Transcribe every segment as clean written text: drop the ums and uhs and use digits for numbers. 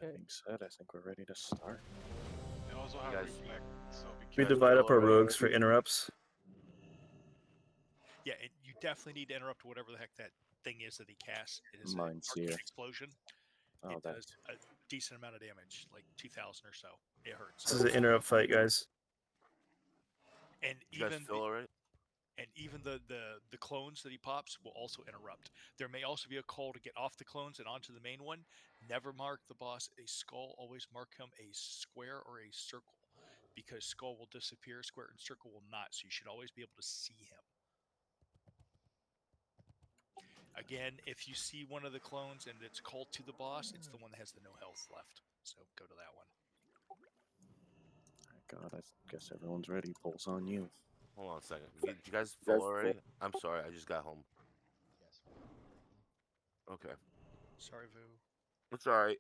That being said, I think we're ready to start. They also have guys- reflect, so be We careful. divide up our already? rogues for interrupts. Yeah, you definitely need to interrupt whatever the heck that thing is that he casts. It is Mine's a target here. explosion. Oh, It that's does a decent amount of damage, like 2,000 or so. It hurts. This is an interrupt fight, guys. And You guys even feel alright? the clones that he pops will also interrupt. There may also be a call to get off the clones and onto the main one. Never mark the boss a skull. Always mark him a square or a circle, because skull will disappear, square and circle will not. So you should always be able to see him. Again, if you see one of the clones and it's called to the boss, it's the one that has the no health left. So go to that one. God. I guess everyone's ready. Pulls on you. Hold on a second. You guys full already? I'm sorry, I just got home. Yes. Okay. Sorry, Vu. It's alright.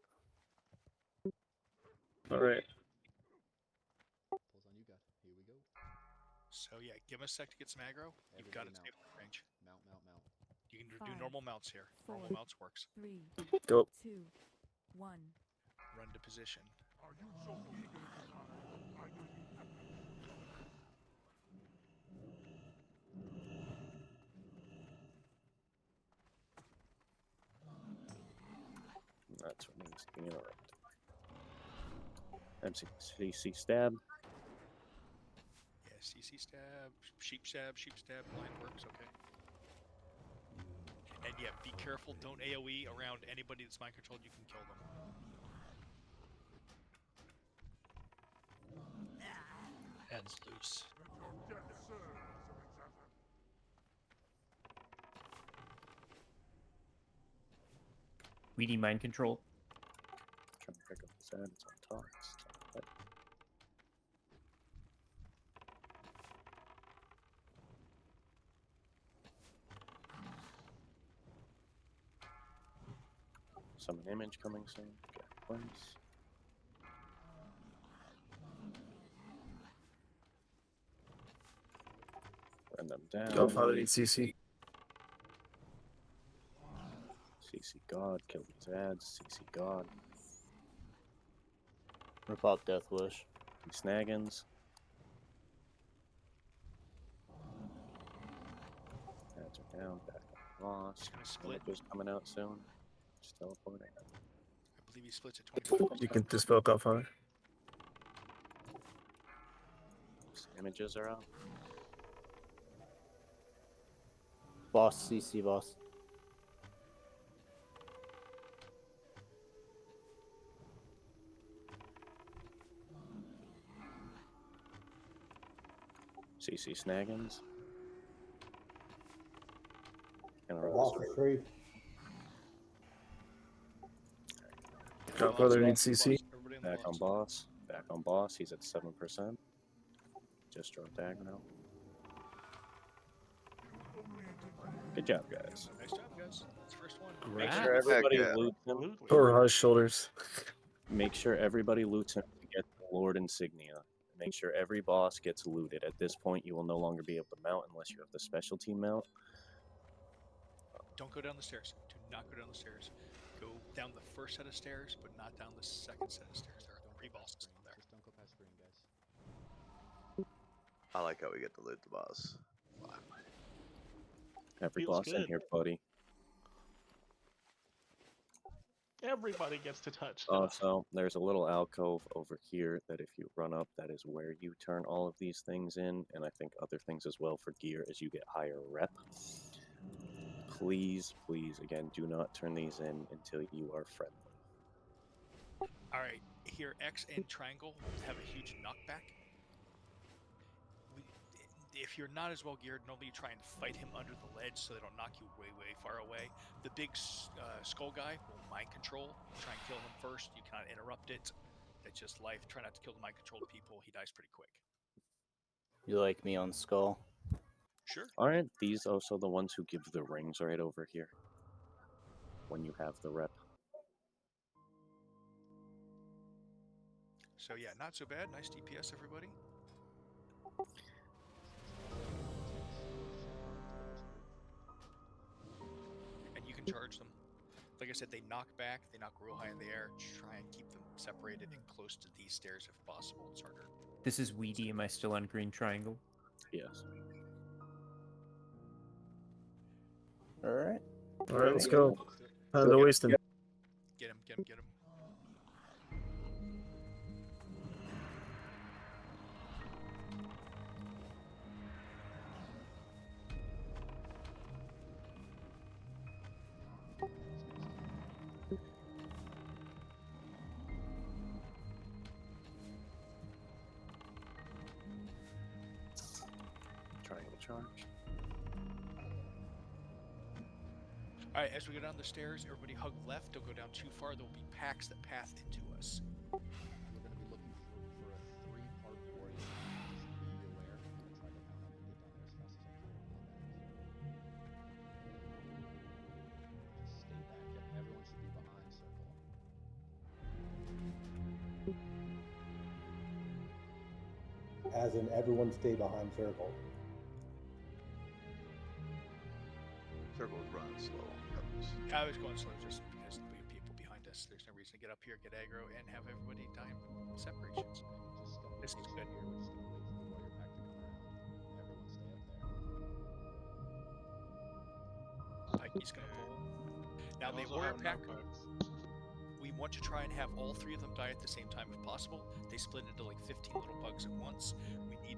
All right. Pulls on you, God. Here we go. So yeah, give him a sec to get some aggro. You've got it Everybody safe range. Mount. You can do 5, normal mounts here. Normal 4. mounts works. 3, Go. 2, 1. Run to position. Are you so eager to die? I know you have That's what needs to be interrupted. MCC stab. Yeah, CC stab, sheep stab, blind works, okay. And yeah, be careful, don't AoE around anybody that's mind controlled, you can kill them. Heads loose. your death serve as an example. We need mind control. Trying to pick up his head. It's on top. It's on top. Summon image coming soon. Get place. Run them down. Godfather needs CC. CC God. Kill these ads. CC God. Rip out Death Wish. These snaggins. Ads are down. Back on boss. Just gonna split. Images coming out soon. Just teleporting. I believe he splits at 25%. You can dispel Godfather. Images are out. Boss, CC boss. CC snaggins. Lost for free. Godfather needs CC. Everybody on the Back on boss. Back on boss. He's at 7%. Just dropped aggro. Good job, guys. Nice job, guys. That's the first one. Make Congrats. sure everybody yeah. loots him. Over his shoulders. Make sure everybody loots him to get the Lord Insignia. Make sure every boss gets looted. At this point, you will no longer be able to mount unless you have the specialty mount. Don't go down the stairs. Do not go down the stairs. Go down the first set of stairs, but not down the second set of stairs. There are 3 bosses down there. Just don't go past green, guys. I like how we get to loot the boss. Every Feels boss in good. here, buddy. Everybody gets to touch. Also, there's a little alcove over here that if you run up, that is where you turn all of these things in, and I think other things as well for gear as you get higher rep. Please, please, again, do not turn these in until you are friendly. All right, here X and triangle have a huge knockback. If you're not as well geared, normally you try and fight him under the ledge so they don't knock you way, way far away. The big skull guy will mind control. Try and kill him first. You cannot interrupt it. That's just life. Try not to kill the mind controlled people. He dies pretty quick. You like me on Skull? Sure. Aren't these also the ones who give the rings right over here? When you have the rep. So yeah, not so bad. Nice DPS, everybody. And you can charge them. Like I said, they knock back, they knock real high in the air, try and keep them separated and close to these stairs if possible. It's harder. This is Weedy. Am I still on green triangle? Yes. All right. All right, let's go. Let's do it. Time to waste them. Get him, get him, get him. Triangle charge. All right, as we go down the stairs, everybody hug left. Don't go down too far. There will be packs that path into us. We're going to be looking for a 3-part warrior. Just be aware. I'm going to try to mount up and get down there as fast as I can. Just stay back. Yep, everyone should be behind circle. As in, everyone stay behind circle. Circle's running slow on purpose. I was going slow just because we have people behind us. There's no reason to get up here, get aggro, and have everybody die in separations. Just got This is good. here. We're just going to wait for the warrior pack to come around. Everyone stay up there. Pikey's gonna pull. Now the Also warrior have pack, notebooks. we want to try and have all 3 of them die at the same time if possible. They split into like 15 little bugs at once. We need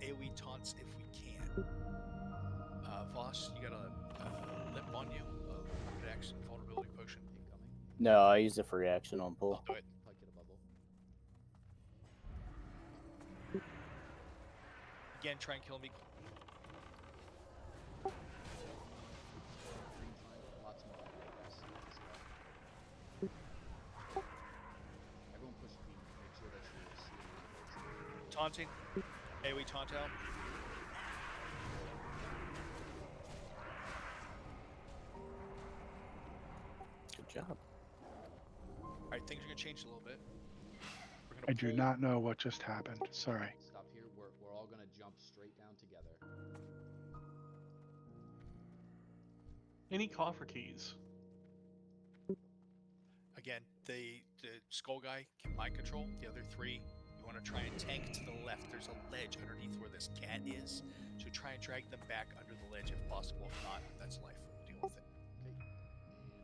AoE taunts if we can. Voss, you got a lip on you, a limited action vulnerability potion. Incoming. No, I use it for reaction on pull. I'll do it. Pike get a bubble. Again, try and kill me. Green triangle. Lots more out there, guys. Let's go. Everyone push B. Make sure that you're seeing the Taunting. AoE taunt out. Good job. Alright, things are gonna change a little bit. We're gonna I do pull- not know what just happened. Sorry. Stop here. We're all gonna jump straight down together. Any coffer keys? Again, the skull guy can mind control. The other 3, you want to try and tank to the left. There's a ledge underneath where this cat is, so try and drag them back under the ledge if possible. If not, that's life. We'll deal with it. Okay.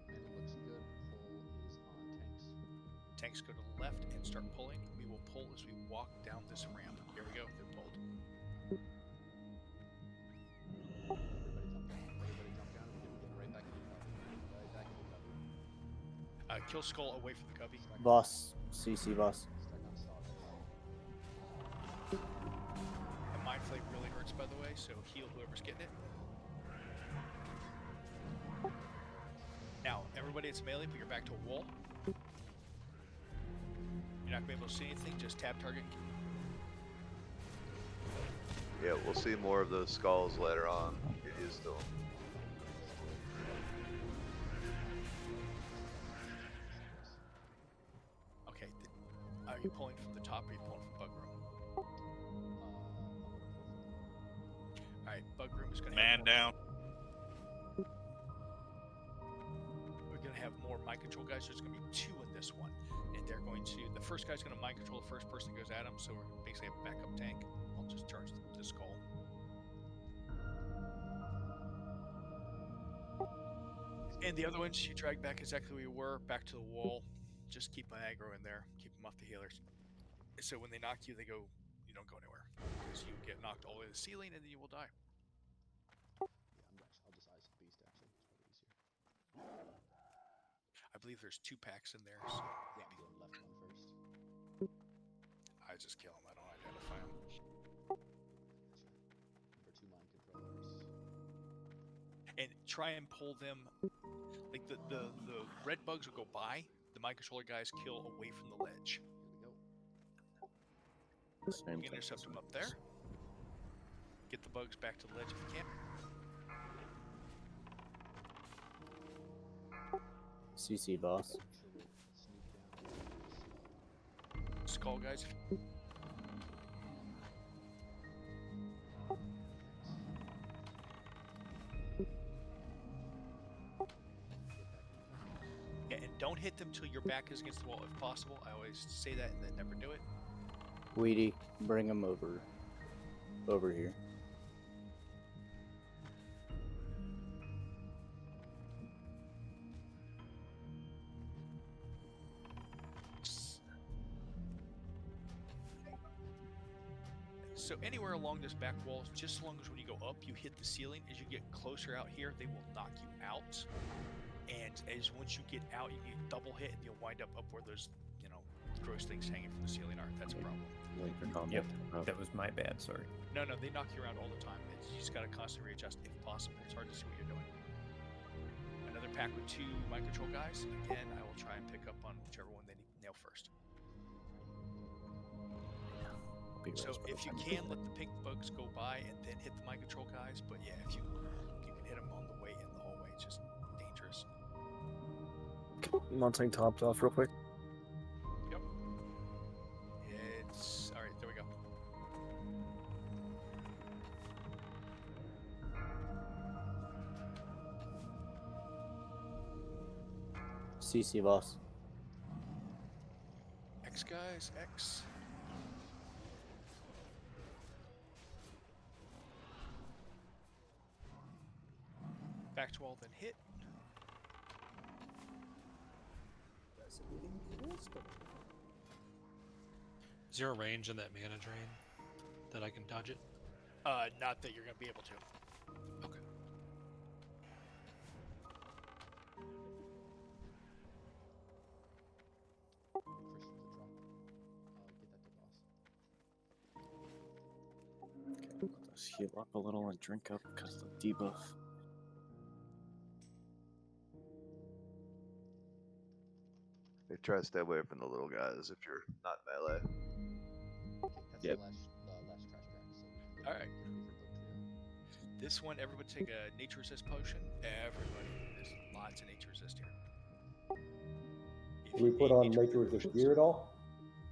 And it looks good. Pull is on tanks. Tanks go to the left and start pulling. We will pull as we walk down this ramp. Here we go. They're pulled. Everybody jump down. We're getting right back into cover. Right back into cover. Kill skull away from the cubby. Boss. CC boss. Stack on solid. The mind flake really hurts, by the way, so heal whoever's getting it. Now, everybody, it's melee, but you're back to a wall. You're not gonna be able to see anything. Just tab target. Yeah, we'll see more of those skulls later on. Get used to them. Okay. Are you pulling from the top or are you pulling from bug room? Alright, bug room is gonna have down. we're gonna have more mind control guys. There's gonna be 2 in this one. And they're going to the first guy's gonna mind control the first person that goes at him, so we're gonna basically have a backup tank. I'll just charge the skull. And the other ones you drag back exactly where you were, back to the wall. Just keep an aggro in there. Keep them off the healers. So when they knock you, you don't go anywhere. Because you get knocked all the way to the ceiling and then you will die. Yeah, I'll just ice the beast actually. It's probably easier. I believe there's 2 packs in there, so Yeah, maybe. the left one first. I just kill them. I don't identify them. Number 2 mind controllers. And try and pull them. Like the red bugs will go by. The mind controller guys kill away from the ledge. Here we go. Same You can intercept them up there. Get the bugs back to the ledge if you can. CC boss. Make sure we sneak down. Skull guys. hit them till your back is against the wall if possible. I always say that and then never do it. Weedy, bring him over here. So anywhere along this back wall, just as long as when you go up, you hit the ceiling. As you get closer out here, they will knock you out. And as once you get out, you get double hit, and you'll wind up where those, gross things hanging from the ceiling are. That's a problem. Wait for combat. Yep, that was my bad. Sorry. No, they knock you around all the time. You just gotta constantly readjust if possible. It's hard to see what you're doing. Another pack with 2 mind control guys. Again, I will try and pick up on whichever one they nail first. So if you can, let the pink bugs go by and then hit the mind control guys. But yeah, if you can hit them on the way in the hallway, it's just dangerous. Mounting topped off real quick. Yep. It's all right. There we go. CC boss. X guys, X. Back to wall, then hit. Is there a range in that mana drain that I can dodge it? Not that you're gonna be able to. Okay. Christian to drop. Get that to boss. Let's heal up a little and drink up because of the debuff. Hey, try to stay away from the little guys if you're not melee. Okay, that's Yep. the last trash pack. So All right. get ready for book trio. This one, everybody take a nature resist potion. Everybody, there's lots of nature resist here. If Do we you put need on nature resist gear at all?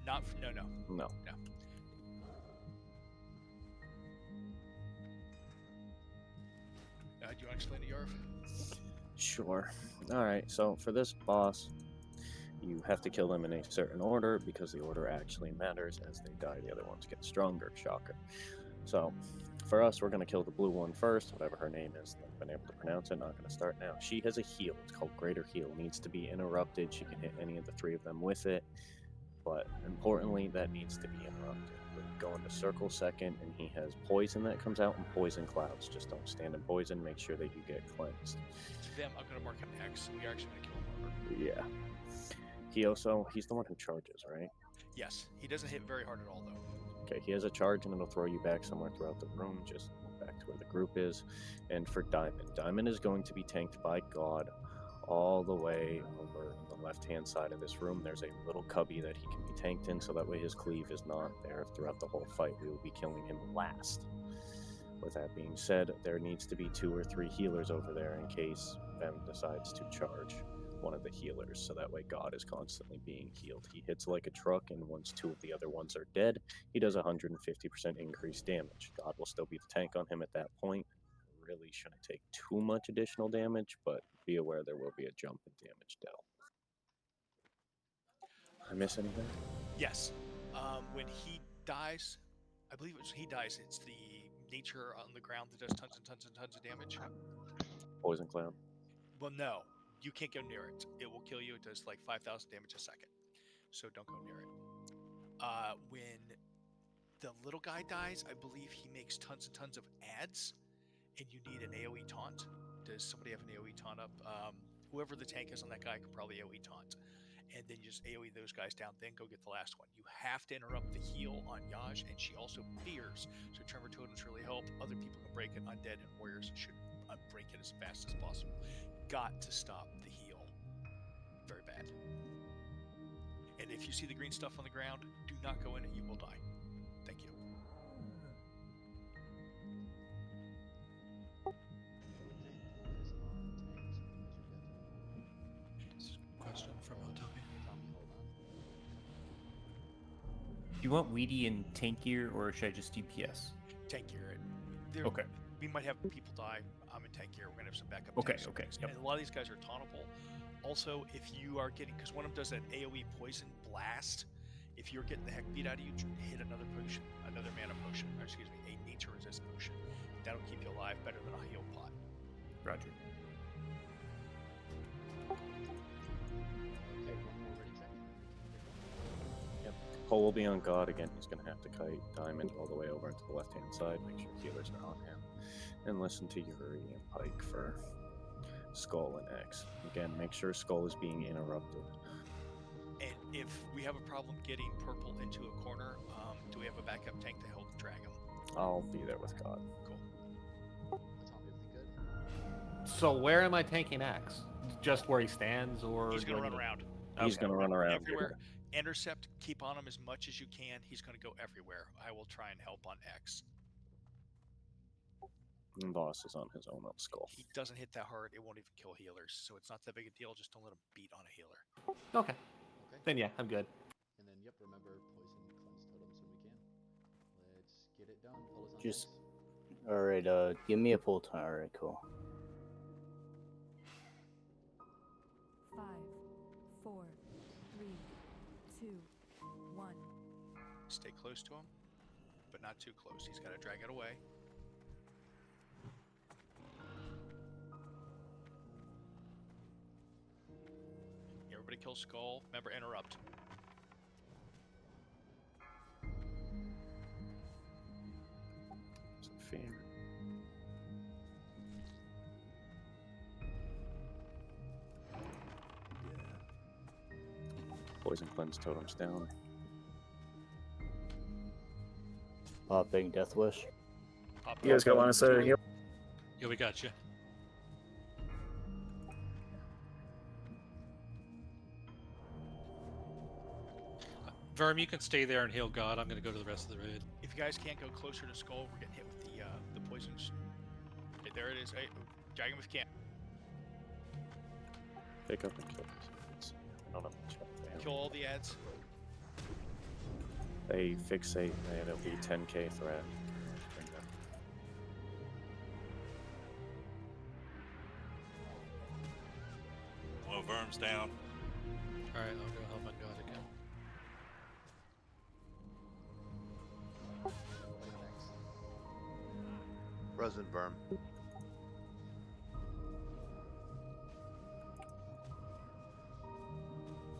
Not no. No. Do you want to explain it, Yarv? Sure. Alright, so for this boss, you have to kill them in a certain order because the order actually matters. As they die, the other ones get stronger. Shocker. So, for us, we're going to kill the blue one first, whatever her name is. I've been able to pronounce it, not going to start now. She has a heal. It's called Greater Heal. Needs to be interrupted. She can hit any of the 3 of them with it. But importantly, that needs to be interrupted. We're going to circle second, and he has poison that comes out and poison clouds. Just don't stand in poison. Make sure that you get cleansed. Them, I'm going to mark him X. We are actually going to kill him over. Yeah. He's the one who charges, right? Yes, he doesn't hit very hard at all, though. Okay, he has a charge and it'll throw you back somewhere throughout the room, just back to where the group is. And for Diamond is going to be tanked by God all the way over the left-hand side of this room. There's a little cubby that he can be tanked in, so that way his cleave is not there throughout the whole fight. We will be killing him last. With that being said, there needs to be 2 or 3 healers over there in case Vem decides to charge one of the healers, so that way God is constantly being healed. He hits like a truck, and once 2 of the other ones are dead, he does 150% increased damage. God will still be the tank on him at that point. Really shouldn't take too much additional damage, but be aware there will be a jump in damage dealt. I miss anything? Yes. When he dies, I believe he dies, it's the nature on the ground that does tons and tons and tons of damage. Poison Cloud. Well, no. You can't go near it. It will kill you. It does like 5,000 damage a second. So don't go near it. When the little guy dies, I believe he makes tons and tons of ads, and you need an AoE taunt. Does somebody have an AoE taunt up? Whoever the tank is on that guy can probably AoE taunt. And then you just AoE those guys down, then go get the last one. You have to interrupt the heal on Yaj, and she also fears. So Tremor Totems really help. Other people can break it. Undead and Warriors should break it as fast as possible. Got to stop the heal. Very bad. And if you see the green stuff on the ground, do not go in it. You will die. Thank you. Question from Otobi. Do you want Weedy and tank gear, or should I just DPS? Tank gear. Okay. We might have people die. I'm in tank gear. We're gonna have some backup. Okay, tanks. okay, yep. And a lot of these guys are tauntable. Also, if you are getting, because one of them does that AoE poison blast, if you're getting the heck beat out of you, hit another potion, another mana potion, or excuse me, a nature resist potion. That'll keep you alive better than a heal pot. Roger. Okay, one more ready check. Yep. Cole will be on God again. He's going to have to kite Diamond all the way over into the left-hand side. Make sure healers are on him. And listen to Yuri and Pike for Skull and X. Again, make sure Skull is being interrupted. And if we have a problem getting purple into a corner, do we have a backup tank to help drag him? I'll be there with God. Cool. Tom, everything good? So where am I tanking X? Just where he stands, or He's do going I to run need to- around. He's going to run around everywhere. Intercept, keep on him as much as you can. He's going to go everywhere. I will try and help on X. And Boss is on his own little Skull. He doesn't hit that hard. It won't even kill healers, so it's not that big a deal. Just don't let him beat on a healer. Okay. Okay. Then yeah, I'm good. And then, yep, remember, poison cleanse totems when we can. Let's get it done. Fellas on Just- tanks. Alright, give me a full time. Alright, cool. 5, 4, 3, 2, 1. Stay close to him, but not too close. He's got to drag it away. Everybody kill Skull. Remember, interrupt. Some fear. Poison cleanse totems down. Popping Death Wish. Pop You guys got one to say heal? Yeah, we got you. Verm, you can stay there and heal God. I'm going to go to the rest of the raid. If you guys can't go closer to Skull, we're getting hit with the poisons. Okay, there it is. Hey, drag him if you can. Pick up and kill these. I don't have much help there. Kill all the ads. They fixate, and it'll be 10k threat. Bring them. Well, Verm's down. Alright, I'll go help on God again. Everybody next. Resin Verm.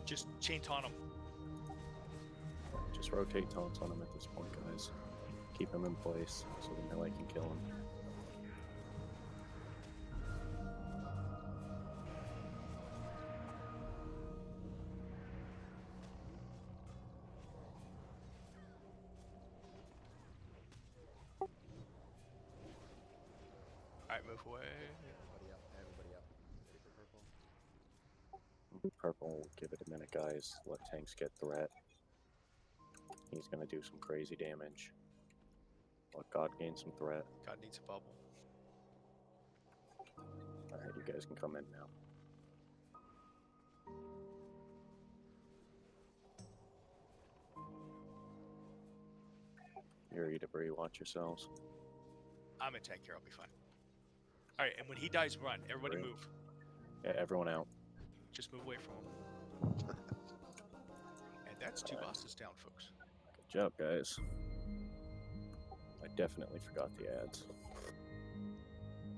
Just chain taunt him. Just rotate taunts on him at this point, guys. Keep him in place so the melee can kill him. Alright, move away. Everybody up. Everybody up. Ready for purple? Purple, give it a minute, guys. Let tanks get threat. He's gonna do some crazy damage. Let God gain some threat. God needs a bubble. Alright, you guys can come in now. Yuri, Debris, watch yourselves. I'm in tank here. I'll be fine. Alright, and when he dies, run. Everybody Right. move. Yeah, everyone out. Just move away from him. And that's two bosses down, folks. Good job, guys. I definitely forgot the ads.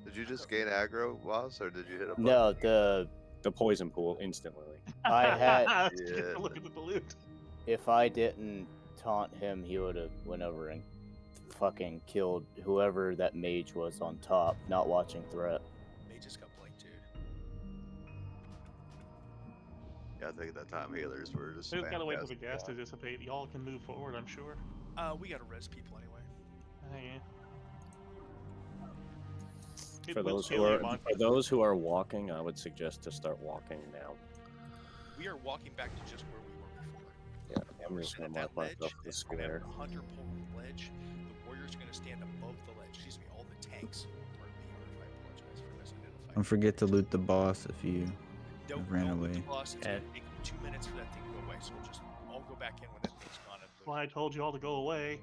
Did you just gain aggro, Woz, or did you hit a button? No, The poison pool instantly. I had. Yeah. Look at the loot. If I didn't taunt him, he would have went over and fucking killed whoever that mage was on top, not watching threat. They just got blanked, dude. Yeah, I think at that time healers were just. We just gotta wait for the fantastic. gas to dissipate. Y'all can move forward, I'm sure. We gotta res people anyway. Yeah. It For will those kill who you, are Mon. for those who are walking, I would suggest to start walking now. We are walking back to just where we were before. Yeah, I'm just gonna At mark that ledge, myself the we're gonna have square. the hunter pull the ledge. The warriors are gonna stand above the ledge. Excuse me, all the tanks. Pardon me, Arif, I apologize for misidentifying. Don't forget to loot the boss if you Don't ran loot the away. boss. It's gonna take 2 minutes for that thing to go away. So we'll just all go back in when that thing's gone and That's loot. why I told you all to go away.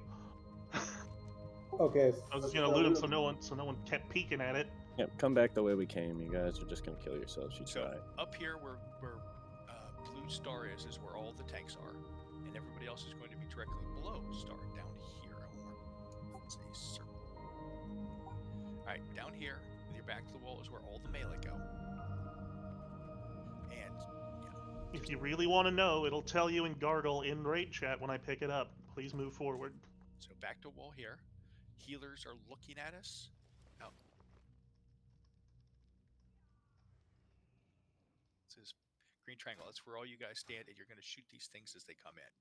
Okay. I was just gonna loot him so no one kept peeking at it. Yep, come back the way we came. You guys are just gonna kill yourselves. You So try. up here, where blue star is where all the tanks are, and everybody else is going to be directly below star down here. I will mark it's a circle. All right, down here with your back to the wall is where all the melee go. And yeah, If you really want to know, it'll tell you in Gargle in raid chat when I pick it up. Please move forward. so back to wall here. Healers are looking at us. Out. This is green triangle. That's where all you guys stand, and you're going to shoot these things as they come in.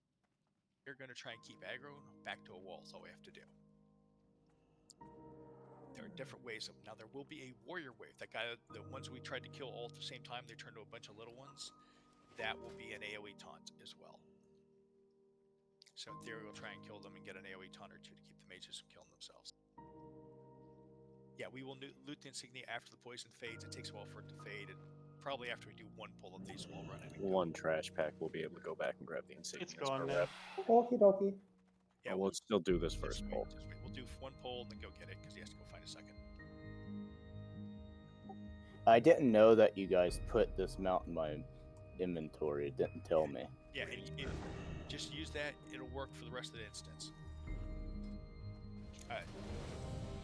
You're going to try and keep aggro back to a wall. That's all we have to do. There are different ways of. Now there will be a warrior wave. That guy, the ones we tried to kill all at the same time, they turned to a bunch of little ones. That will be an AoE taunt as well. So in theory, we'll try and kill them and get an AoE taunt or two to keep the mages from killing themselves. Yeah, we will loot the insignia after the poison fades. It takes a while for it to fade, and probably after we do one pull of these, we'll run it. One trash pack, we'll be able to go back and grab the insignia. It's gone now. Okie dokie. Yeah, we'll still do this first pull. Just wait. We'll do one pull and then go get it because he has to go find a second. I didn't know that you guys put this mount in my inventory. It didn't tell me. Yeah, and just use that. It'll work for the rest of the instance.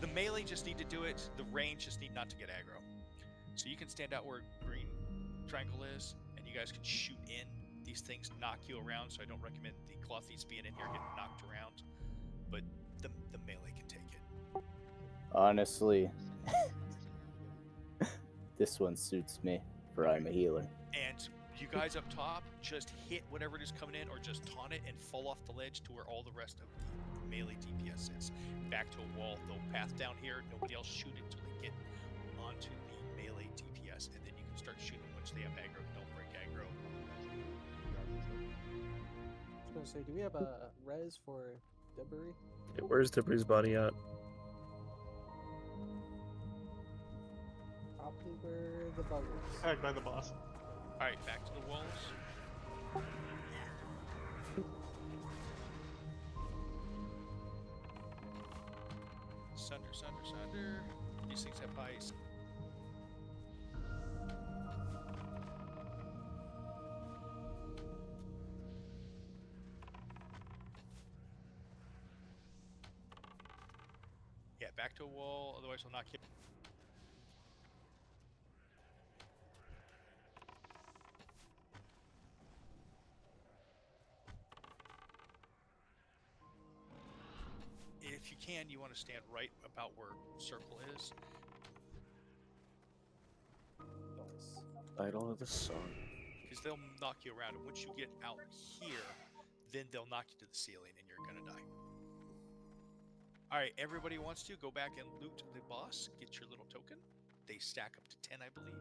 The melee just need to do it. The range just need not to get aggro. So you can stand out where green triangle is, and you guys can shoot in. These things knock you around, so I don't recommend the clothies being in here getting knocked around. But the melee can take it. Honestly, this one suits me, for I'm a healer. And you guys up top, just hit whatever it is coming in, or just taunt it and fall off the ledge to where all the rest of the melee DPS is. Back to a wall, they'll path down here, nobody else shoot it until they get onto the melee DPS, and then you can start shooting once they have aggro. Don't break aggro. I was gonna say, do we have a res for Debris? Yeah, where's Debris' body at? Probably where the bug is. Tagged by the boss. Alright, back to the walls. Sunder. These things have ice. Yeah, back to a wall, otherwise we'll knock you. If you can, you want to stand right about where circle is. Idol of the sun. Because they'll knock you around, and once you get out here, then they'll knock you to the ceiling, and you're gonna die. Alright, everybody wants to go back and loot the boss, get your little token. They stack up to 10, I believe.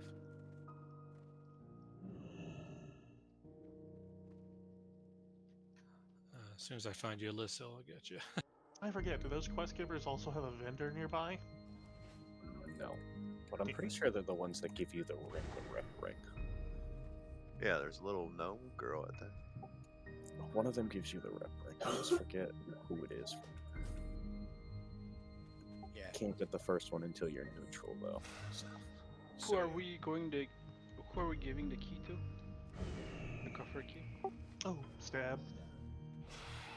As soon as I find you, Alyssa, I'll get you. I forget, do those quest givers also have a vendor nearby? No. But I'm pretty sure they're the ones that give you the rep ring. Yeah, there's a little gnome girl at that. One of them gives you the rep ring. I just forget who it is. Yeah. Can't get the first one until you're neutral, though. So. Who are we giving the key to? The coffer key? Oh, stab.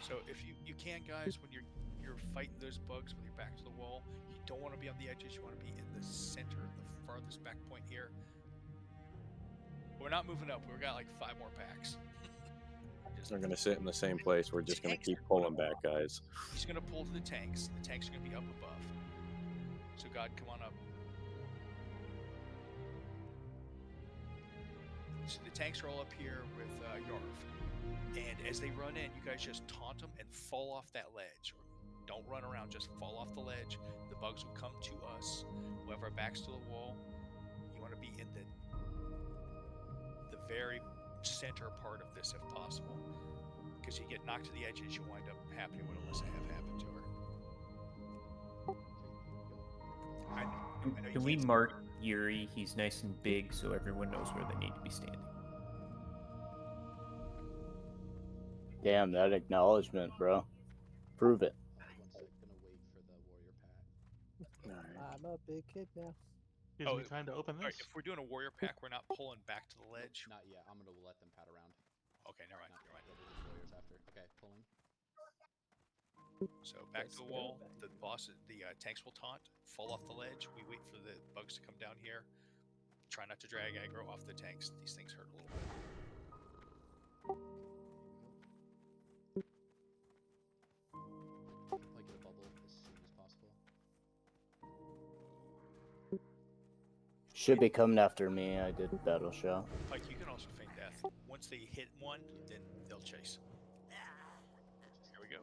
So if you can, guys, when you're fighting those bugs with your back to the wall, you don't want to be on the edges. You want to be in the center, the farthest back point here. We're not moving up. We've got like 5 more packs. They're going to sit in the same place. We're just going to keep pulling back, guys. He's going to pull to the tanks. The tanks are going to be up above. So God, come on up. So the tanks are all up here with Yarv. And as they run in, you guys just taunt them and fall off that ledge. Don't run around, just fall off the ledge. The bugs will come to us. We'll have our backs to the wall. You want to be in the very center part of this if possible. Because you get knocked to the edges, you wind up happening what Alyssa have happened to her. I know Can we mark Yuri? He's nice and big so everyone knows where they need to be standing. Damn, that acknowledgement, bro. Prove it. I'm a big kid now. Gives me time to open All right, this. if we're doing a warrior pack, we're not pulling back to the ledge. Not yet. I'm gonna let them pat around. Okay, never mind. Not Never mind. yet. We'll do the warriors after. Okay, pulling. So back to the wall. The tanks will taunt, fall off the ledge. We wait for the bugs to come down here. Try not to drag aggro off the tanks. These things hurt a little bit. Probably get a bubble as soon as possible. Should be coming after me. I did battle shot. Pike, you can also feign death. Once they hit one, then they'll chase. Here we go.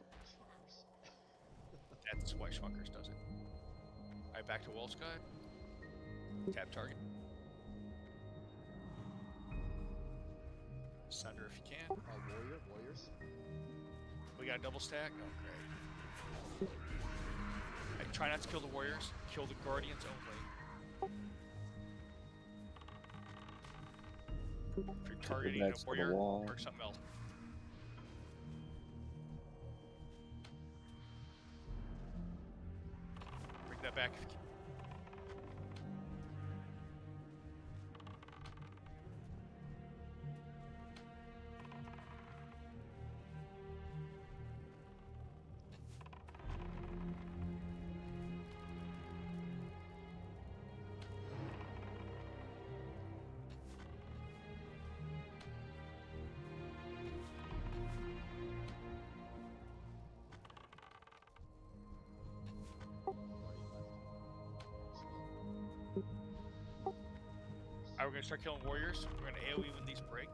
That's why Schmuckers does it. Alright, back to wall sky. Tap target. Sunder if you can. Warriors. We got a double stack. Oh, great. Right, try not to kill the warriors. Kill the guardians only. If you're targeting a next to the warrior, wall. mark something else. Bring that back if you can. Alright, we're gonna start killing warriors. We're gonna AoE when these break.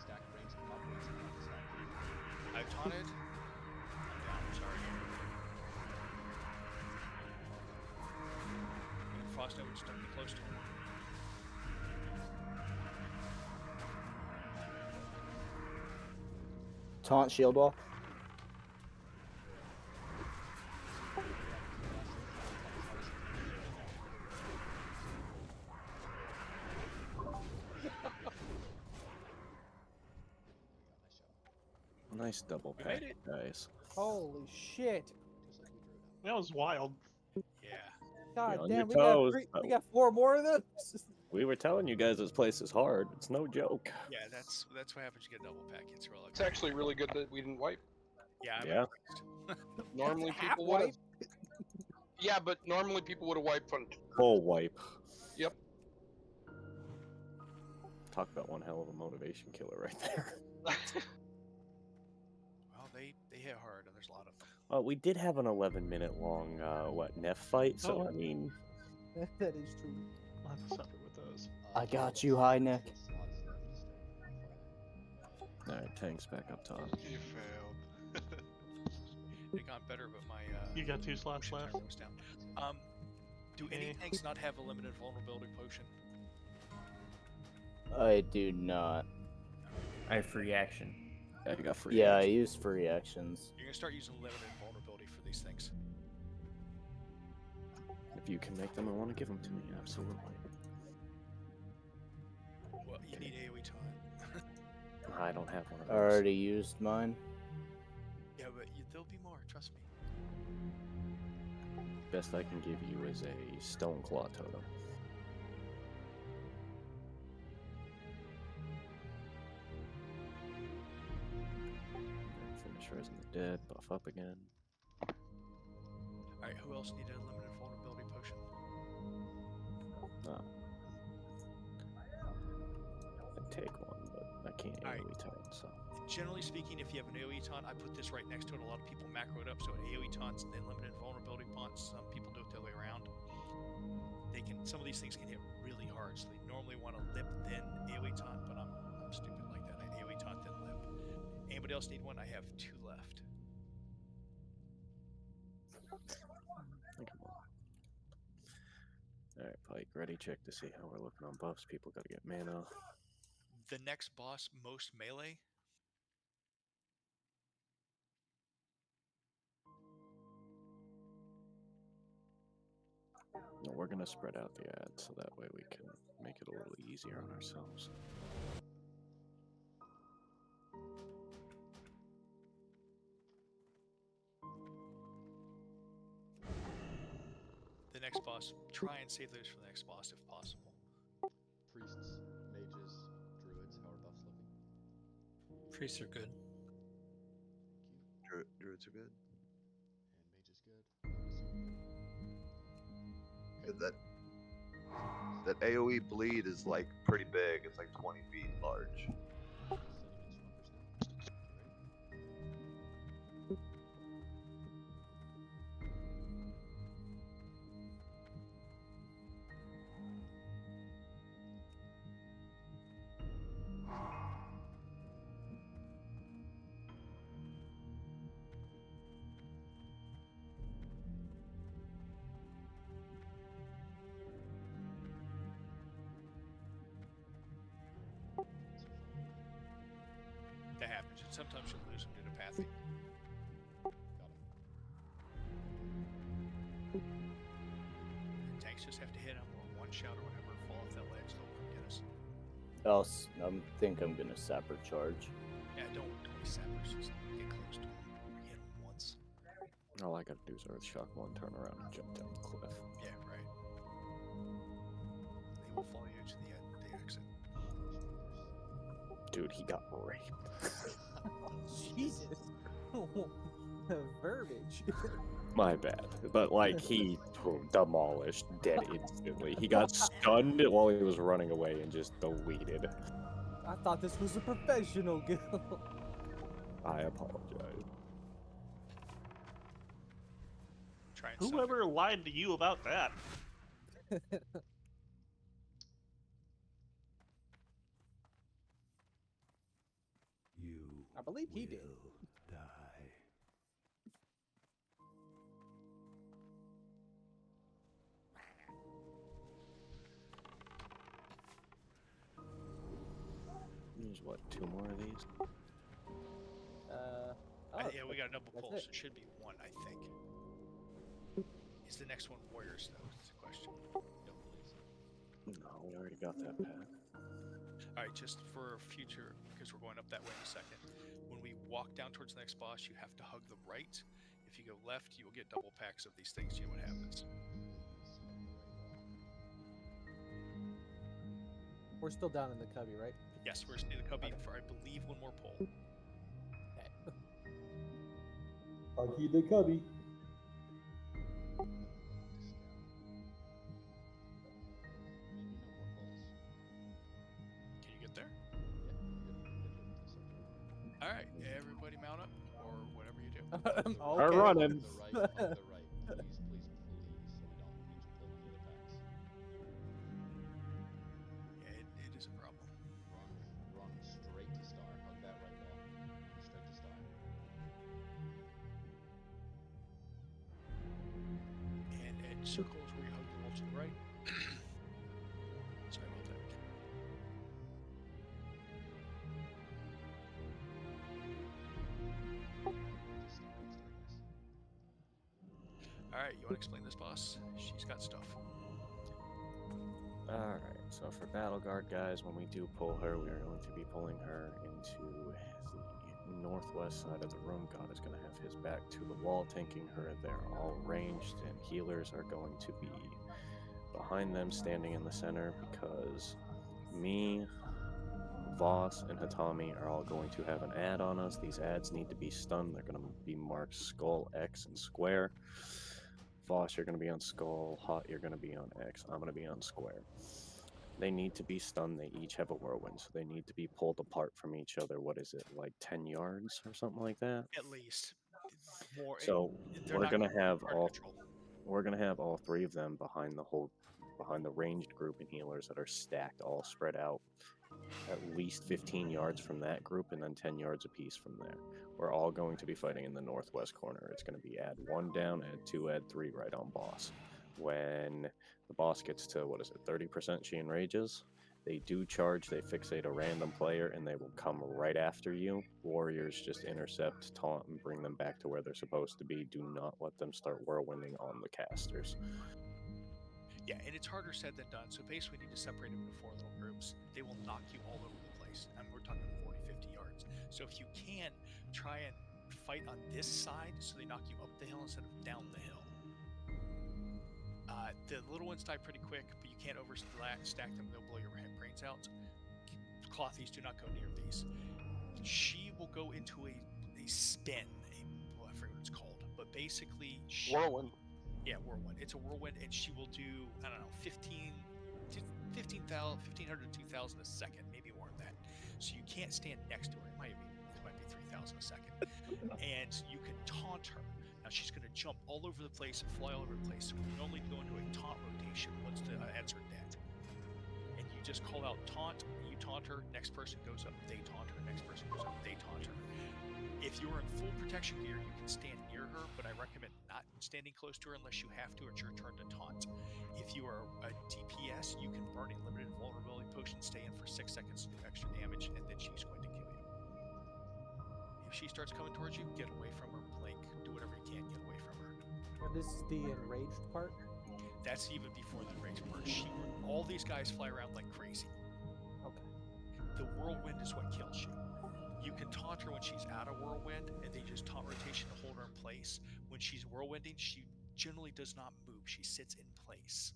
Stack range come up. Range come up. Stack. I've taunted. I'm down, sorry. Frost Nova, just don't be close to him. Taunt shield wall. Nice double We pack, made it. guys. Holy shit! That was wild. Yeah. God on damn, your we toes. we got 4 more of them. We were telling you guys this place is hard. It's no joke. Yeah, that's what happens. You get a double pack. It's real. It's actually really good that we didn't wipe. Yeah, I'm Yeah. impressed. Normally Half people would have. wipe? Yeah, but normally people would have wiped on. Full wipe. Yep. Talk about one hell of a motivation killer right there. Well, they hit hard, and there's a lot of them. Well, we did have an 11-minute long Neff fight, so I mean, That is true. I'll have to suffer with those. I got you, high neck. alright, tanks back up top. You failed. It got better, but my You got 2 slots potion left. timer was down. Do any Okay. tanks not have a limited vulnerability potion? I do not. I have free action. I got free. Yeah, I action. use free actions. You're gonna start using limited vulnerability for these things. If you can make them, I want to give them to me. Absolutely. Well, you need AoE time. I don't have one of I those. already used mine. Yeah, but there'll be more. Trust me. Best I can give you is a stone claw totem. Finish raising the dead. Buff up again. All right, who else needed a limited vulnerability potion? I'd take one, but I can't Alright. AoE taunt, so. Generally speaking, if you have an AoE taunt, I put this right next to it. A lot of people macro it up, so AoE taunts and then limited vulnerability taunts. Some people do it the other way around. Some of these things can hit really hard, so they normally want to lip then AoE taunt, but I'm stupid like that. I AoE taunt then lip. Anybody else need one? I have 2 left. Alright, Pike, ready, check to see how we're looking on buffs. People gotta get mana. The next boss, most melee. No, we're gonna spread out the ads so that way we can make it a little easier on ourselves. The next boss. Try and save those for the next boss if possible. Priests, mages, druids, how are buffs looking? Priests are good. Druids are good. And mage is good. Yeah, that AoE bleed is like pretty big. It's like 20 feet large. Setting instructors now. You ready? That happens. And sometimes you'll lose them due to pathing. Got him. The tanks just have to hit them or one shot or whatever, fall off that ledge, they'll come get us. Else, I think I'm gonna sapper charge. Yeah, don't be sappers. Just get close to them. Hit them once. All I gotta do is Earthshock one, turn around, and jump down the cliff. Yeah, right. They will follow you to the end, the exit. Dude, he got raped. Jesus. Verbiage. My bad. But, like, he demolished, dead instantly. He got stunned while he was running away and just deleted. I thought this was a professional guild. I apologize. Try and Whoever lied to you about that? I believe he did. There's what, 2 more of these? Yeah, we got a double that's pull, it. so it should be 1, I think. Is the next one warriors, though? Is the question. Don't believe so. No, we already got that path. Alright, just for future, because we're going up that way in a second. When we walk down towards the next boss, you have to hug the right. If you go left, you will get double packs of these things. You know what happens. We're still down in the cubby, right? Yes, we're in the cubby for, I believe, 1 more pull. Huggy the cubby. Maybe no more pulls. Can you get there? Yeah, you're good. Alright, everybody mount up, or whatever you do. I'm running. The right, on the right. Please, please, please, so we don't need to pull any other packs. Yeah, it is a problem. Run straight to star. Hug that right wall. Run straight to star. And it circles where you hug the wall to the right. Sorry about that. Alright, you want to explain this, boss? She's got stuff. Alright, so for Battle Guard guys, when we do pull her, we are going to be pulling her into the northwest side of the room. God is going to have his back to the wall, tanking her. They're all ranged, and healers are going to be behind them, standing in the center, because me, Voss, and Hatami are all going to have an ad on us. These ads need to be stunned. They're going to be marked skull, X, and square. Voss, you're going to be on skull. Hot, you're going to be on X. I'm going to be on square. They need to be stunned. They each have a whirlwind, so they need to be pulled apart from each other. What is it, like 10 yards or something like that? At least. More. So they're we're not gonna have hard to all control. we're gonna have all 3 of them behind the ranged group and healers that are stacked, all spread out at least 15 yards from that group, and then 10 yards apiece from there. We're all going to be fighting in the northwest corner. It's going to be add 1 down, add 2, add 3 right on boss. When the boss gets to, 30% she enrages, they do charge, they fixate a random player, and they will come right after you. Warriors just intercept, taunt, and bring them back to where they're supposed to be. Do not let them start whirlwinding on the casters. Yeah, and it's harder said than done. So basically, we need to separate them into 4 little groups. They will knock you all over the place. And we're talking 40, 50 yards. So if you can, try and fight on this side so they knock you up the hill instead of down the hill. The little ones die pretty quick, but you can't overstack them. They'll blow your brains out. Clothies do not go near these. She will go into a spin. I forget what it's called, but basically Whirlwind. Yeah, whirlwind. It's a whirlwind, and she will do, I don't know, 1500 to 2000 a second, maybe more than that. So you can't stand next to her. It might be 3000 a second. And you can taunt her. Now she's going to jump all over the place and fly all over the place. So we normally go into a taunt rotation once the adds are dead. And you just call out taunt, you taunt her, next person goes up, they taunt her, next person goes up, they taunt her. If you are in full protection gear, you can stand near her, but I recommend not standing close to her unless you have to. It's your turn to taunt. If you are a DPS, you can burn a limited vulnerability potion, stay in for 6 seconds to do extra damage, and then she's going to kill you. If she starts coming towards you, get away from her. Like, do whatever you can, get away from her. And this is the enraged part? That's even before the enraged part. All these guys fly around like crazy. Okay. The whirlwind is what kills you. You can taunt her when she's out of whirlwind, and then just taunt rotation to hold her in place. When she's whirlwinding, she generally does not move. She sits in place.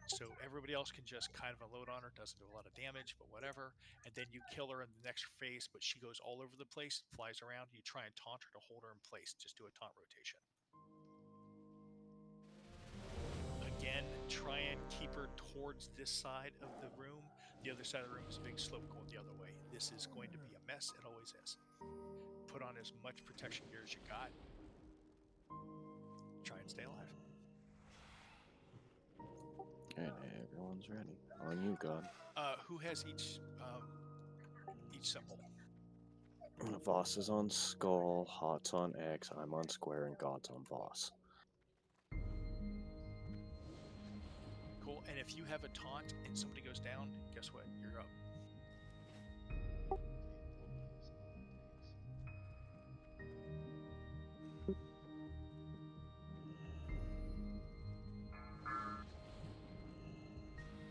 So everybody else can just kind of unload on her, doesn't do a lot of damage, but whatever. And then you kill her in the next phase, but she goes all over the place, flies around. You try and taunt her to hold her in place. Just do a taunt rotation. Again, try and keep her towards this side of the room. The other side of the room is a big slope going the other way. This is going to be a mess. It always is. Put on as much protection gear as you got. Try and stay alive. And everyone's ready. On you, God. Who has each symbol? Voss is on Skull, Hot's on X, I'm on Square, and God's on Voss. Cool. And if you have a taunt and somebody goes down, guess what? You're up.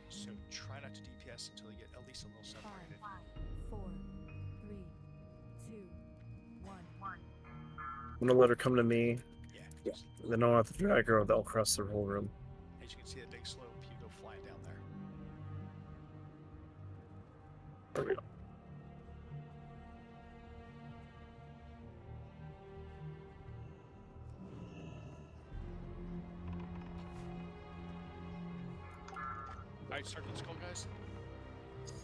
So try not to DPS until you get at least a little separated. 5, 4, 3, 2, 1. I'm gonna let her come to me. Yeah. Then I'll have to drag her all across the whole room. As you can see, that big slope, you go flying down there. There we go. Alright, start with Skull, guys.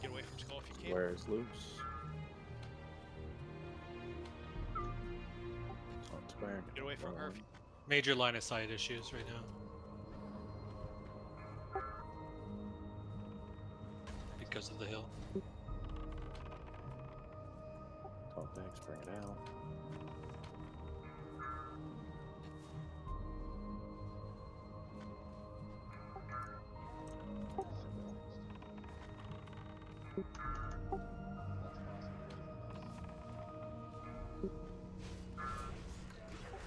Get away from Skull if you can. Square is loose. On Square. Get away from her. Major line of sight issues right now. Because of the hill. Contacts, bring it out.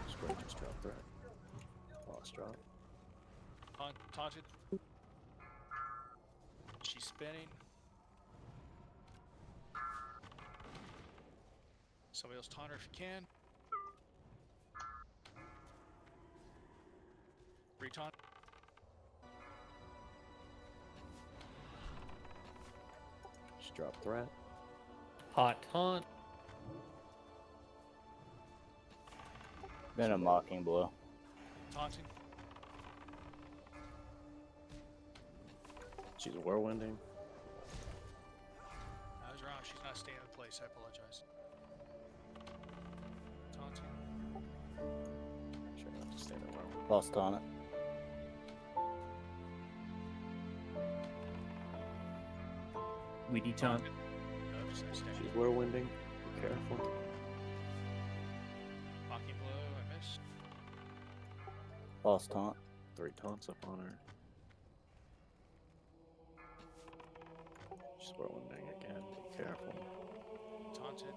Square just dropped threat. Lost drop. Taunted. She's spinning. Somebody else taunt her if you can. Retaunt. Just drop threat. Hot taunt. Then a mocking blow. Taunting. She's whirlwinding. I was wrong. She's not staying in place. I apologize. Taunting. Try not to stay there well. Lost on it. Weedy taunt. She's whirlwinding. Be careful. Mocking blow. I missed. Lost taunt. 3 taunts up on her. She's whirlwinding again. Be careful. Taunted.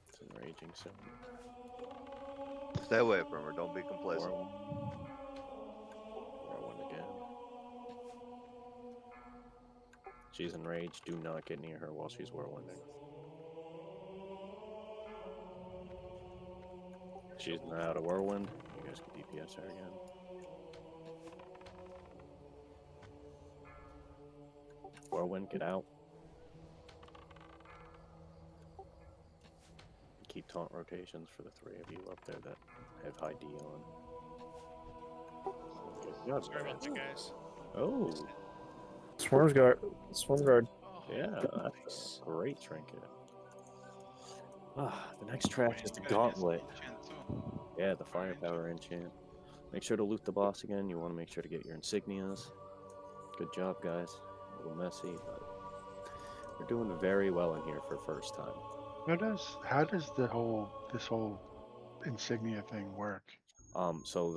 It's enraging soon. Stay away from her. Don't be complacent. Whirlwind again. She's enraged. Do not get near her while she's whirlwinding. She's out of whirlwind. You guys can DPS her again. Whirlwind, get out. Keep taunt rotations for the three of you up there that have high D on. Good job, Sorry about guys. that, guys. Oh, Swarm's guard. Swarm guard. yeah, that's a great trinket. Ah, the next track is the gauntlet. Yeah, the firepower enchant. Make sure to loot the boss again. You want to make sure to get your insignias. Good job, guys. A little messy, but we're doing very well in here for first time. How does this whole insignia thing work? So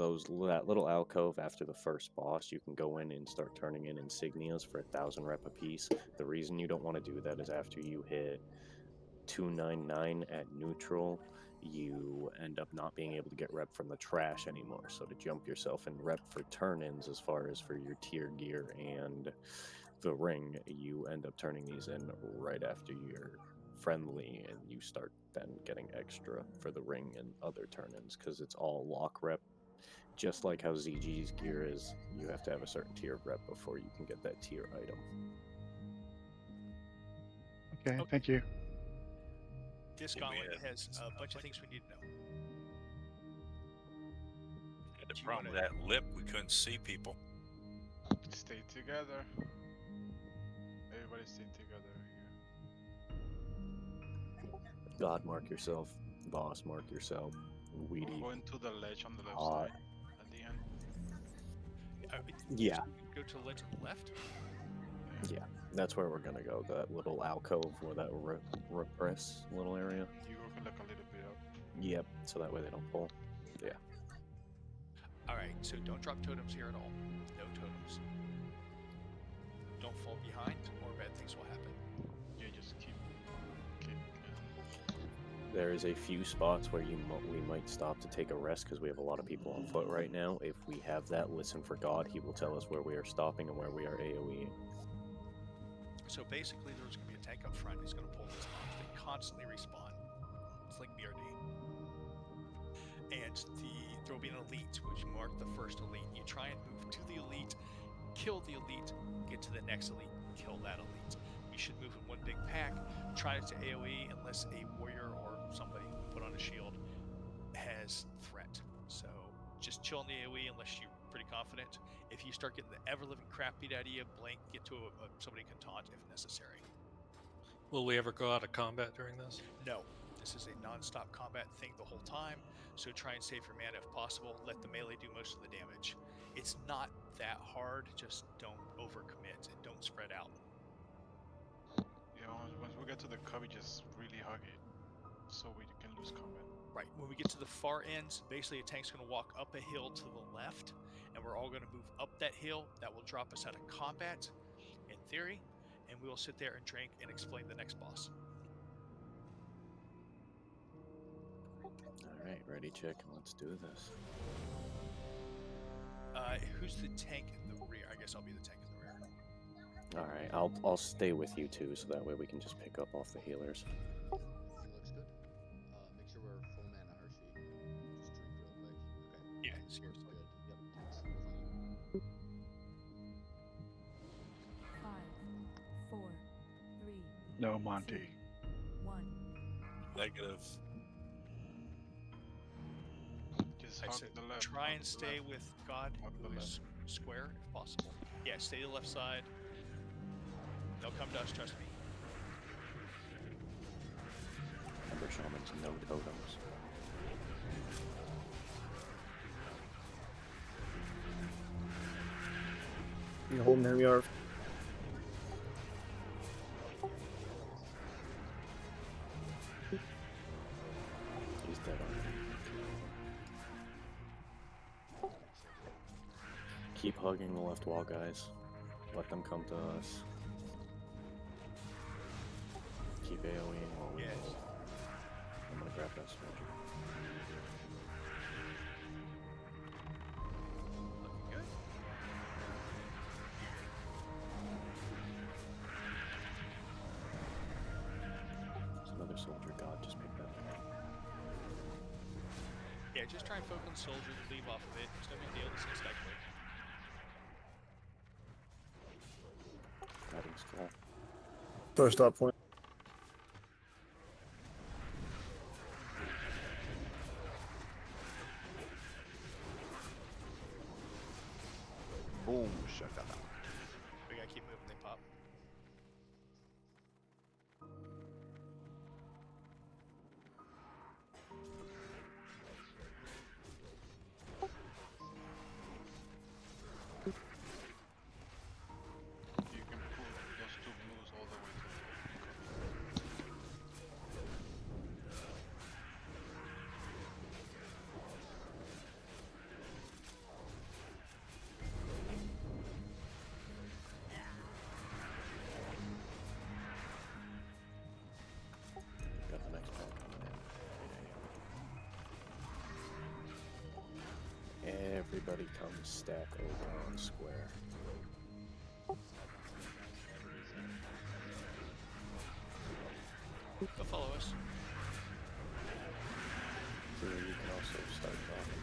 that little alcove after the first boss, you can go in and start turning in insignias for 1,000 rep apiece. The reason you don't want to do that is after you hit 299 at neutral, you end up not being able to get rep from the trash anymore. So to jump yourself in rep for turn-ins as far as for your tier gear and the ring, you end up turning these in right after your friendly, and you start then getting extra for the ring and other turn-ins because it's all lock rep. Just like how ZG's gear is, you have to have a certain tier of rep before you can get that tier item. Okay, thank you. This gauntlet has a bunch of things we need to know. Had the problem with that lip, we couldn't see people. Stay together. Everybody stay together here. God mark yourself, boss mark yourself, weedy. Going to the ledge on the left hot. side at the end. Yeah. Go to the ledge on the left. Yeah, that's where we're gonna go. That little alcove or that repress little area. You go like a little bit up. Yep, so that way they don't pull. Yeah. Alright, so don't drop totems here at all. No totems. Don't fall behind, or bad things will happen. Yeah, just keep. There is a few spots where we might stop to take a rest because we have a lot of people on foot right now. If we have that listen for God, he will tell us where we are stopping and where we are AoEing. So basically, there's going to be a tank up front. He's going to pull these bombs. They constantly respawn. It's like BRD. And there will be an elite, which mark the first elite. You try and move to the elite, kill the elite, get to the next elite, kill that elite. You should move in one big pack. Try not to AoE unless a warrior or somebody put on a shield has threat. So just chill in the AoE unless you're pretty confident. If you start getting the ever-living crap beat out of you, blink, get to somebody can taunt if necessary. Will we ever go out of combat during this? No. This is a non-stop combat thing the whole time, so try and save your mana if possible. Let the melee do most of the damage. It's not that hard, just don't overcommit and don't spread out. Yeah, once we get to the cubby, just really hug it so we can lose combat. Right, when we get to the far ends, basically a tank's going to walk up a hill to the left, and we're all going to move up that hill. That will drop us out of combat, in theory, and we will sit there and drink and explain the next boss. Alright, ready, chicken, let's do this. Who's the tank in the rear? I guess I'll be the tank in the rear. Alright, I'll stay with you too, so that way we can just pick up off the healers. Looks good. Make sure we're full mana, Hershey. Just drink real quick. Okay. Yeah, seriously. Good. Yep, thanks. We're fine. 5, 4, 3, No, Monty. 1. Negative. Just I hug said the left. try hug and the stay left. with God, Hug the who is square if possible. Yeah, stay to the left side. They'll come to us, trust me. Remember, shamans, no totems. You holding him, Yarv. He's dead on. Keep hugging the left wall, guys. Let them come to us. Keep AoEing while we go. I'm gonna grab that soldier. Looking good. There's another soldier. God, just pick that up. Yeah, just try and focus on the soldier, leave off of it. It's no big deal. This thing's die quick. Guiding skull. Door stop point. Boom, shaka. We gotta keep moving. They pop. You can pull those two blues all the way to the Got the next one coming in. Everybody come stack over on square. They'll follow us. So you can also start dropping.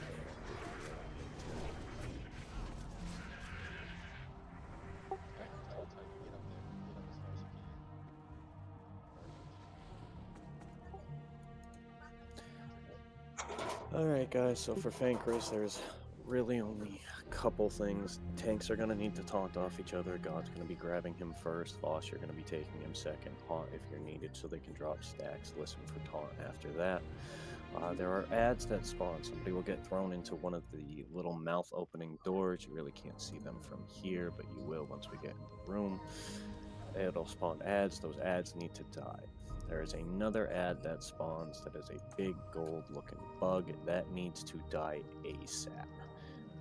Alright guys, so for Fankris, there's really only a couple things. Tanks are going to need to taunt off each other. God's going to be grabbing him first. Voss, you're going to be taking him second. Haunt if you're needed so they can drop stacks. Listen for taunt after that. There are ads that spawn. Somebody will get thrown into one of the little mouth opening doors. You really can't see them from here, but you will once we get in the room. It'll spawn ads. Those ads need to die. There is another ad that spawns that is a big gold looking bug that needs to die ASAP.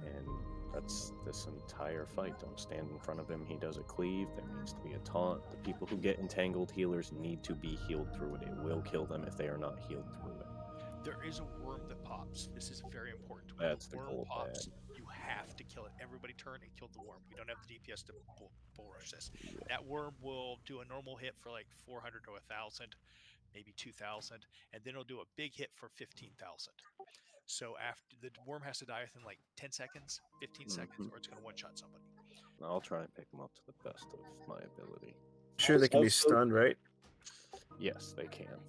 And that's this entire fight. Don't stand in front of him. He does a cleave. There needs to be a taunt. The people who get entangled healers need to be healed through it. It will kill them if they are not healed through it. There is a worm that pops. This is very important. When That's the the worm gold pops, ad. you have to kill it. Everybody turn and kill the worm. We don't have the DPS to bull rush this. That worm will do a normal hit for like 400 to 1,000, maybe 2,000, and then it'll do a big hit for 15,000. So after the worm has to die within like 10 seconds, 15 seconds, or it's going to one-shot somebody. I'll try and pick them up to the best of my ability. Sure, they can be stunned, right? Yes, they can.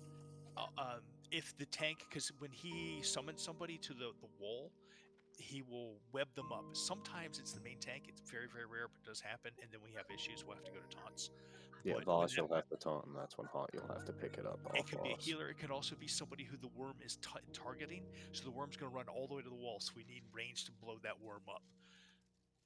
If the tank, because when he summons somebody to the wall, he will web them up. Sometimes it's the main tank. It's very, very rare, but it does happen. And then we have issues. We'll have to go to taunts. Yeah, But Voss, you'll have to taunt, and that's when Haunt, you'll have to pick it up off it could be a Voss. healer. It could also be somebody who the worm is targeting. So the worm's going to run all the way to the wall. So we need range to blow that worm up.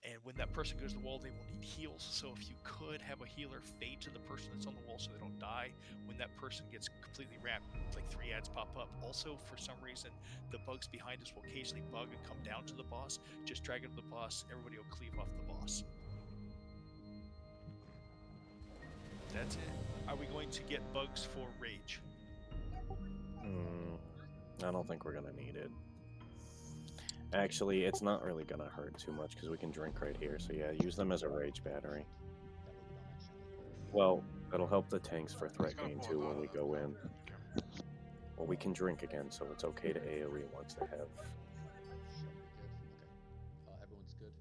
And when that person goes to the wall, they will need heals. So if you could have a healer fade to the person that's on the wall so they don't die, when that person gets completely wrapped, like 3 ads pop up. Also, for some reason, the bugs behind us will occasionally bug and come down to the boss. Just drag it to the boss. Everybody will cleave off the boss. That's it. Are we going to get bugs for rage? I don't think we're going to need it. Actually, it's not really going to hurt too much because we can drink right here. So yeah, use them as a rage battery. Well, it'll help the tanks for threat gain too when we go in. Well, we can drink again, so it's okay to AoE once they have. Everyone's good.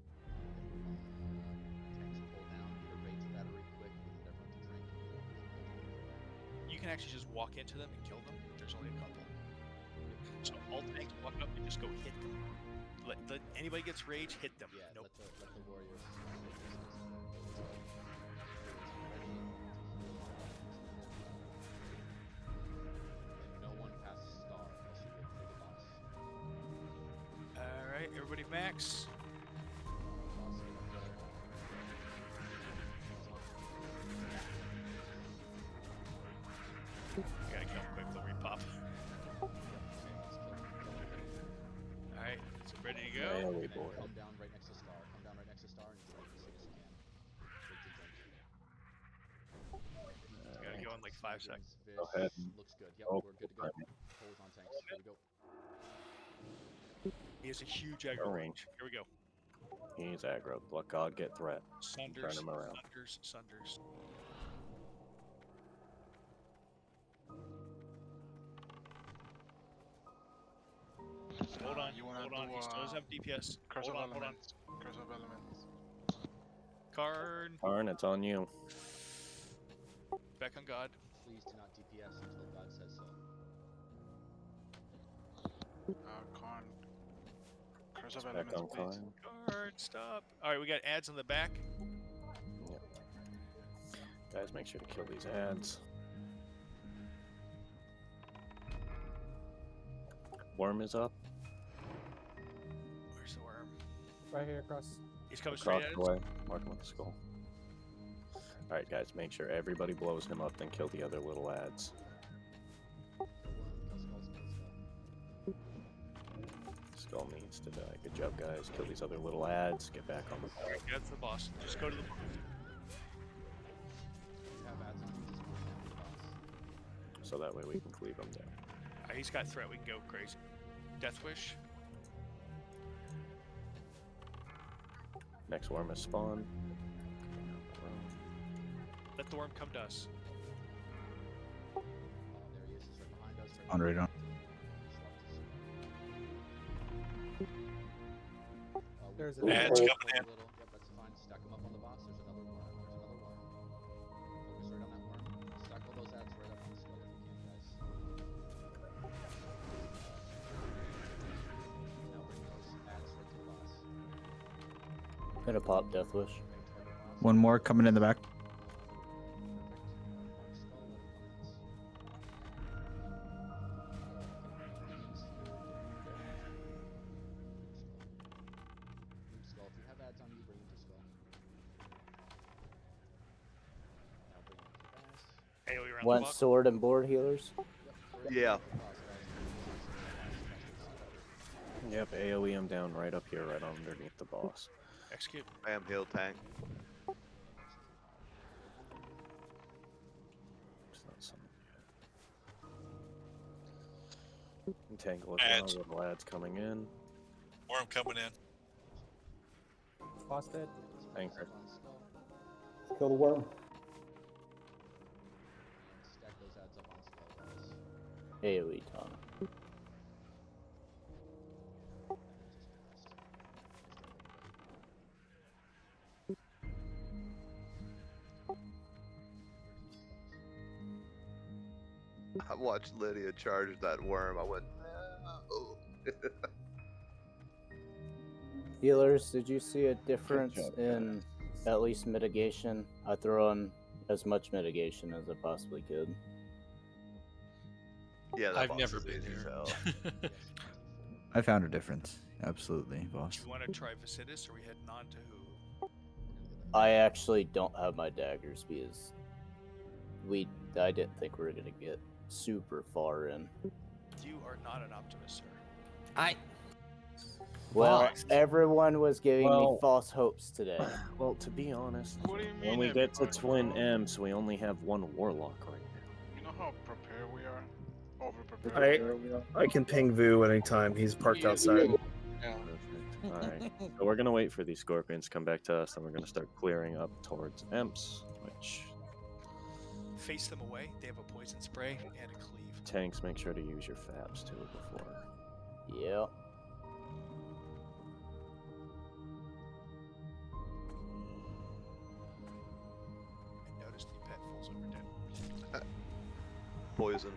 Tanks pull down, get a rage battery quick, we need everyone to drink. You can actually just walk into them and kill them. There's only a couple. So all tanks walk up and just go hit them. Let anybody gets rage, hit them. Yeah, nope. let the warriors. And no one passes star unless you get to the boss. All right, everybody max. You gotta kill him quick, they'll repop. Alright, so ready to go? Come down right next to star. Come down right next to star and drink as soon as you can. You gotta go in like 5 seconds. Go ahead. Looks good. Yep, we're good to go. Hold on tanks. Here we go. He has a huge aggro range. Here we go. He's aggro. Let God get threat. Sunders, Turn him around. Sunders. Hold on. You wanna Hold on. do He still doesn't have DPS. Curse Hold of on. Hold on. Elements. Curse of Elements. Karn. Karn, it's on you. Back on God. Please do not DPS until God says so. Karn. Curse of Back Elements, on please. Karn. Karn, stop. All right, we got ads on the back. Yep. Guys, make sure to kill these ads. Worm is up. Where's the worm? Right here across. He's coming Across straight at the us. way. Mark him with the skull. Alright, guys, make sure everybody blows him up, then kill the other little ads. Skull needs to die. Good job, guys. Kill these other little ads. Get back on the All right, get to the boss. Just go to the boss. so that way we can cleave him down. He's got threat. We can go crazy. Death Wish. Next worm is spawn. Let the worm come to us. There he is. He's right behind us. On right on. There's an Ads coming in. Yep, that's fine. Stack them up on the boss. There's another worm. Focus right on that worm. Stack all those ads right up on the skull if you can, guys. Now bring those ads right to the boss. Gonna pop Death Wish. One more coming in the back. Skull. If you have ads on you, bring them to skull. Now bring them to bass. AoE around the Want box. sword and board healers? Yeah. Yep, AoE him down right up here, right underneath the boss. Execute. I am heal tank. It's not something yet. Entangle as well, Ads. little ads coming in. Worm coming in. Boss dead. Anchor. Kill the worm. Stack those ads up on skull, guys. AoE Tana. I watched Lydia charge that worm. I went, no. Healers, did you see a difference job, in at least mitigation? I threw on as much mitigation as I possibly could. Yeah, that I've boss never is been easy as here. hell. I found a difference. Absolutely, boss. Do you want to try Vicitus, or are we heading on to who? I actually don't have my daggers because I didn't think we were gonna get super far in. You are not an optimist, sir. Well, Fuck. everyone was giving Well- me false hopes today. Well, to be honest, What do you when mean, we get to everybody, Twin bro? M's, we only have one Warlock right now. You know how prepared we are? Over prepared. I can ping Vu anytime. He's parked outside. Yeah. Perfect. Alright. So we're gonna wait for these scorpions to come back to us, and we're gonna start clearing up towards Emps, which Face them away. They have a poison spray and a cleave. tanks, make sure to use your fabs too before. Yeah. And notice the pet falls over dead. Poison.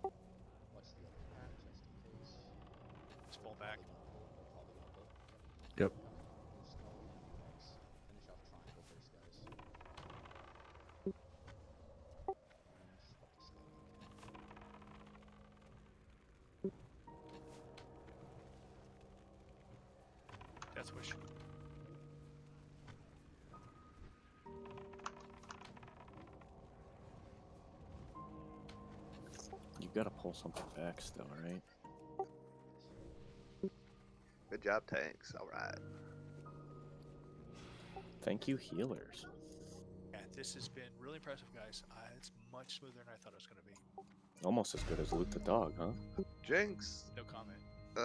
What's the other pack, just in case? Just fall back. Probably gonna go. Yep. Skull and Apex. Finish off triangle first, guys. And swap to skull. Death Wish. You gotta pull something back still, right? Good job, tanks. All right. Thank you, healers. Yeah, this has been really impressive, guys. It's much smoother than I thought it was going to be. Almost as good as Loot the Dog, huh? Jinx. No comment.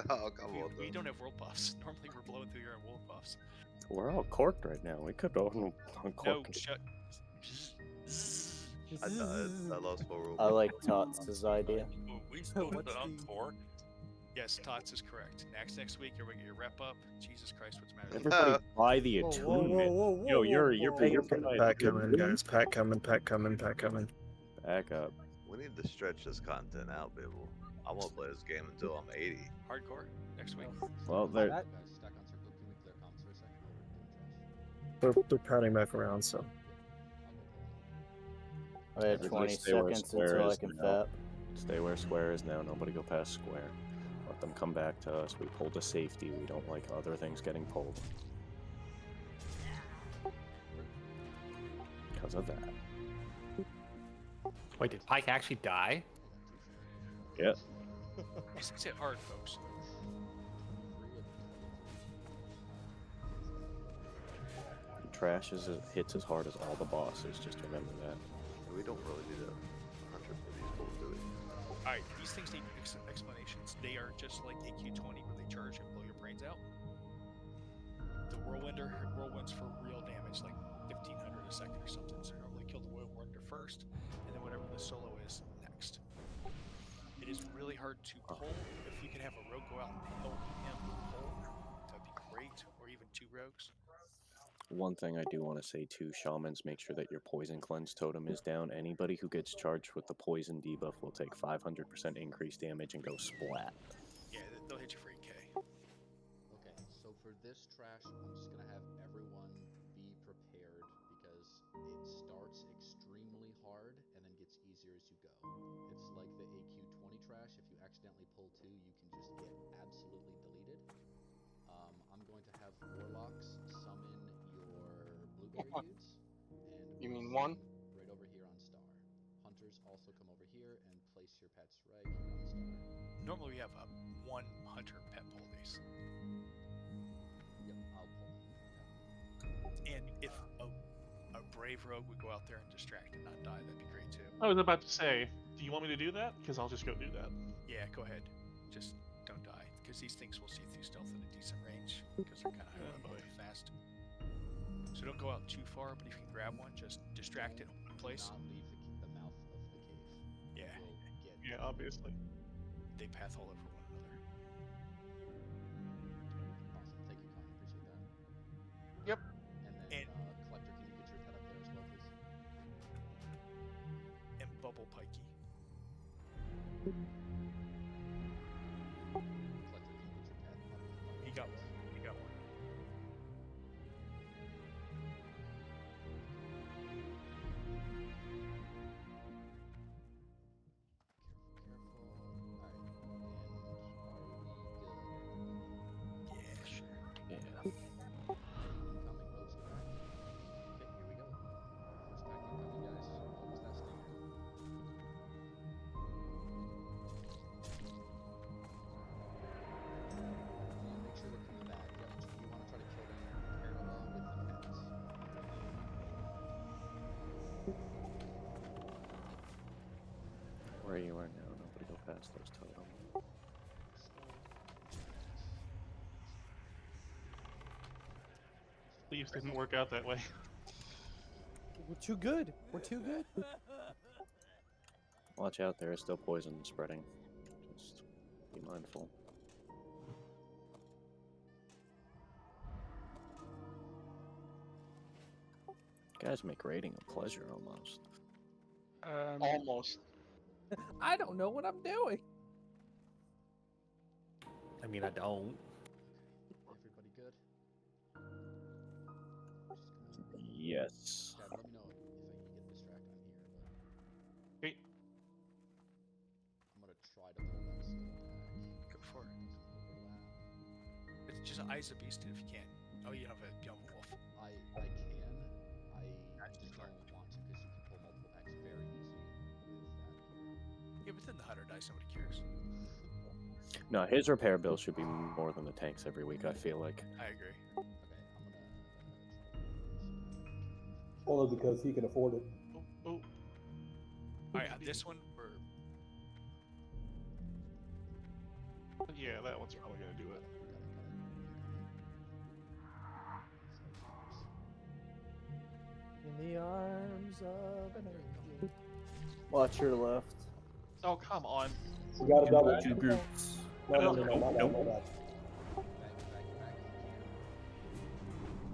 Oh, come on. We don't have world buffs. Normally we're blowing through your own world buffs. We're all corked right now. We could uncork. No, shut. I died. I lost 4 rupees. I like Tots' idea. Were we supposed What's to the- uncork? Yes, Tots is correct. Next week, you're gonna get your rep up. Jesus Christ, what's the matter? Everybody buy the Whoa, whoa, attunement. whoa, whoa, Yo, whoa, you're whoa, paying whoa. for my Pack coming, attunement. guys. Pack coming, pack coming, pack coming. Back up. We need to stretch this content out, people. I won't play this game until I'm 80. Hardcore next week. Well, Stack there. on circle, guys. Stack on circle. Can we clear comms for a second while we're doing trash? They're padding back around, so. I'll go pull them. I had Everybody 20 stay where seconds square until I is can now. fap. Stay where square is now. Nobody go past square. Let them come back to us. We pulled a safety. We don't like other things getting pulled. Because of that. Wait, did Pike actually die? Yeah. These things hit hard, folks. Trash hits as hard as all the bosses. Just remember that. We don't really need a 100 for these bulls, do we? Alright, these things need explanations. They are just like AQ20 where they charge and blow your brains out. The whirlwinds for real damage, like 1500 a second or something. So normally kill the whirlwinder first, and then whatever the solo is next. It is really hard to pull. If you can have a rogue go out and help him pull, that'd be great. Or even 2 rogues. One thing I do want to say too, shamans, make sure that your poison cleanse totem is down. Anybody who gets charged with the poison debuff will take 500% increased damage and go splat. Yeah, they'll hit you for 8k. Okay, so for this trash, I'm just gonna have everyone be prepared because it starts extremely hard and then gets easier as you go. It's like the AQ20 trash. If you accidentally pull 2, you can just get absolutely deleted. I'm going to have warlocks summon your blueberry dudes, and You mean we'll one? summon right over here on star. Hunters also come over here and place your pets right here on star. Normally we have one hunter pet pull these. Yep, I'll pull. And if a brave rogue would go out there and distract and not die, that'd be great too. I was about to say, do you want me to do that? Because I'll just go do that. Yeah, go ahead. Just don't die, because these things will see through stealth at a decent range, because they're kind of high level and fast. So don't go out too far, but if you can grab one, just distract it in place. Not leave the mouth of the cave. Yeah, We'll get Yeah, obviously. they path all over one another. Awesome. Thank you, Con. Appreciate that. Yep. And then, Collector, can you get your pet up there as well, please? And bubble pikey. Collector, can you get your pet up? He got one. He got one. Careful. Alright. And are we good, everybody? Yeah, sure. Yeah. Incoming rogues in the back. Okay, here we go. First pack incoming, guys. What was that stinger? And make sure they're coming back. Yep. You want to try to kill them parallel with the pets. Where you are now, nobody go past those totems. Leaves didn't work out that way. We're too good. We're too good. Watch out, there is still poison spreading. Just be mindful. You guys make raiding a pleasure almost. Almost. I don't know what I'm doing. I mean, I don't. Everybody good? Yes. Dad, let me know if you get distracted. I'm here, but Okay. I'm gonna try to pull that skill back. Go for it. Doesn't overlap. It's just eyes the beast if you can. Oh, you have a wolf. I can. I just don't want to because you can pull multiple packs very easy with that. Yeah, but then the hunter dies, nobody cares. No, his repair bill should be more than the tanks every week, I feel like. I agree. Okay, I'm gonna try. Only because he can afford it. Oh. Alright, on this one, we're Yeah, that one's probably gonna do it. the arms of an angel. Watch your left. Oh, come on. We got a double. Two groups. No, my bad, my bad.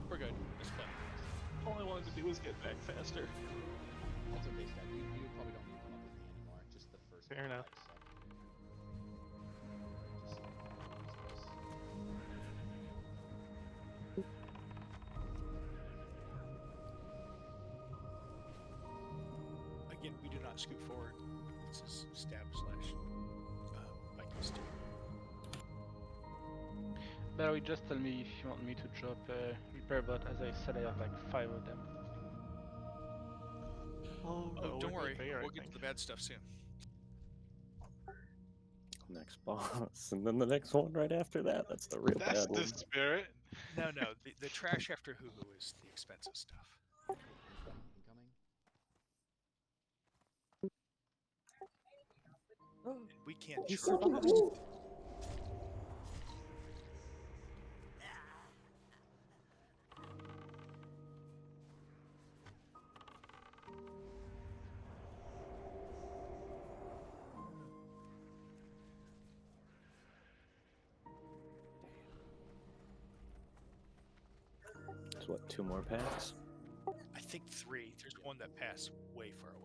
We're good. It's fun. All I wanted to do was get back faster. That's okay, Stab. You probably don't need to come up with me anymore. Just the first. Fair enough. Again, we do not scoot forward. This is stab slash Vikings too. Barry, just tell me if you want me to drop a repair bot. As I said, I have like 5 of them. Oh, no, Don't we're worry. good there, I We'll get think. to the bad stuff soon. Next boss, and then the next one right after that. That's the real That's bad the one. spirit. No, the trash after Hulu is the expensive stuff. Incoming. And we can't He charge survived. this. It's what, 2 more packs? I think 3. There's one that passed way far away.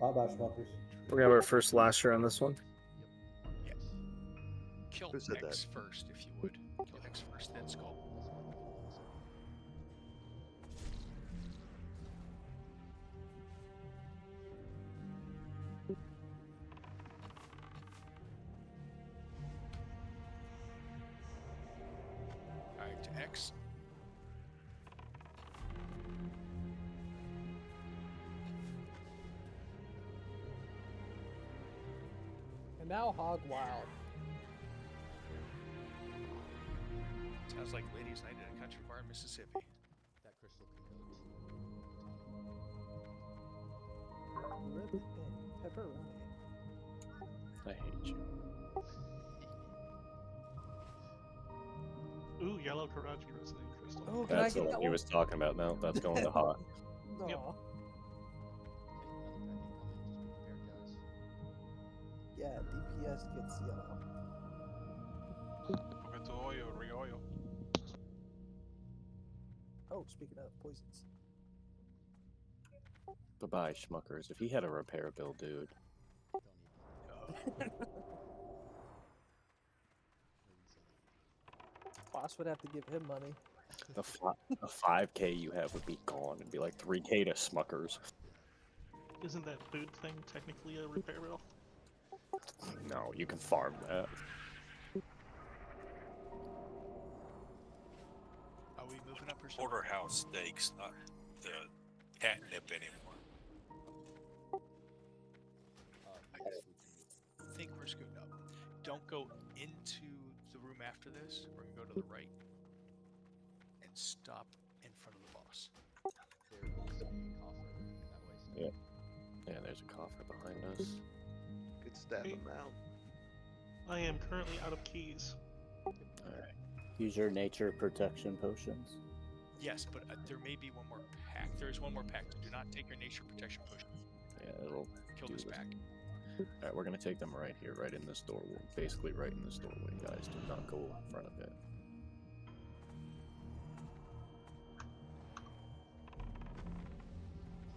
Bye-bye, Schmuckers. We're gonna have our first lasher on this one. Yeah. Kill Who said X first, if you would. Kill X first, then Skull. Alright, to X. And now Hog Wild. Sounds like Ladies' Night at a country bar in Mississippi. That crystal can go Rip and pepperoni. I hate you. Ooh, yellow Karachi resident crystal. Oh, can That's I the get one that he one? was talking about. No, that's going to hot. Aw. Yep. Yeah, DPS gets yellow. Forget to oil, re-oil. Oh, speaking of poisons. Bye-bye, Schmuckers. If he had a repair bill, dude. Boss would have to give him money. The 5K you have would be gone. It'd be like 3K to Schmuckers. Isn't that food thing technically a repair bill? No, you can farm that. Are we moving up or something? Porterhouse steaks, not the catnip anymore. I think we're scooting up. Don't go into the room after this. We're gonna go to the right and stop in front of the boss. There is a coffer that way. Yeah. Yeah, there's a coffer behind us. Could stab him out. I am currently out of keys. Alright. Use your nature protection potions. Yes, but there may be one more pack. There is one more pack. Do not take your nature protection potion. Yeah, it'll Kill do this this. pack. Alright, we're gonna take them right here, right in this doorway. Basically right in this doorway, guys. Do not go in front of it.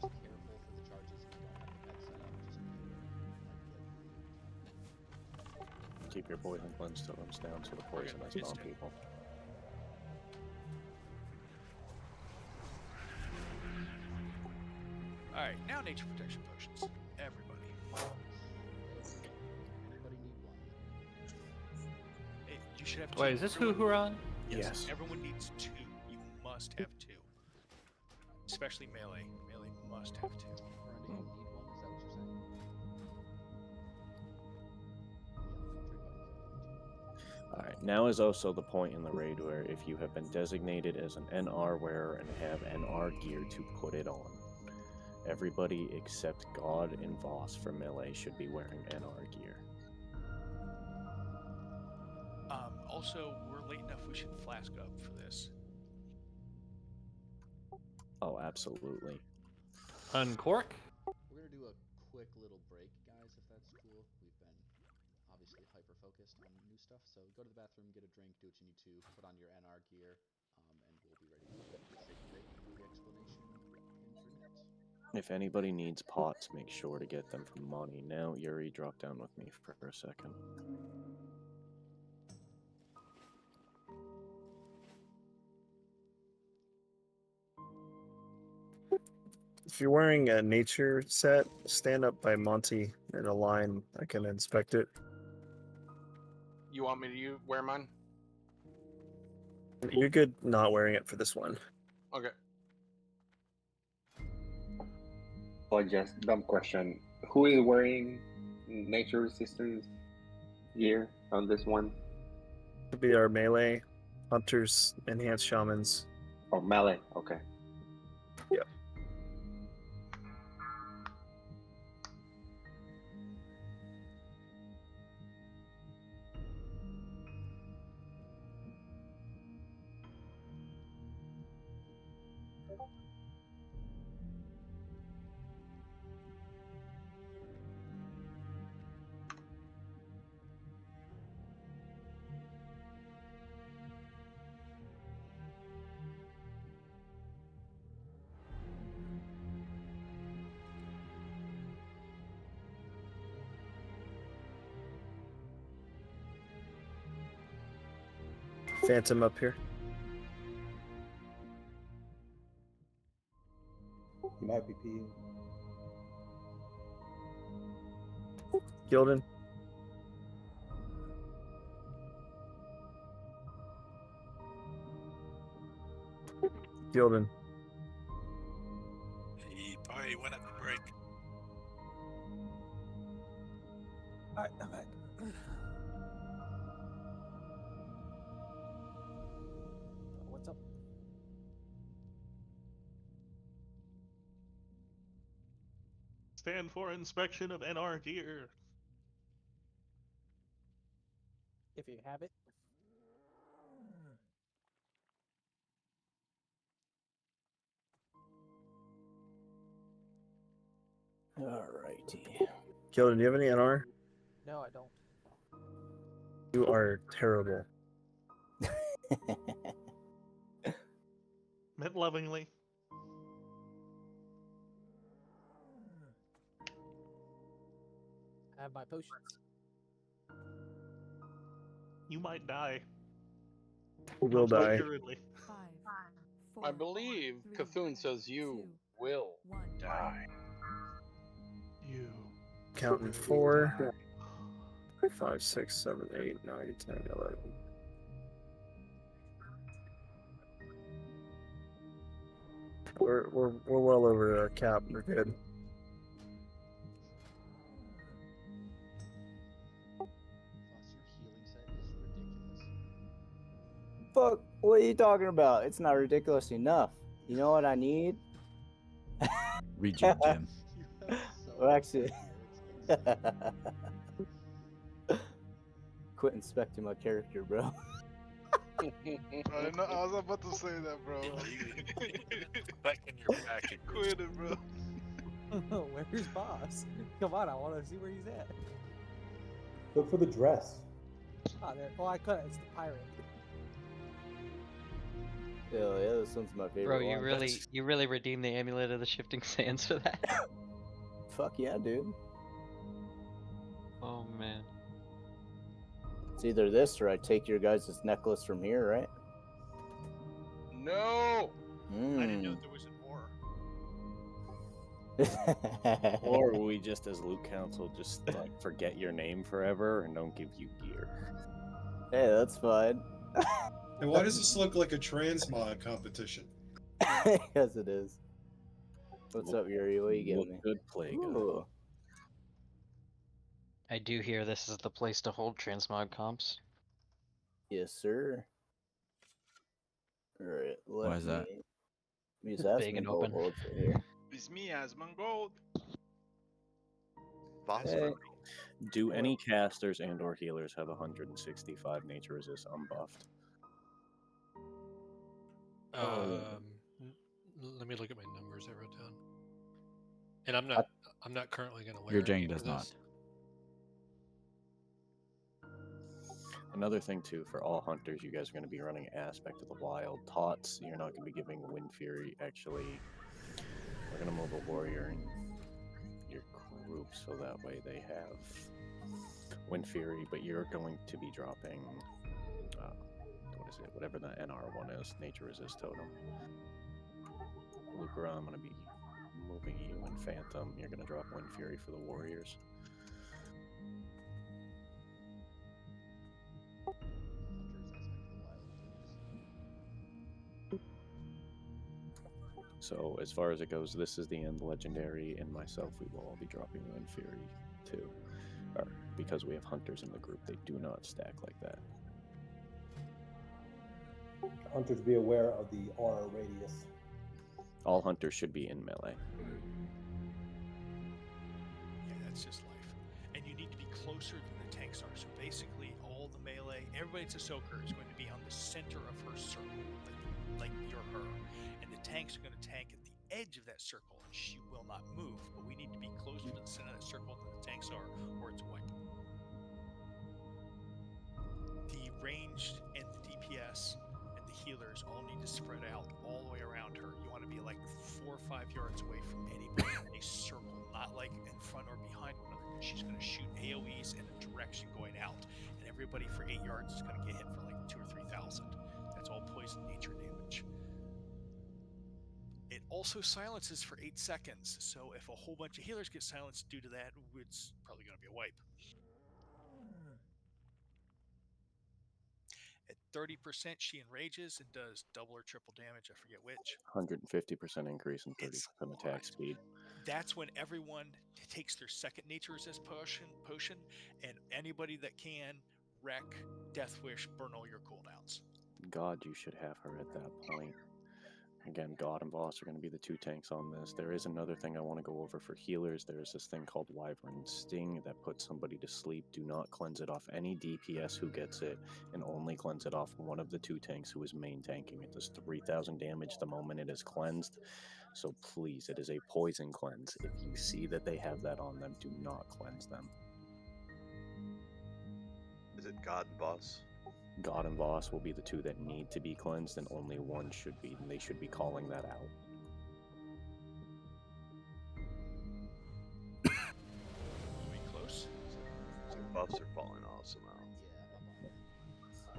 Just careful for the charges if you don't have the pet set up. Just might be Keep your poison cleanse totems down so the poison doesn't on people. Alright, now nature protection potions. Everybody. Anybody need one? Hey, you should have two. Wait, is this who we're on? Yes. Everyone needs 2. You must have 2. Especially melee. Melee must have 2. Brenda, you need one? Is that what you're saying? Now is also the point in the raid where if you have been designated as an NR wearer and have NR gear to put it on. Everybody except God and Voss for melee should be wearing NR gear. Also, we're late enough. We should flask up for this. Oh, absolutely. Uncork. We're gonna do a quick little break, guys, if that's cool. We've been obviously hyper-focused on new stuff, so go to the bathroom, get a drink, do what you need to, put on your NR gear, and we'll be ready to go. Shake and bake, movie explanation in 3 minutes. If anybody needs pots, make sure to get them from Monty. Now, Yuri, drop down with me for a second. If you're wearing a nature set, stand up by Monty in a line. I can inspect it. You want me to wear mine? You're good not wearing it for this one. Okay. Oh, just dumb question. Who is wearing nature resistance gear on this one? Could be our melee, hunters, enhanced shamans. Oh, melee. Okay. Yep. Phantom up here. He might be peeing. Gildan. Gildan. He probably went at the break. Alright, I'm back. What's up? Stand for inspection of NR gear. If you have it. Alrighty. Gildan, do you have any NR? No, I don't. You are terrible. Meant lovingly. I have my potions. You might die. You will Most die. assuredly. 5, I 4, believe 3, Cthulhu says you 2, will 1. die. You. Counting 4, 5, 6, 7, 8, 9, 10, 11. We're well over our cap. We're good. Voss, your healing set is ridiculous. Fuck, what are you talking about? It's not ridiculous enough. You know what I need? Regen, Jim. You have so Well, much actually, gear, it's insane. quit inspecting my character, bro. I know, I was about to say that, bro. Back in your package. Quit it, bro. Where's Boss? Come on, I want to see where he's at. Look for the dress. Oh, there. Oh, I could. It's the pirate. Hell yeah, this one's my favorite Bro, one. you really redeemed the amulet of the shifting sands for that? Fuck yeah, dude. Oh man. It's either this or I take your guys' necklace from here, right? No! I didn't know Mm. there was an or. Or we just, as Loot Council, just like forget your name forever and don't give you gear. Hey, that's fine. And why does this look like a transmog competition? Yes, it is. What's up, Yuri? What are you Look giving me? good, Plague. Ooh. I do hear this is the place to hold transmog comps. Yes, sir. All right. Why is that? Because Big and open. holds right here. It's me, Asmongold. Boss Hey. friendly. Do any casters and or healers have 165 nature resist unbuffed? Let me look at my numbers I wrote down. And I'm not currently going to wear Your Jang any does for not. this. Another thing too, for all hunters, you guys are going to be running Aspect of the Wild. Tots, you're not going to be giving Wind Fury. Actually, we're going to move a warrior in your group so that way they have Wind Fury, but you're going to be dropping, what is it, whatever the NR one is, Nature Resist Totem. Lucra, I'm going to be moving you in Phantom. You're going to drop Wind Fury for the warriors. So as far as it goes, this is the end. Legendary and myself, we will all be dropping Wind Fury too. Or because we have hunters in the group, they do not stack like that. Hunters, be aware of the aura radius. All hunters should be in melee. Yeah, that's just life. And you need to be closer than the tanks are. So basically, all the melee, everybody that's a soaker is going to be on the center of her circle, like you're her. And the tanks are going to tank at the edge of that circle, and she will not move. But we need to be closer to the center of that circle than the tanks are, or it's a wipe. The ranged and the DPS and the healers all need to spread out all the way around her. You want to be like 4 or 5 yards away from anybody in a circle, not like in front or behind one another. She's going to shoot AoEs in a direction going out, and everybody for 8 yards is going to get hit for like 2,000 or 3,000. That's all poison nature damage. It also silences for 8 seconds, so if a whole bunch of healers get silenced due to that, it's probably going to be a wipe. At 30%, she enrages and does double or triple damage. I forget which. 150% increase in 30% attack speed. That's when everyone takes their second nature resist potion, and anybody that can wreck, death wish, burn all your cooldowns. God, you should have her at that point. Again, God and Boss are going to be the 2 tanks on this. There is another thing I want to go over for healers. There's this thing called Wyvern Sting that puts somebody to sleep. Do not cleanse it off any DPS who gets it, and only cleanse it off one of the 2 tanks who is main tanking. It does 3,000 damage the moment it is cleansed. So please, it is a poison cleanse. If you see that they have that on them, do not cleanse them. Is it God and Boss? God and Boss will be the 2 that need to be cleansed, and only one should be, and they should be calling that out. Are we close? Some buffs are falling off somehow.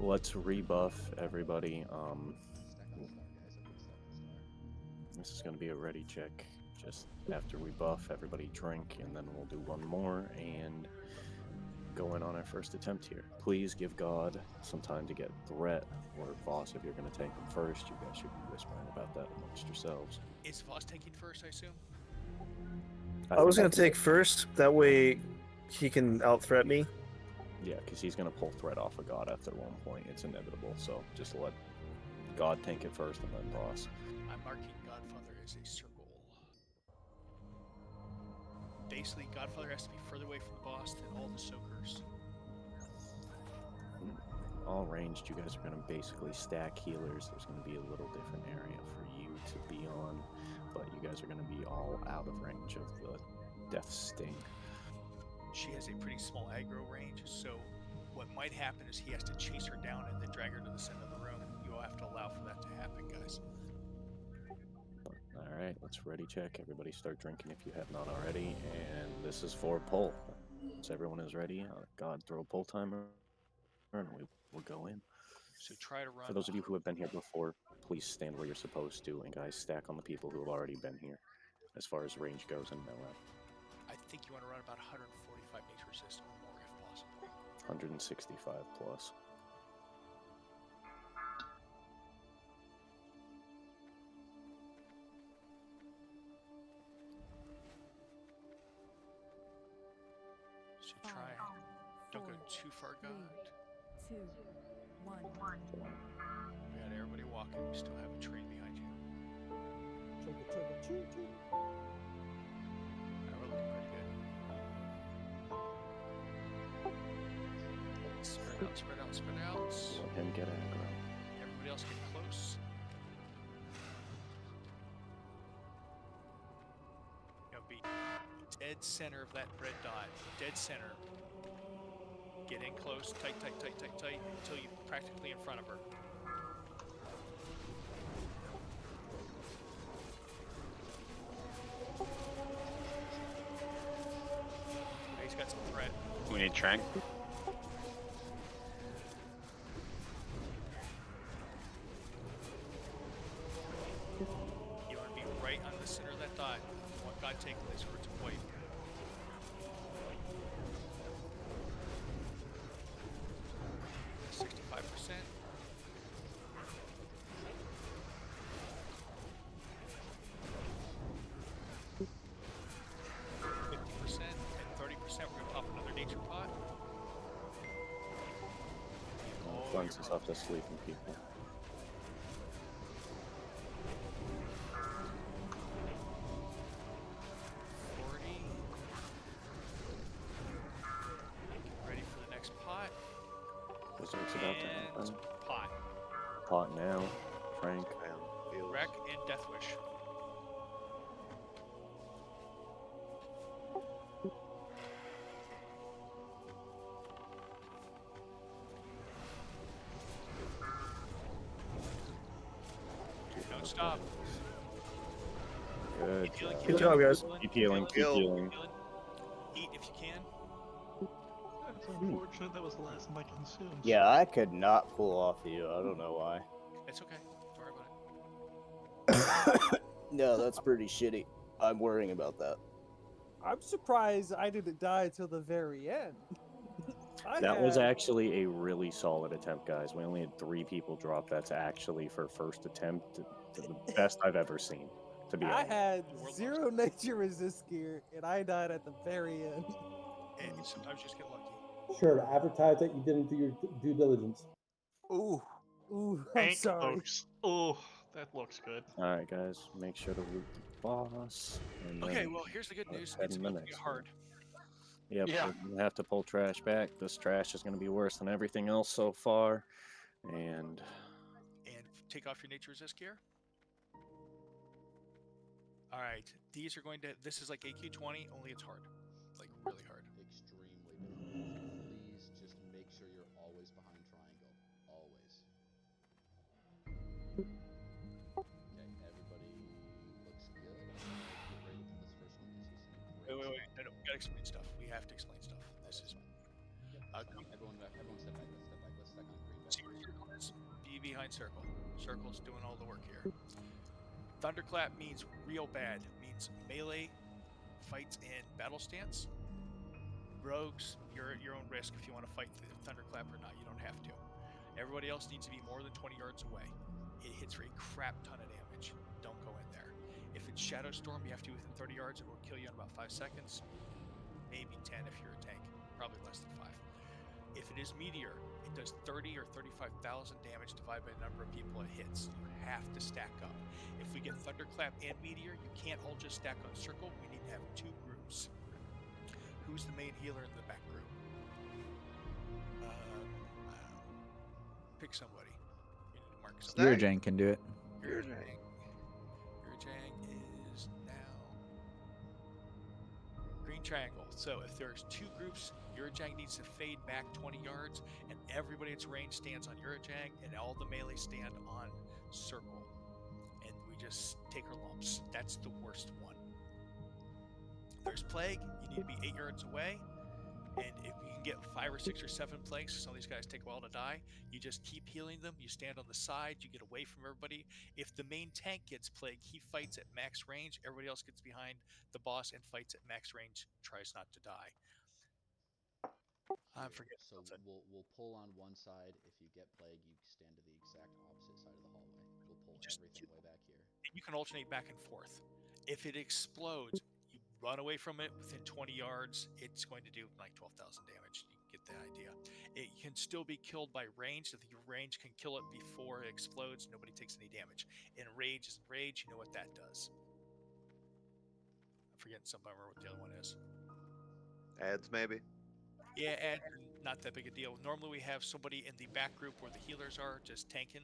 Let's rebuff everybody. This is going to be a ready check. Just after we buff, everybody drink, and then we'll do one more and go in on our first attempt here. Please give God some time to get threat, or Voss, if you're going to tank him first, you guys should be whispering about that amongst yourselves. Is Voss taking first, I assume? I was going to take first. That way he can out-threat me. Yeah, because he's going to pull threat off of God after one point. It's inevitable, so just let God tank it first and then Voss. I'm marking Godfather as a circle. Basically, Godfather has to be further away from the boss than all the soakers. All ranged, you guys are going to basically stack healers. There's going to be a little different area for you to be on, but you guys are going to be all out of range of the death sting. She has a pretty small aggro range, so what might happen is he has to chase her down and then drag her to the center of the room. You'll have to allow for that to happen, guys. Alright, let's ready check. Everybody start drinking if you have not already, and this is for pull. Once everyone is ready, God, throw a pull timer, and we will go in. So try to run. For those of you who have been here before, please stand where you're supposed to, and guys, stack on the people who have already been here, as far as range goes in melee. I think you want to run about 145 nature resist or more if possible. 165 plus. So try. Don't go too far, God. 2, We got everybody walking. We still have a train behind you. Choo choo. We're looking pretty good. Spread out, spread out, spread out. Let him get aggro. Everybody else get close. You'll be dead center of that red dot. Dead center. Get in close, tight, until you're practically in front of her. He's got some threat. We need Trank. You want to be right on the center of that dot. You want God taking this for its wipe. Cleanse us off the sleeping people. Ready for the next pot. Wizard's about to happen. Pot. Pot now. Frank. Wreck and Death Wish. Don't stop. Good. Good job, guys. Keep healing. Keep healing. Eat if you can. That's unfortunate. That was the last of my consumes. Yeah, I could not pull off of you. I don't know why. It's okay. Don't worry about it. No, that's pretty shitty. I'm worrying about that. I'm surprised I didn't die till the very end. That was actually a really solid attempt, guys. We only had 3 people drop. That's actually for first attempt the best I've ever seen, to be I honest. had 0 nature resist gear, and I died at the very end. And sometimes you just get lucky. Sure, advertise that you didn't do your due diligence. Ooh, I'm Tank sorry. looks. Oh, that looks good. Alright, guys. Make sure to loot the boss. And Okay, then well, here's the good let's news. head It's in the about to get next hard. Yep, Yeah. we're gonna have to pull trash back. This trash is gonna be worse than everything else so far. And Take off your nature resist gear. All right, these are going to. This is like AQ20, only it's hard, like really hard. Extremely difficult. Please just make sure you're always behind triangle. Always. Okay, everybody looks good. Get ready to kill this first one because he's in a great Wait. spot. No, we gotta explain stuff. We have to explain stuff. This is. Everyone step back. Let's stack on green. See where circle is? Be behind circle. Circle's doing all the work here. Thunderclap means real bad. Means melee fights in battle stance. Rogues, you're at your own risk if you want to fight the Thunderclap or not. You don't have to. Everybody else needs to be more than 20 yards away. It hits for a crap ton of damage. Don't go in there. If it's Shadow Storm, you have to be within 30 yards. It will kill you in about 5 seconds. Maybe 10 if you're a tank. Probably less than 5. If it is Meteor, it does 30 or 35,000 damage divided by the number of people it hits. You have to stack up. If we get Thunderclap and Meteor, you can't all just stack on circle. We need to have 2 groups. Who's the main healer in the back group? Pick somebody. You need to mark somebody. Eurojang can do it. Eurojang is now green triangle. So if there's 2 groups, Eurojang needs to fade back 20 yards, and everybody at range stands on Eurojang, and all the melee stand on circle. And we just take our lumps. That's the worst one. There's plague. You need to be 8 yards away. And if you can get 5 or 6 or 7 plagues, some of these guys take a while to die, you just keep healing them. You stand on the side, you get away from everybody. If the main tank gets plague, he fights at max range. Everybody else gets behind the boss and fights at max range, tries not to die. I'm forgetting. So we'll pull on one side. If you get plague, you stand to the exact opposite side of the hallway. We'll pull everything way back here. You can alternate back and forth. If it explodes, you run away from it within 20 yards. It's going to do like 12,000 damage. You get the idea. It can still be killed by range. If your range can kill it before it explodes, nobody takes any damage. And rage is rage. You know what that does. I'm forgetting something. I remember what the other one is. Ads maybe. Yeah, ads are not that big a deal. Normally we have somebody in the back group where the healers are just tanking,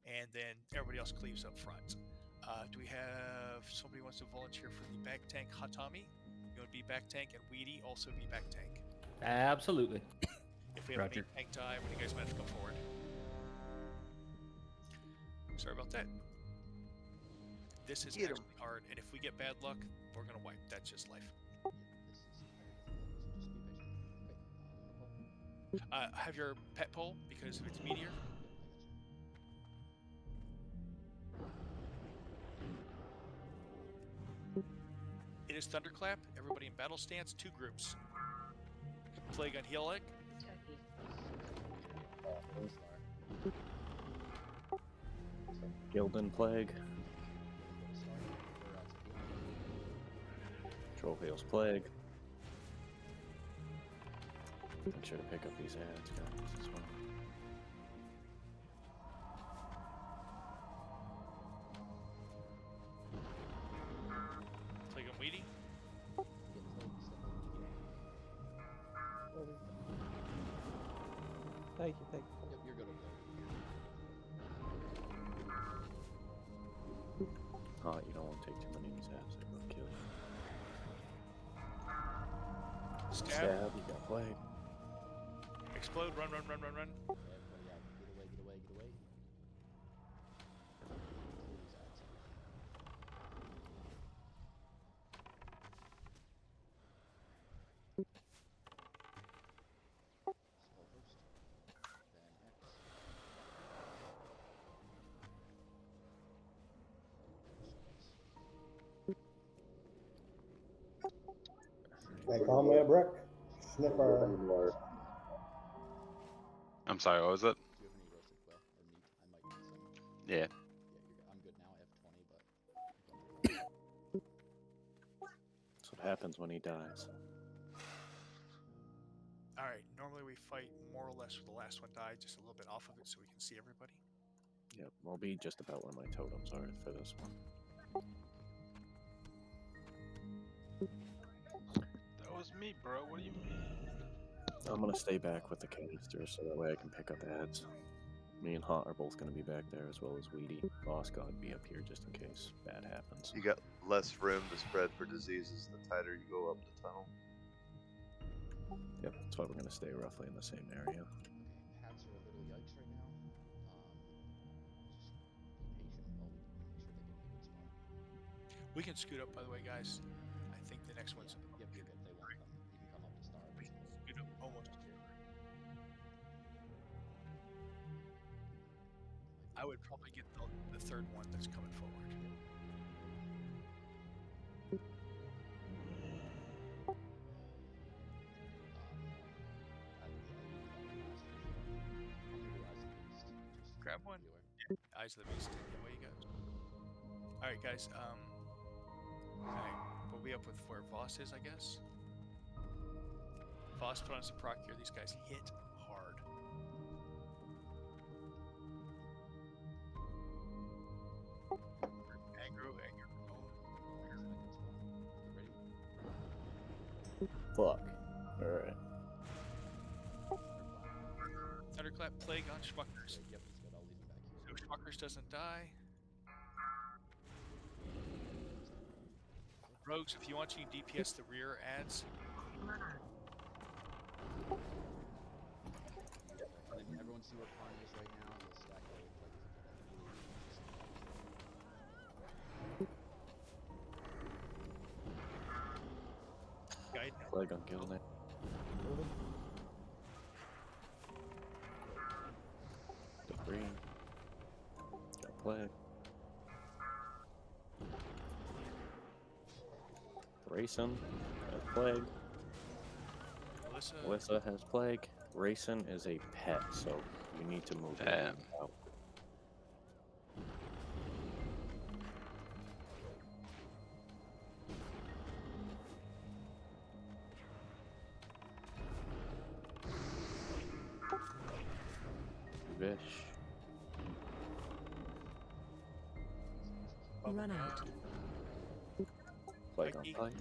and then everybody else cleaves up front. Do we have somebody who wants to volunteer for the back tank? Hatami, you want to be back tank, and Weedy also be back tank. Absolutely. If we have Roger. any tank die, when you guys might have to come forward. Sorry about that. This is actually hard, and if we get bad luck, we're gonna wipe. That's just life. Have your pet pole, because if it's meteor. It is Thunderclap. Everybody in battle stance. 2 groups. Plague on Heelic. Gildan Plague. Trollfail's Plague. Make sure to pick up these ads, guys, as well. Plague on Weedy. Thank you, thank you. Yep, you're good over there. Oh, you don't want to take too many of these ads, they will kill you. Stab. You got Plague. Explode. Run, run, run, run, run. Everybody out. Get away, get away, get away. Skull first, then X. They call me a brick. Sniffer. I'm sorry, what was it? Do you have any roasted quail or meat? I might need some. Yeah. Yeah, I'm good now. I have 20, but That's what happens when he dies. Alright, normally we fight more or less with the last one died, just a little bit off of it so we can see everybody. Yep, I'll be just about where my totems are for this one. That was me, bro. What do you mean? I'm gonna stay back with the canisters so that way I can pick up ads. Me and Hot are both gonna be back there as well as Weedy. Boss God be up here just in case bad happens. You got less room to spread for diseases the tighter you go up the tunnel. Yep, that's why we're gonna stay roughly in the same area. okay. Hats are a little yikes right now. Just be patient while we make sure they get in a good spot. We can scoot up, by the way, guys. I think the next one's Yep, you're good. They won't come. You can come up to star. We can scoot up almost here. I would probably get the third one that's coming forward. Grab one. Yeah. Eyes of the Beast. Away you go. Alright, guys. Alright. We'll be up with where Voss is, I guess. Voss put on some proc here. These guys hit hard. Aggro. Fuck. Alright. Thunderclap Plague on Schmuckers. Yep, he's good. I'll leave him back here. So Schmuckers doesn't die. Rogues, if you want to, you DPS the rear ads. And then everyone see where Carney is right now. He'll stack it like Guide. Plague on Gildan. Debris. Got Plague. Rayson has Plague. Alyssa has Plague. Rayson is a pet, so you need to move him out. Vish. Run out. Plague on Pike.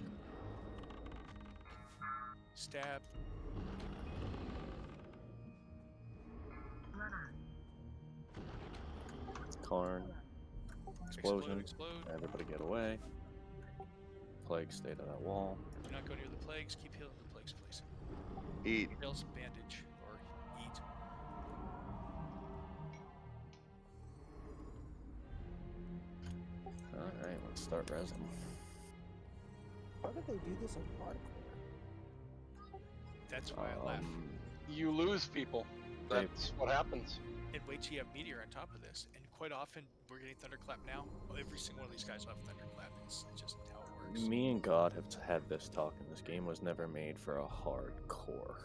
Stab. Karn. Explosion. Explode. Everybody get away. Plague stay to that wall. Do not go near the plagues. Keep healing the plagues, please. Eat. Else bandage or eat. Alright, let's start resin. How did they do this on hardcore? That's why I laugh. You lose people. That's what happens. And wait till you have Meteor on top of this. And quite often, we're getting Thunderclap now. Every single one of these guys will have Thunderclap. It's just how it works. Me and God have had this talk, and this game was never made for a hardcore.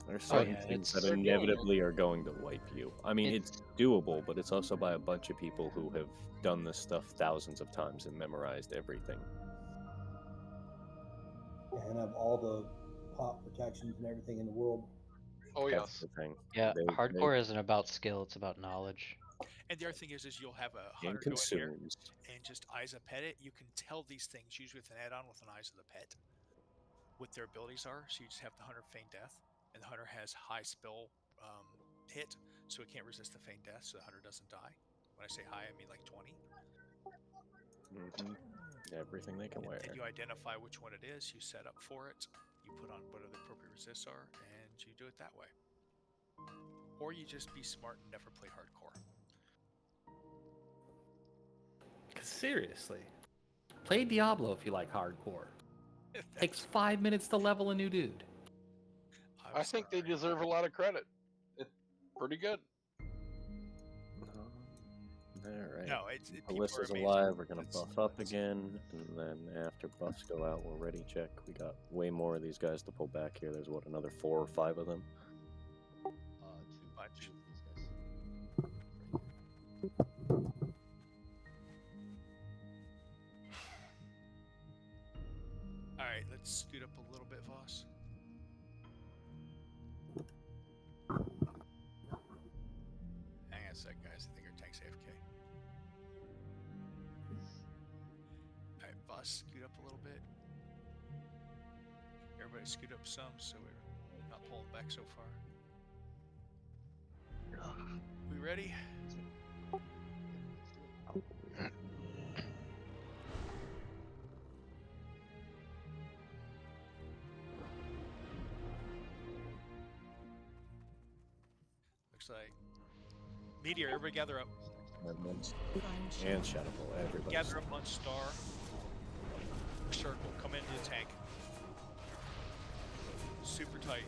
There's certain things that inevitably are going to wipe you. I mean, it's doable, but it's also by a bunch of people who have done this stuff thousands of times and memorized everything. And have all the pop protections and everything in the world. Oh That's yes. the thing. Yeah, hardcore isn't about skill; it's about knowledge. And the other thing is you'll have a Game hunter go in here consumes. and just eyes a pet it. You can tell these things usually with an add-on with an eyes of the pet what their abilities are. So you just have the hunter feign death, and the hunter has high spell hit, so it can't resist the feign death, so the hunter doesn't die. When I say high, I mean like 20. Everything they can wear. And you identify which one it is. You set up for it. You put on whatever the appropriate resists are, and you do it that way. Or you just be smart and never play hardcore. Seriously. Play Diablo if you like hardcore. Takes 5 minutes to level a new dude. I think they deserve a lot of credit. It's pretty good. Alright. No, Alyssa's alive. We're going to buff up again. And then after buffs go out, we'll ready check. We got way more of these guys to pull back here. There's, what, another 4 or 5 of them? Bunch. Alright, let's scoot up a little bit, Voss. Hang on a sec, guys. I think our tank's AFK. Alright, Voss, scoot up a little bit. Everybody scoot up some so we're not pulling back so far. We ready? Looks like Meteor, everybody gather up. And Shadow Ball, everybody. Gather up on Star. Circle, come into the tank. Super tight.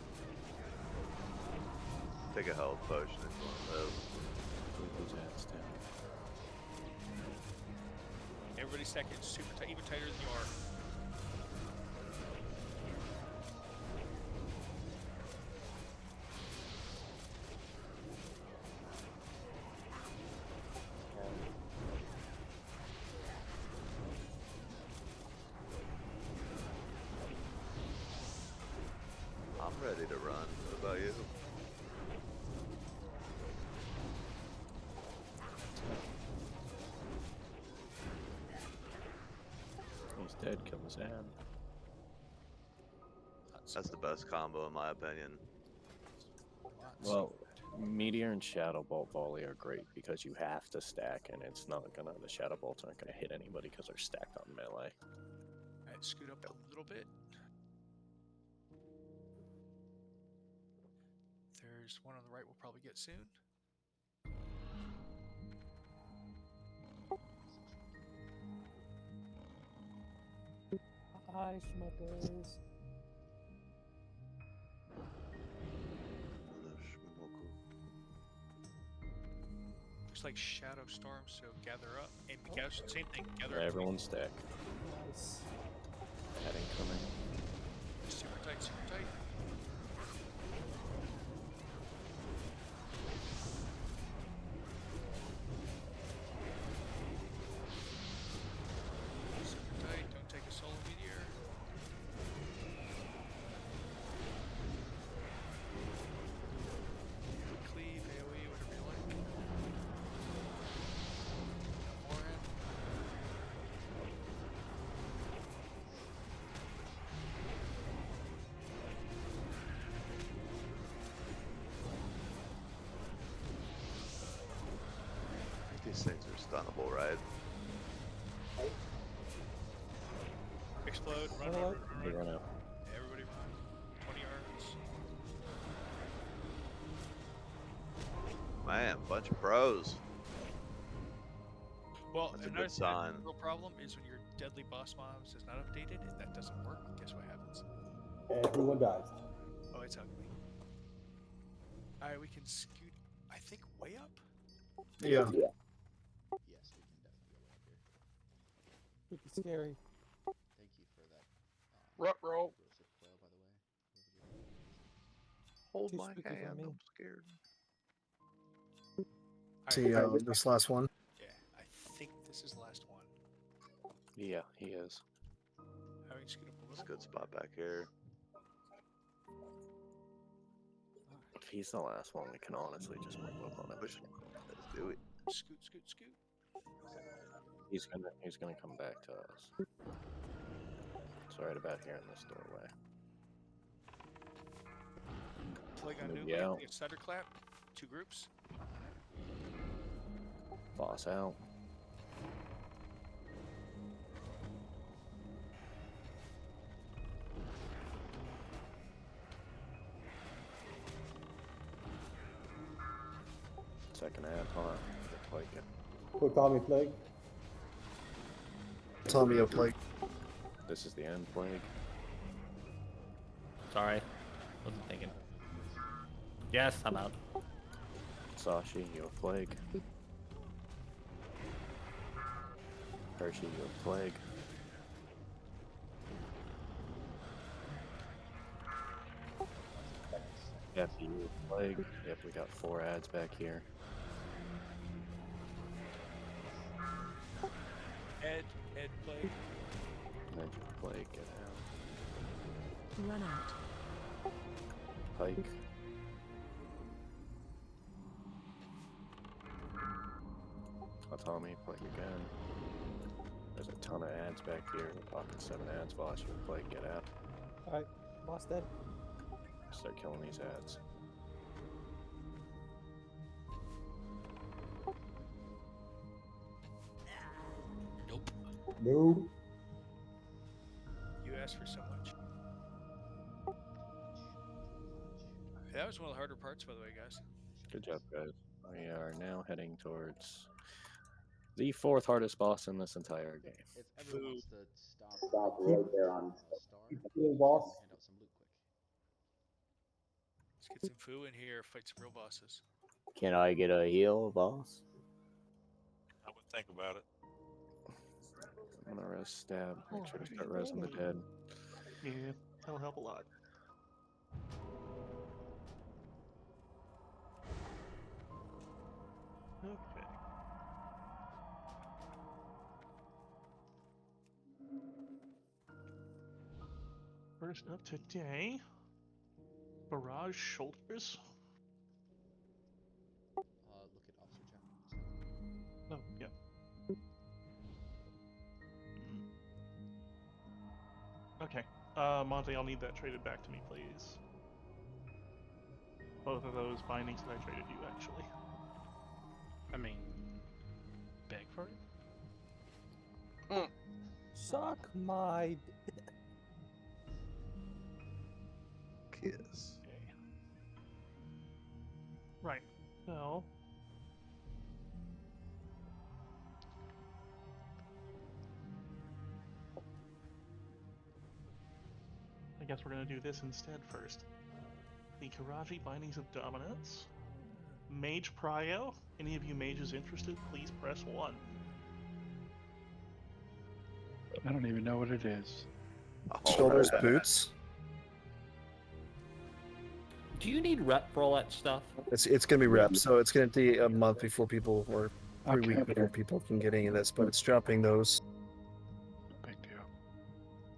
Take a health potion if you want to live. Everybody second, super tight, even tighter than you are. I'm ready to run. What about you? He's dead, kill his ad. That's the best combo in my opinion. Well, Meteor and Shadow Bolt volley are great because you have to stack, and it's not gonna. The Shadow Bolts aren't gonna hit anybody because they're stacked on melee. Alright, scoot up a little bit. There's one on the right we'll probably get soon. Hi, schmuckers. Looks like Shadow Storm, so gather up. And guys, same thing, gather up. Everyone stack. Nice. Ad incoming. Super tight, super tight. Super tight, don't take a solo meteor. These things are stunnable, right? Explode, run, Well, run, run, They run, run. run out. Everybody run. 20 yards. Man, bunch of pros. Well, That's a another good sign. real problem is when your deadly boss mobs is not updated, if that doesn't work, guess what happens? Everyone dies. Oh, it's ugly. Alright, we can scoot, I think, way up? Yeah. Yes, we can definitely go way up here. Pretty scary. Thank you for that. Ruh-roh. Corrosive coil, by the way. Hold Too my spooky for hand. me. I'm scared. See this last one. Yeah, I think this is the last one. Yeah, he is. Having scoot up a It's a little. good spot back here. If he's the last one, we can honestly just move up on it. Let's do it. Scoot, scoot, scoot. He's gonna come back to us. It's right about here in this doorway. Plague on Move Noob, out. get thunderclap. 2 groups. Boss out. Second ad, huh? Get Plague it. Put Tommy Plague. Tommy a plague. This is the end, Plague. Sorry. Wasn't thinking. Yes, I'm out. Sashi, you have Plague. Hershey, you have Plague. Yep, you have Plague. Yep, we got 4 ads back here. Ed, plague. Magic Plague, get out. Run out. Pike. Tommy, Plague again. There's a ton of ads back here. We're talking 7 ads. Boss, you have Plague, get out. Alright, boss dead. Start killing these ads. Nope. No. You asked for so much. That was one of the harder parts, by the way, guys. Good job, guys. We are now heading towards the 4th hardest boss in this entire game. If everyone wants to stop right there on boss. hand out some loot quick. Let's get some foo in here, fight some real bosses. Can I get a heal, boss? I would think about it. I'm gonna res stab. Make sure to start resing the dead. Yeah, that'll help a lot. Okay. First up today, barrage shoulders. Look at officer chat. Oh, yeah. Okay. Monte, I'll need that traded back to me, please. Both of those bindings that I traded you, actually. I mean, beg for it? Suck my Kiss. Okay. Right. So. I guess we're going to do this instead first. The Karaji Bindings of Dominance. Mage Prio. Any of you mages interested, please press 1. I don't even know what it is. Shoulders, boots. Do you need rep for all that stuff? It's gonna be reps, so it's gonna be a month before people, or 3 Okay. weeks before people can get any of this. But it's dropping those. Big deal.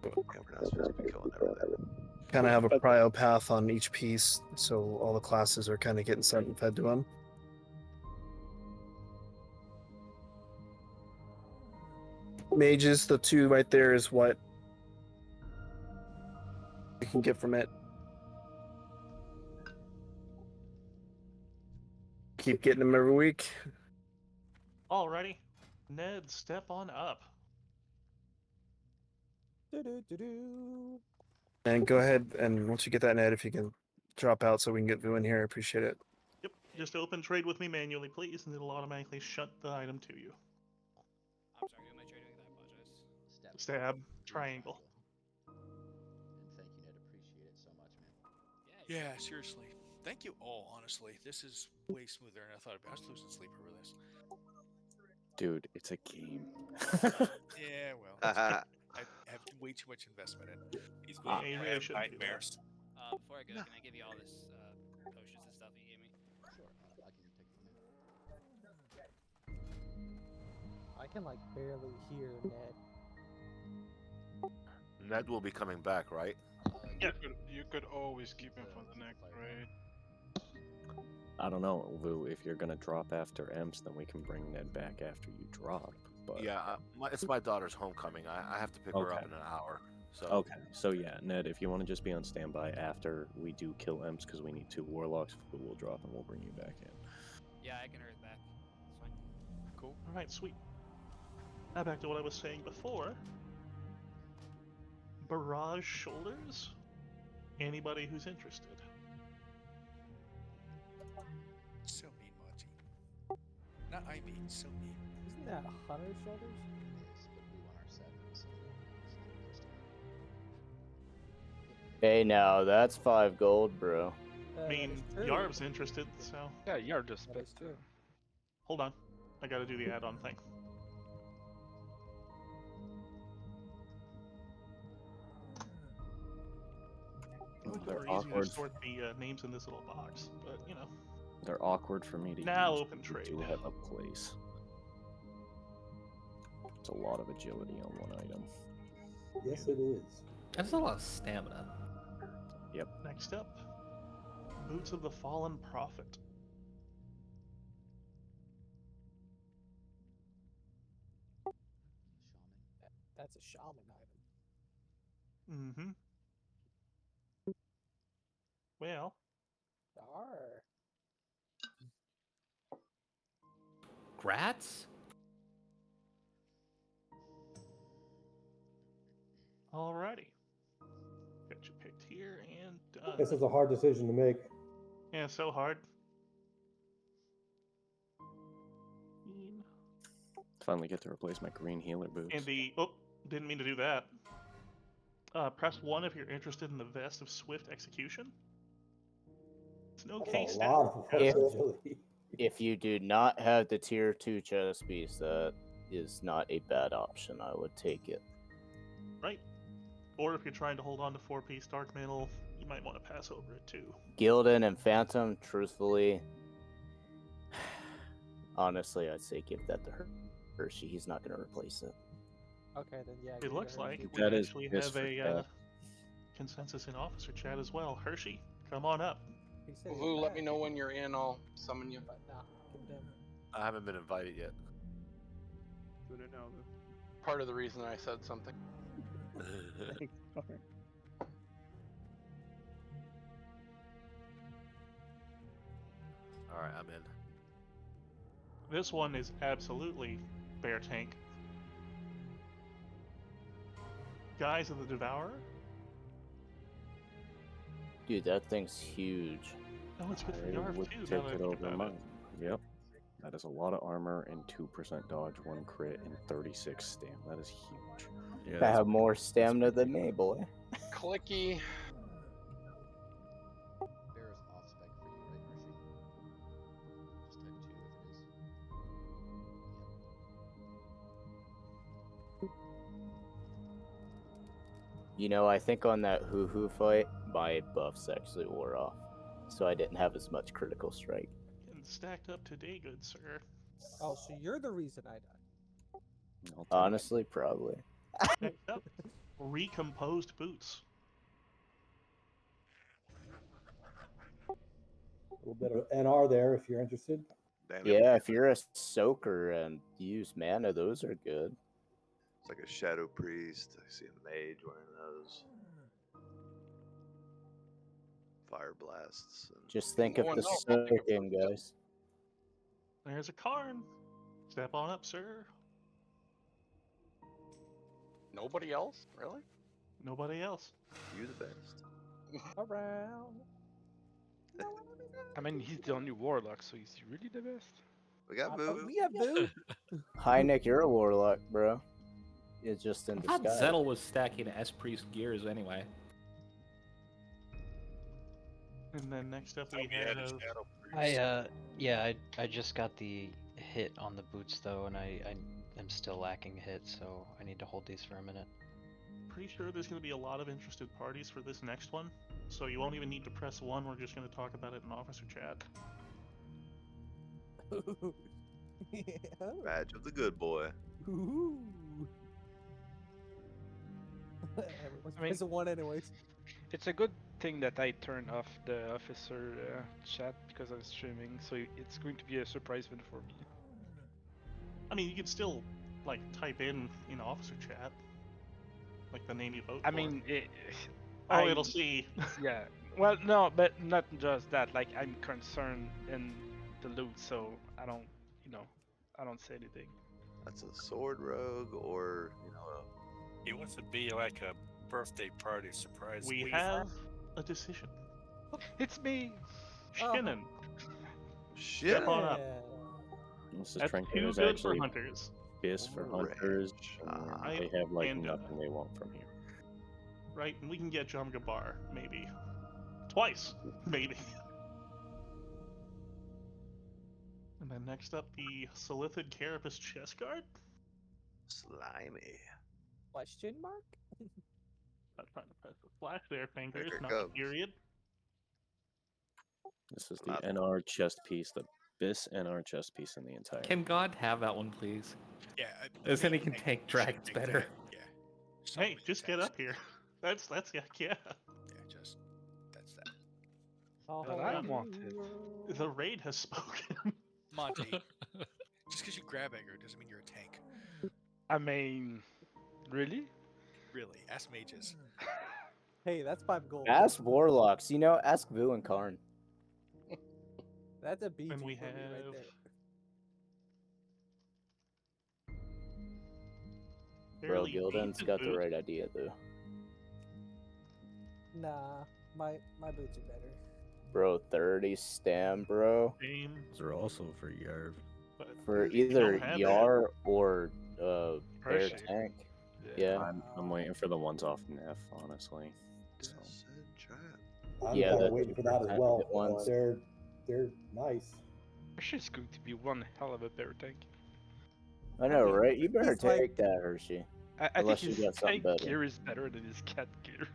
Yeah, we're not supposed to be killing everything. Kind of have a prio path on each piece, so all the classes are kind of getting sent and fed to them. Mages, the 2 right there is what you can get from it. Keep getting them every week. Alrighty. Ned, step on up. And go ahead and once you get that net, if you can drop out so we can get Vu in here, I appreciate it. Yep. Just open trade with me manually, please, and it'll automatically shut the item to you. I'm sorry, who am I trading with? I apologize. Stab. Triangle. And thank you, Ned. Appreciate it so much, man. Yeah, seriously. Thank you all, honestly. This is way smoother than I thought it'd be. I was losing sleep over this. Dude, it's a game. Yeah, well, I have way too much investment in. He's Yeah, going you to really have shouldn't do that. nightmares. Before I go, can I give you all this potions and stuff you gave me? Sure. I can take it from there. I can like barely hear Ned. Ned will be coming back, right? You could always keep him for the next raid. I don't know, Vu. If you're gonna drop after Emps, then we can bring Ned back after you drop. But Yeah, it's my daughter's homecoming. I have to pick her up in an hour. So okay, so yeah, Ned, if you want to just be on standby after we do kill Emps, because we need 2 warlocks, we'll drop and we'll bring you back in. Yeah, I can hurry back. It's fine. Cool. Alright, sweet. Now back to what I was saying before. Barrage shoulders? Anybody who's interested? So mean, Monty. Not I mean, so mean. Isn't that Hunter shoulders? Yes, but we want our set, so it's not interesting. Hey, now that's 5 gold, bro. I mean, Yarv's interested, so. Yeah, Yarv just That spit. is true. Hold on. I gotta do the add-on thing. It would be They're more easy to awkward. sort the names in this little box, but you know. They're awkward for me to Now use. open We trade. do have a place. It's a lot of agility on one item. Yes, it is. That's a lot of stamina. Yep. Next up, Boots of the Fallen Prophet. That's a shaman item. Mm-hmm. Well. Arr. Grats? Alrighty. Got you picked here and done. This is a hard decision to make. Yeah, so hard. Finally get to replace my green healer boots. And the didn't mean to do that. Press 1 if you're interested in the Vest of Swift Execution. It's no That's case a lot of agility. If you do not have the tier 2 chest piece, that is not a bad option. I would take it. Right. Or if you're trying to hold on to 4-piece Dark Mantle, you might want to pass over it too. Gildan and Phantom, truthfully, honestly, I'd say give that to Hershey. He's not going to replace it. Okay, then yeah. It looks like we That is actually just have for a death. consensus in officer chat as well. Hershey, come on up. Vu, let me know when you're in. I'll summon you. But nah, give it to him. I haven't been invited yet. Good to know. Part of the reason I said something. All right, I'm in. This one is absolutely bear tank. Guys of the Devourer? Dude, that thing's huge. Oh, it's good for I Yarv would too. take Now that I it think over about mine. Yep. That is a lot of armor and 2% dodge, 1 crit, and 36 stam. That is huge. I have more stamina than me, boy. Clicky. Bear is off spec for you, right, Hershey? Just type 2 if it is. You know, I think on that hoo-hoo fight, my buffs actually wore off. So I didn't have as much critical strike. Getting stacked up today, good sir. Oh, so you're the reason I died. Honestly, probably. Next up, Recomposed Boots. A little bit of NR there if you're interested. Yeah, if you're a soaker and use mana, those are good. It's like a shadow priest. I see a mage wearing those. Fire blasts. And... Just think of the soaking, guys. There's a Karn. Step on up, sir. Nobody else, really? Nobody else. You the best. Around. I mean, he's the only warlock, so he's really the best. We got Boo. We have Boo. Hi, Nick, you're a warlock, bro. It's just in I thought disguise. Zettel was stacking S-Priest gears anyway. And then next up we had his have. shadow priest. I just got the hit on the boots though, and I'm still lacking a hit, so I need to hold these for a minute. Pretty sure there's going to be a lot of interested parties for this next one, so you won't even need to press 1. We're just going to talk about it in officer chat. Badge of the good boy. Ooh. Everyone's pressing 1 anyways. It's a good thing that I turned off the officer chat because I'm streaming, so it's going to be a surprise event for me. I mean, you can still, like, type in officer chat. Like the name you vote I for. mean, it'll see. Yeah. Well, no, but not just that. Like, I'm concerned in the loot, so I don't, I don't say anything. That's a sword rogue, or He wants to be like a birthday party surprise. We have a decision. It's me, Shinnon. Shit. Step on up. This is That's Tranquil too is good actually for hunters. Bis for hunters. And they have like nothing they want from here. Right, and we can get Jum Gabar, maybe. Twice, maybe. And then next up, the Silithid Carapace chest guard. Slimy. Question mark? Not trying to press the flash there, fingers, Here it not comes. the period. This is the NR chest piece, the Bis NR chest piece in the entire. Can God have that one, please? Yeah. As then he can take dragons better. Yeah. Hey, just get up here. That's yeah. Yeah, just that's that. But I want it. The raid has spoken. Monty, just because you grab aggro doesn't mean you're a tank. I mean, really? Really, ask mages. Hey, that's 5 gold. Ask warlocks. Ask Vu and Karn. That's a BG And we for me right have- there. Bro, Barely Gildan's decent got the boots. right idea, though. Nah, my boots are better. Bro, 30 stam, bro. Those are also for Yarv. For if you either don't have Yar or bear Hershey. tank. Yeah. I'm waiting for the ones off Neff, honestly. So. I'm Yeah, kinda the waiting for that as 2% well. hit ones. They're nice. Hershey's going to be one hell of a bear tank. I know, right? You better He's like- take that, Hershey. I think Unless you his got something tank better. gear is better than his cat gear.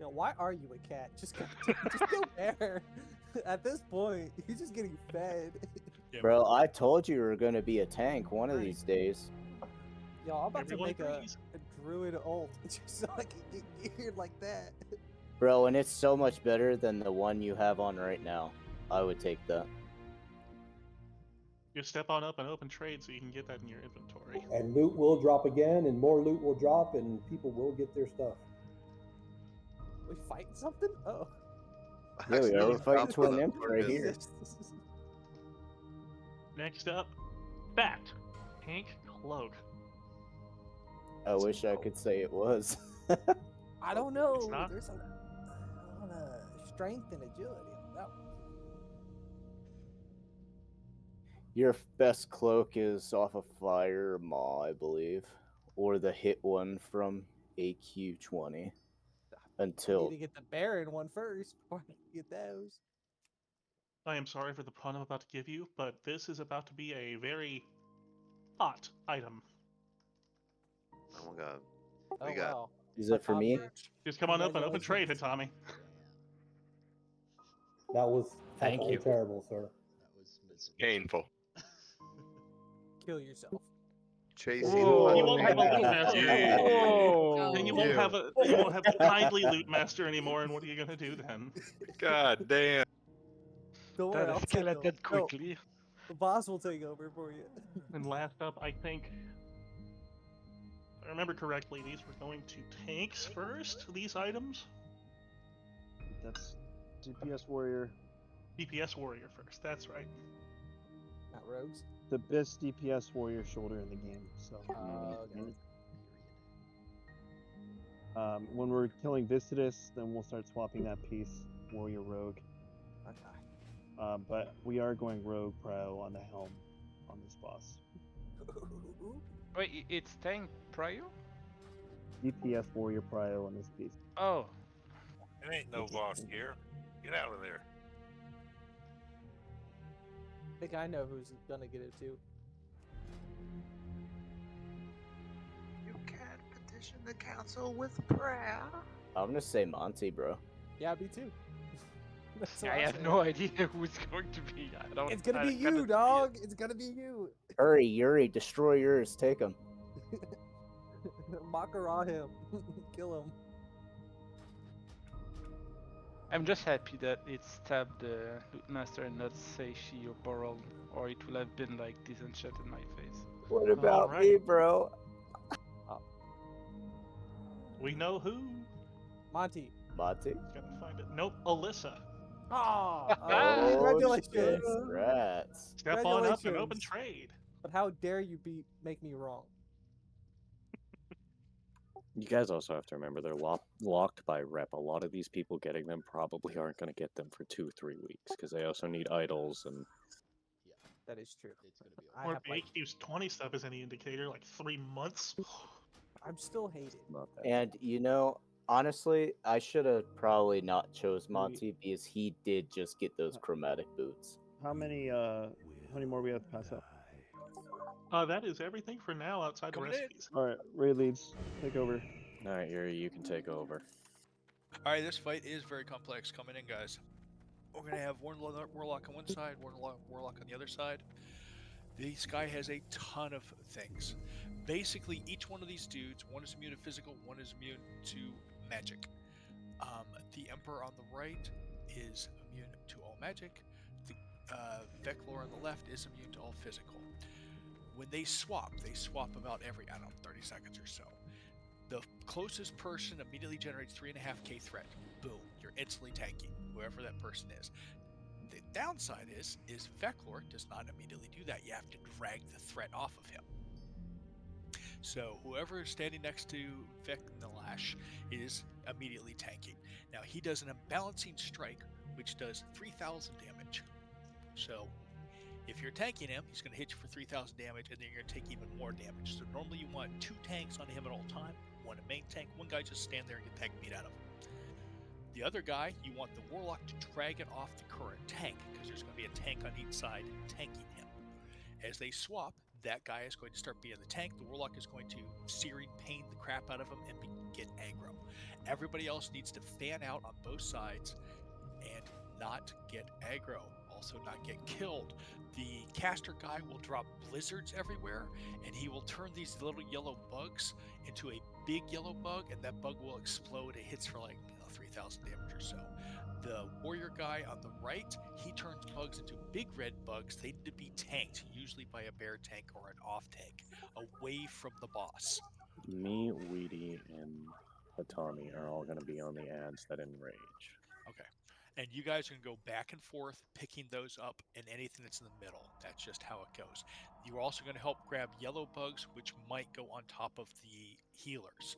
Why are you a cat? Just go bear. At this point, you're just getting fed. Bro, I told you were gonna be a tank one of these days. Yo, I'm about Everyone to make agrees. a druid ult just so I can get geared like that. Bro, and it's so much better than the one you have on right now. I would take that. Just step on up and open trade so you can get that in your inventory. And loot will drop again, and more loot will drop, and people will get their stuff. We fighting something? Oh. There we are. We're fighting Actually, twin imps right here. Next up, Bat. Tank Cloak. I wish I could say it was. I don't know. It's not? There's a lot of strength and agility on that one. Your best cloak is off of Fire Maw, I believe. Or the hit one from AQ40. I Until need to get the Baron one first before I can get those. I am sorry for the pun I'm about to give you, but this is about to be a very hot item. Oh my god. Oh We got- wow. Is it for me? Just come on up and open trade, Tommy. That was Thank absolutely you. terrible, sir. Painful. Kill yourself. Chasing. Whoa. You won't have a loot master. Whoa. Then you won't have the kindly loot master anymore, and what are you gonna do then? God damn. Don't worry, That I'll take over. escalated quickly. The boss will take over for you. And last up, I think, if I remember correctly, these were going to tanks first, these items? That's DPS warrior. DPS warrior first, that's right. Not rogues. the best DPS warrior shoulder in the game. So Okay. when we're killing Viscidus, then we'll start swapping that piece warrior rogue. Okay. But we are going rogue prio on the helm on this boss. Wait, it's tank prio? DPS warrior prio on this piece. Oh. It ain't no boss here. Get out of there. I think I know who's gonna get it too. You can't petition the council with prayer. I'm gonna say Monty, bro. Yeah, me too. That's what I I'm have saying. no idea who it's going to be. I don't. It's gonna be I kinda you, dog. It's gonna be you. Hurry, Yuri, destroy yours. Take him. Makara him. Kill him. I'm just happy that it stabbed the loot master and not Seishi or Boral, or it would have been like disenchanted my face. What about me, bro? We know who. Monty. Monty? Gotta find it. Nope, Alyssa. Oh, Oh, congratulations. Rats. Step on up and open trade. But how dare you make me wrong? You guys also have to remember they're locked by rep. A lot of these people getting them probably aren't going to get them for 2-3 weeks because they also need idols and. That is true. Or AQ's 20 stuff is any indicator, like 3 months. I'm still hated. And you know, honestly, I should have probably not chose Monty because he did just get those chromatic boots. How many more we have to pass up? That is everything for now outside the recipes. All right, Ray leads. Take over. All right, Yuri, you can take over. All right, this fight is very complex. Coming in, guys. We're gonna have one warlock on one side, one warlock on the other side. This guy has a ton of things. Basically, each one of these dudes, one is immune to physical, one is immune to magic. The Emperor on the right is immune to all magic. The Veclor on the left is immune to all physical. When they swap about every, 30 seconds or so. The closest person immediately generates 3.5k threat. Boom, you're instantly tanking, whoever that person is. The downside is Veclor does not immediately do that. You have to drag the threat off of him. So whoever is standing next to Vecnalash is immediately tanking. Now he does an imbalancing strike, which does 3,000 damage. So if you're tanking him, he's going to hit you for 3,000 damage, and then you're going to take even more damage. So normally you want 2 tanks on him at all time, one a main tank, one guy just stand there and get tank beat out of him. The other guy, you want the Warlock to drag it off the current tank, because there's going to be a tank on each side tanking him. As they swap, that guy is going to start being the tank. The Warlock is going to searing pain the crap out of him and get aggro. Everybody else needs to fan out on both sides and not get aggro. Also not get killed. The caster guy will drop blizzards everywhere, and he will turn these little yellow bugs into a big yellow bug, and that bug will explode. It hits for like 3,000 damage or so. The warrior guy on the right, he turns bugs into big red bugs. They need to be tanked, usually by a bear tank or an off tank, away from the boss. Me, Weedy, and Hatami are all going to be on the ads that enrage. Okay. And you guys can go back and forth, picking those up and anything that's in the middle. That's just how it goes. You're also going to help grab yellow bugs, which might go on top of the healers.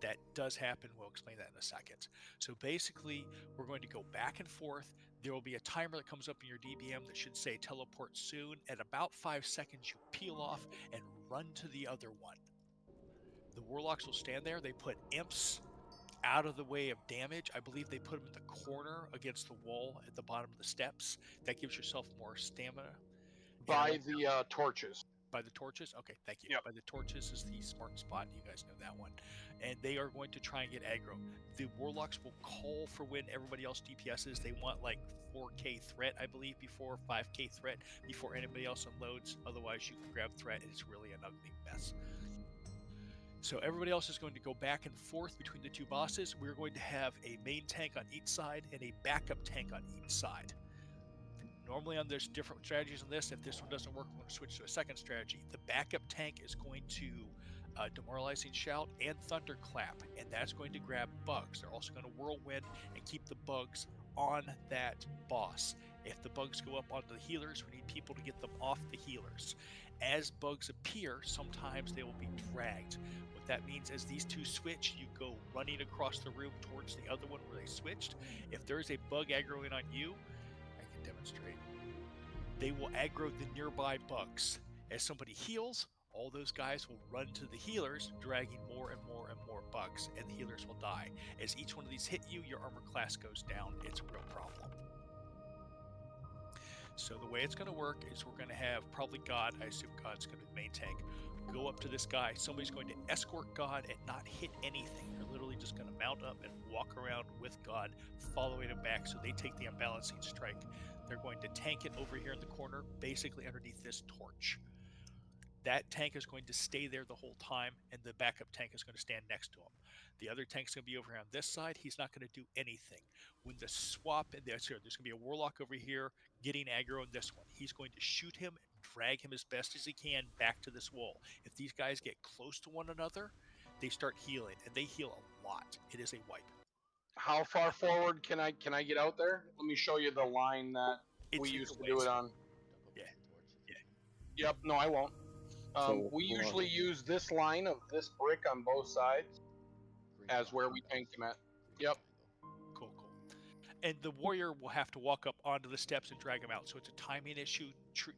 That does happen. We'll explain that in a second. So basically, we're going to go back and forth. There will be a timer that comes up in your DBM that should say teleport soon. At about 5 seconds, you peel off and run to the other one. The warlocks will stand there. They put imps out of the way of damage. I believe they put them in the corner against the wall at the bottom of the steps. That gives yourself more stamina. By the torches. By the torches? Okay, thank you. Yep. By the torches is the smart spot. You guys know that one. And they are going to try and get aggro. The warlocks will call for when everybody else DPSs. They want like 4k threat, I believe, before 5k threat, before anybody else unloads. Otherwise, you can grab threat, and it's really an ugly mess. So everybody else is going to go back and forth between the two bosses. We're going to have a main tank on each side and a backup tank on each side. Normally there's different strategies on this. If this one doesn't work, we're going to switch to a second strategy. The backup tank is going to Demoralizing Shout and Thunderclap, and that's going to grab bugs. They're also going to Whirlwind and keep the bugs on that boss. If the bugs go up onto the healers, we need people to get them off the healers. As bugs appear, sometimes they will be dragged. What that means is these two switch, you go running across the room towards the other one where they switched. If there is a bug aggroing on you, I can demonstrate. They will aggro the nearby bugs. As somebody heals, all those guys will run to the healers, dragging more and more and more bugs, and the healers will die. As each one of these hit you, your armor class goes down. It's a real problem. So the way it's going to work is we're going to have probably God, I assume God's going to be the main tank, go up to this guy. Somebody's going to escort God and not hit anything. They're literally just going to mount up and walk around with God, following him back so they take the unbalancing strike. They're going to tank it over here in the corner, basically underneath this torch. That tank is going to stay there the whole time, and the backup tank is going to stand next to him. The other tank's going to be over here on this side. He's not going to do anything. When the swap, there's going to be a warlock over here getting aggro on this one. He's going to shoot him and drag him as best as he can back to this wall. If these guys get close to one another, they start healing, and they heal a lot. It is a wipe. How far forward can I get out there? Let me show you the line that we used to do it on. Yeah. Yep. No, I won't. So, We usually use this line of this brick on both sides as where we tank him at. Yep. Cool. And the warrior will have to walk up onto the steps and drag them out. So it's a timing issue.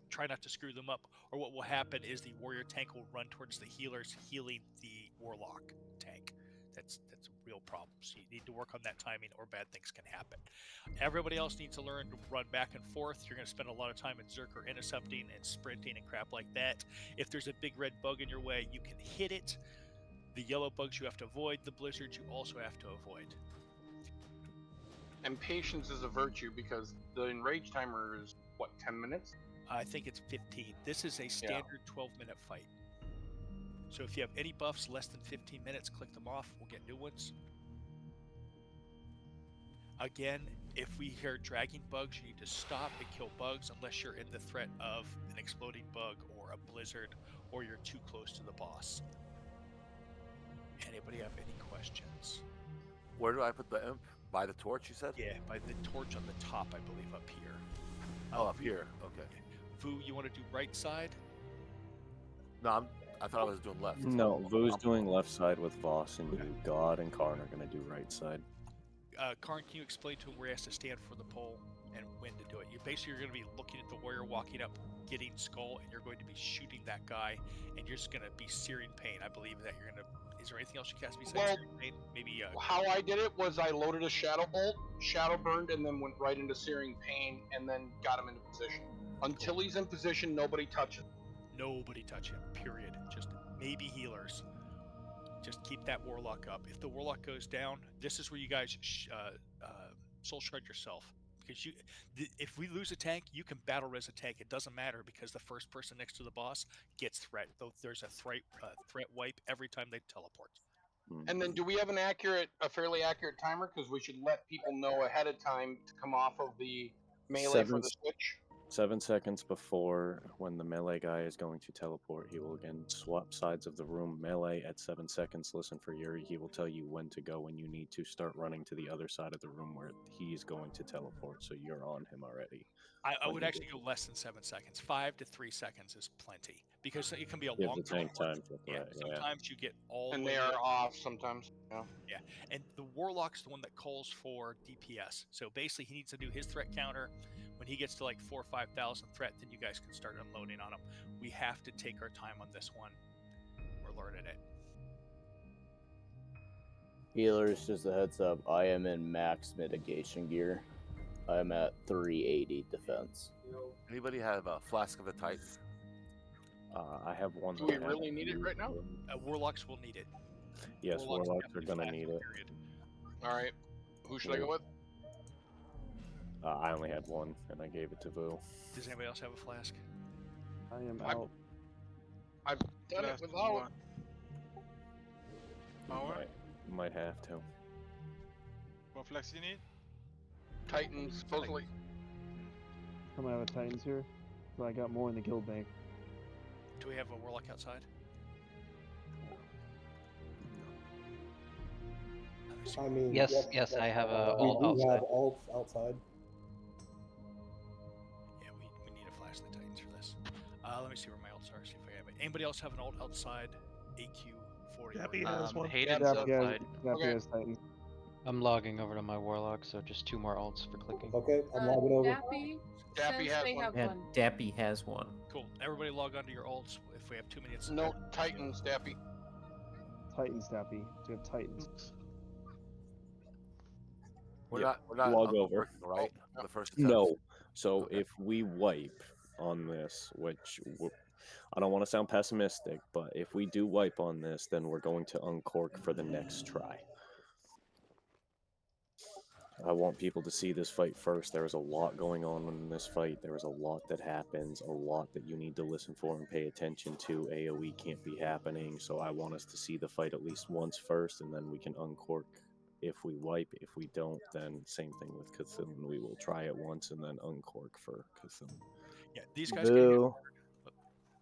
Try not to screw them up. Or what will happen is the warrior tank will run towards the healers, healing the warlock tank. That's a real problem. So you need to work on that timing, or bad things can happen. Everybody else needs to learn to run back and forth. You're going to spend a lot of time in Zerker intercepting and sprinting and crap like that. If there's a big red bug in your way, you can hit it. The yellow bugs you have to avoid. The blizzards you also have to avoid. And patience is a virtue because the enrage timer is, what, 10 minutes? I think it's 15. This is a standard 12-minute fight. So if you have any buffs less than 15 minutes, click them off. We'll get new ones. Again, if we hear dragging bugs, you need to stop and kill bugs unless you're in the threat of an exploding bug or a blizzard, or you're too close to the boss. Anybody have any questions? Where do I put the imp? By the torch, you said? Yeah, by the torch on the top, I believe, up here. Oh, up here. Okay. Vu, you want to do right side? No, I thought I was doing left. No, Vu's doing left side with Voss, and you, God, and Karn are going to do right side. Karn, can you explain to him where he has to stand for the pole and when to do it? You're going to be looking at the warrior walking up, getting skull, and you're going to be shooting that guy, and you're just going to be searing pain. I believe that you're going to. Is there anything else you cast besides searing pain? Maybe. How I did it was I loaded a shadow bolt, shadow burned, and then went right into searing pain, and then got him into position. Until he's in position, nobody touches. Nobody touch him. Period. Just maybe healers. Just keep that warlock up. If the warlock goes down, this is where you guys soul shred yourself. Because if we lose a tank, you can battle res a tank. It doesn't matter because the first person next to the boss gets threat. Though there's a threat wipe every time they teleport. And then, do we have a fairly accurate timer? Because we should let people know ahead of time to come off of the melee for the switch. 7 seconds before when the melee guy is going to teleport, he will again swap sides of the room. Melee at 7 seconds, listen for Yuri. He will tell you when to go, when you need to start running to the other side of the room where he's going to teleport, so you're on him already. I would actually go less than 7 seconds. 5 to 3 seconds is plenty. Because it can be a Give long the tank time. Sometimes you get all and the way they are up. off sometimes. Yeah, and the warlock's the one that calls for DPS. So basically, he needs to do his threat counter. When he gets to like 4,000 or 5,000 threat, then you guys can start unloading on him. We have to take our time on this one. We're learning it. Healers, just a heads up, I am in max mitigation gear. I'm at 380 defense. Anybody have a flask of the Titan? I have one. Do we really need it right now? Warlocks will need it. Yes, warlocks are going to need it. All right. Who should I go with? I only had one, and I gave it to Vu. Does anybody else have a flask? I am out. I've done it without. Might have to. What flags do you need? Titans, supposedly. Coming out of Titans here, so I got more in the guild bank. Do we have a warlock outside? I mean, yes, I have a we alt do outside. have alts outside. see where my alts are. See if I have it. Anybody else have an alt outside AQ40? Dappy has one. Hayden's Dappy has- outside. Okay. has Titans. I'm logging over to my warlock, so just 2 more alts for clicking. Okay, I'm logging over. Dappy Says has they one. have Yeah, one. Dappy has one. Cool. Everybody log onto your alts if we have 2 minutes. No, Titans, Dappy. Titans, Dappy. Do you have Titans? We're Yep, not log over. uncorking, right? The first attempt. No. So if we wipe on this, which I don't want to sound pessimistic, but if we do wipe on this, then we're going to uncork for the next try. I want people to see this fight first. There is a lot going on in this fight. There is a lot that happens, a lot that you need to listen for and pay attention to. AoE can't be happening, so I want us to see the fight at least once first, and then we can uncork if we wipe. If we don't, then same thing with Cthulhu. We will try it once and then uncork for Cthulhu. Yeah, these guys Boo.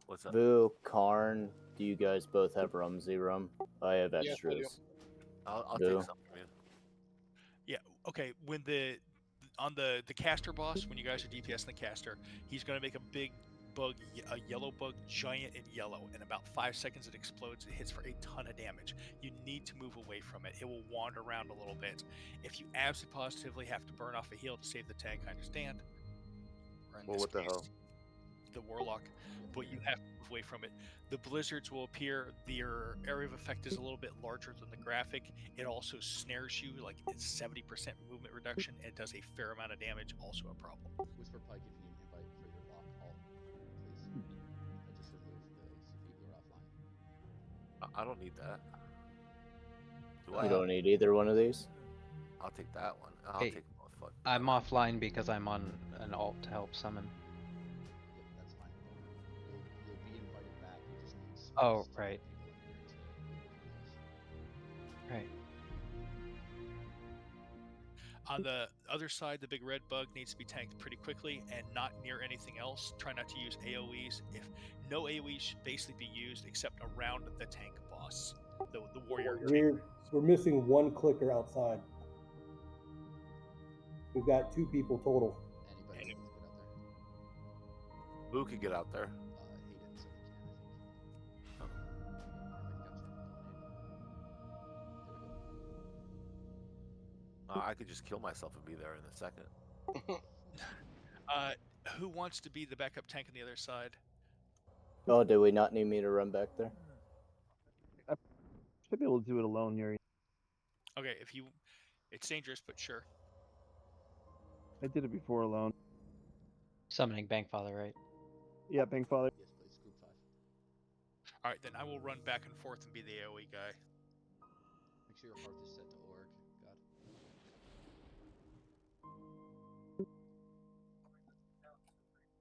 What's up? Boo, Karn, do you guys both have Rumsey rum? I have Yes, I do. extras. I'll Boo. take some from you. Yeah. Okay. When on the caster boss, when you guys are DPSing the caster, he's going to make a big bug, a yellow bug, giant and yellow. In about 5 seconds, it explodes. It hits for a ton of damage. You need to move away from it. It will wander around a little bit. If you absolutely positively have to burn off a heal to save the tank, I understand. Or in Well, this what the case, hell? the warlock, but you have to move away from it. The blizzards will appear. Their area of effect is a little bit larger than the graphic. It also snares you, like it's 70% movement reduction. And it does a fair amount of damage. Also a problem. Whisper Pike if you need an invite for your lock alt, please. I just removed the people are offline. I don't need that. Do You don't need either one of these? I'll take that one. I'll Hey, take fuck. I'm offline because I'm on an alt to help summon. Yep, that's fine. You'll be invited back. You just need space Oh, to right. get people in here to Right. On the other side, the big red bug needs to be tanked pretty quickly and not near anything else. Try not to use AoEs. If no AoEs should basically be used except around the tank boss, the warrior. We're missing one clicker outside. We've got 2 people total. Anybody else get out there? Who could get out there? Hayden said he can, I think. I could just kill myself and be there in a second. Who wants to be the backup tank on the other side? Oh, do we not need me to run back there? I should be able to do it alone, Yuri. Okay, it's dangerous, but sure. I did it before alone. Summoning Bankfather, right? Yeah, Bankfather. Yes, please. Group 5. All right, then I will run back and forth and be the AoE guy. Make sure your hearth is set to org.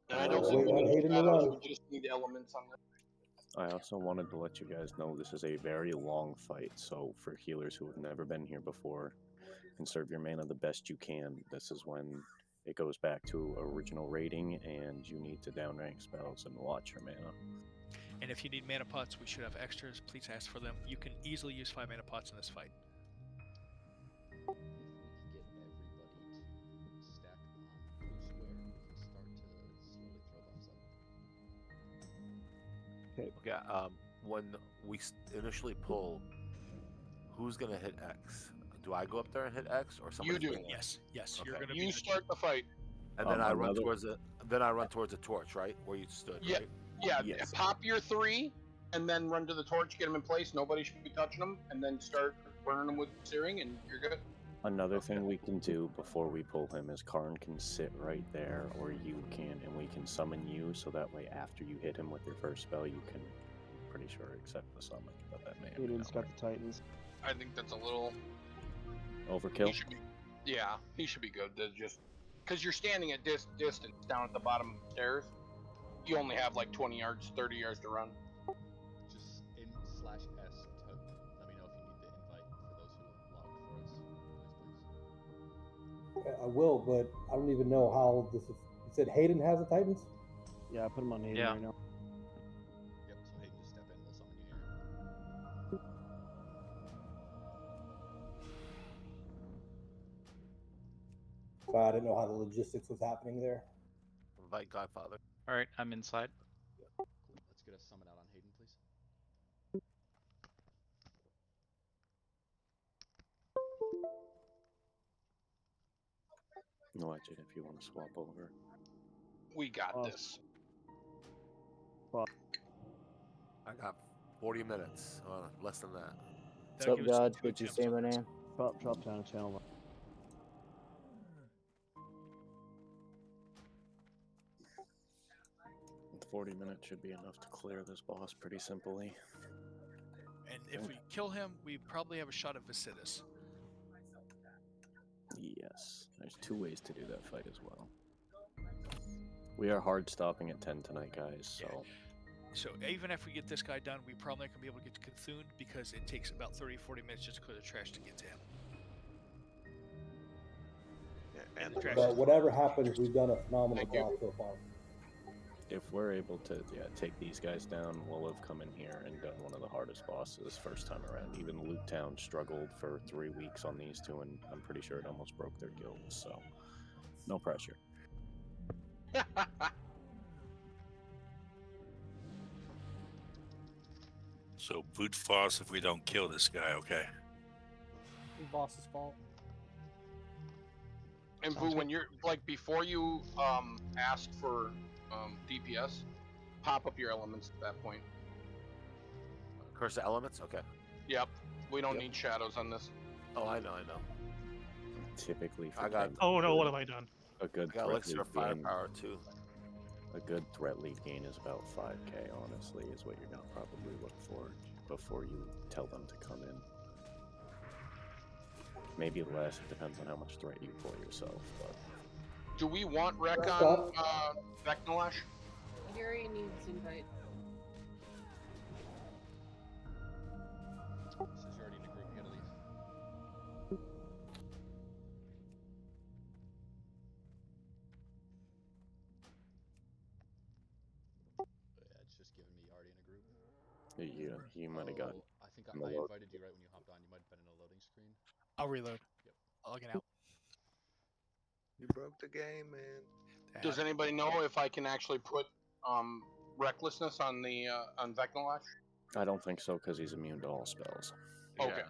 God. I don't Wait think we on need Hayden to shadows. run. We just need elements on this. I also wanted to let you guys know this is a very long fight, so for healers who have never been here before, conserve your mana the best you can. This is when it goes back to original rating, and you need to downrank spells and watch your mana. And if you need mana pots, we should have extras. Please ask for them. You can easily use 5 mana pots in this fight. If we can get everybody to stack on blue square, we can start to slowly throw buffs up. Okay. When we initially pull, who's gonna hit X? Do I go up there and hit X, or someone? You do. Yes. Okay. You're gonna. You start the fight. And then I run towards it. Then I run towards the torch, right where you stood. Yeah. Right? Yeah. Yes. Pop your 3, and then run to the torch. Get them in place. Nobody should be touching them, and then start burning them with searing, and you're good. Another thing we can do before we pull him is Karn can sit right there, or you can, and we can summon you, so that way after you hit him with your first spell, you can, I'm pretty sure, accept the summon, but that may have been Hayden's got the Titans. I think that's a little. overkill. He should be, yeah, he should be good. Just because you're standing at distance down at the bottom of the stairs, you only have like 20 yards, 30 yards to run. Just in /S to let me know if you need the invite for those who logged for us, please. I will, but I don't even know how this is. You said Hayden has the Titans? Yeah, I put him on Hayden Yeah. right now. Yep, so Hayden, just step in. We'll summon you here. So I didn't know how the logistics was happening there. Invite Godfather. All right, I'm inside. Cool. summon out on Hayden, please. Watch it if you want to swap over. We got this. I got 40 minutes, less than that. What's up, God? Did you say my name? Drop down a channel. The 40 minutes should be enough to clear this boss pretty simply. And if we kill him, we probably have a shot at Vicitus. Yes, there's 2 ways to do that fight as well. We are hard stopping at 10 tonight, guys, so... So even if we get this guy done, we probably not going to be able to get to Cthulhu because it takes about 30-40 minutes just to clear the trash to get to him. Yeah, and But whatever happens, we've done a phenomenal job so far. If we're able to take these guys down, we'll have come in here and done one of the hardest bosses first time around. Even Loot Town struggled for 3 weeks on these 2, and I'm pretty sure it almost broke their guilds, so no pressure. So boot Foss if we don't kill this guy, okay? Boss's fault. And Boo, when you're like before you ask for DPS, pop up your elements at that point. Curse of Elements? Okay. Yep. We don't need shadows on this. Oh, I know. Typically, for I got. Oh no, what have I done? A good I got threat Elixir lead of gain. Firepower too. A good threat lead gain is about 5k, honestly, is what you're going to probably look for before you tell them to come in. Maybe less, it depends on how much threat you pull yourself, but... Do we want Rec on Vecnalash? Yuri needs invite. Says you're already in a group, you gotta leave. Yeah, it's just giving me already in a group. You might have gotten... I think I invited you right when you hopped on. You might have been in a loading screen. I'll reload. Yep. I'll log it out. You broke the game, man. Does anybody know if I can actually put Recklessness on the on Vecnalash? I don't think so, because he's immune to all spells. Okay.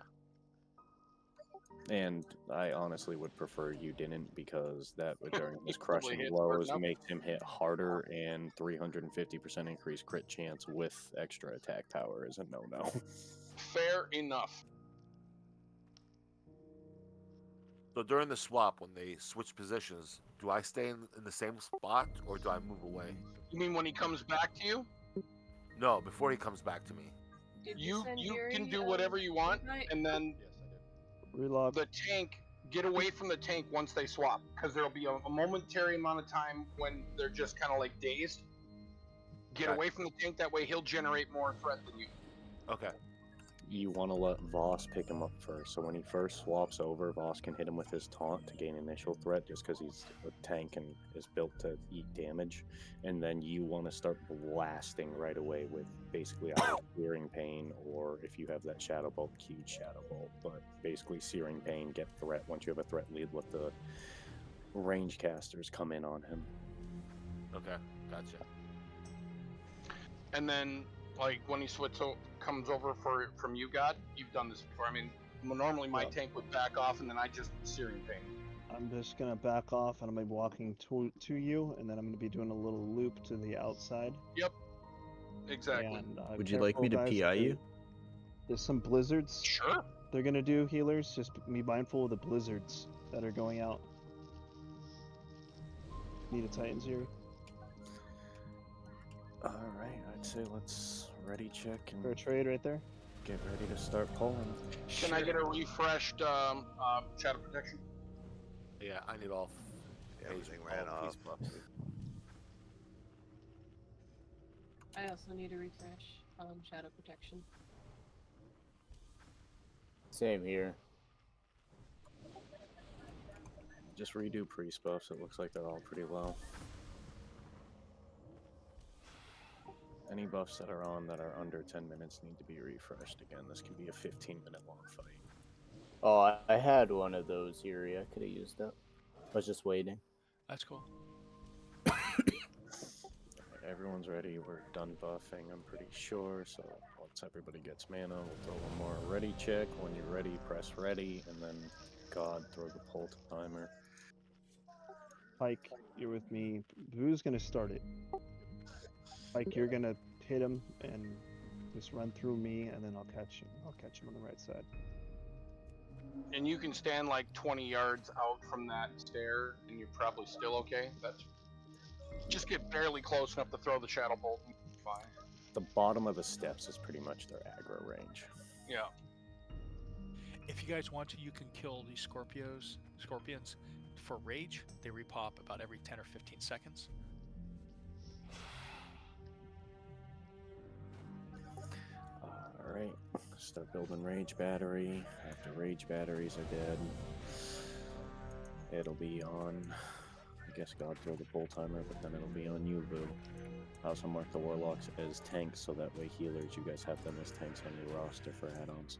And I honestly would prefer you didn't, because that would, during his Probably crushing hits blows, hard enough. makes him hit harder, and 350% increased crit chance with extra attack power is a no-no. Fair enough. So during the swap, when they switch positions, do I stay in the same spot or do I move away? You mean when he comes back to you? No, before he comes back to me. Did You send can Yuri, do whatever you want, invite? and then Relog. the tank, get away from the tank once they swap, because there'll be a momentary amount of time when they're just kind of like dazed. Get away from the tank, that way he'll generate more threat than you. Okay. You want to let Voss pick him up first, so when he first swaps over, Voss can hit him with his taunt to gain initial threat, just because he's a tank and is built to eat damage, and then you want to start blasting right away with basically either Searing Pain, or if you have that Shadow Bolt, huge Shadow Bolt, but basically Searing Pain, get threat. Once you have a threat lead, let the range casters come in on him. Okay, gotcha. And then, like, when he comes over from you, God, you've done this before. I mean, normally my tank would back off, and then I just Searing Pain. I'm just gonna back off, and I'm gonna be walking to you, and then I'm gonna be doing a little loop to the outside. Yep. Exactly. And, Would you like me to guys, PI you? There's some blizzards. Sure. They're gonna do, healers. Just be mindful of the blizzards that are going out. Need a Titans here. Alright, I'd say let's ready check and For a trade right there. get ready to start pulling. Can I get a refreshed Shadow Protection? Yeah, I need all. Everything ran off. I also need a refresh on Shadow Protection. Same here. Just redo priest buffs, it looks like they're all pretty low. Any buffs that are on that are under 10 minutes need to be refreshed again. This can be a 15-minute long fight. Oh, I had one of those here. I could have used it. I was just waiting. That's cool. everyone's ready. We're done buffing, I'm pretty sure. So once everybody gets mana, we'll throw one more ready check. When you're ready, press ready, and then God, throw the pull timer. Pike, you're with me. Who's gonna start it? Pike, you're gonna hit him and just run through me, and then I'll catch him. I'll catch him on the right side. And you can stand like 20 yards out from that stair, and you're probably still okay. That's just get barely close enough to throw the shadow bolt. And you'll be fine. The bottom of the steps is pretty much their aggro range. Yeah. If you guys want to, you can kill these scorpions. For rage, they repop about every 10 or 15 seconds. Alright, start building rage battery. After rage batteries are dead, it'll be on, I guess God throw the pull timer, but then it'll be on you, Boo. I also mark the warlocks as tanks, so that way healers, you guys have them as tanks on your roster for add-ons.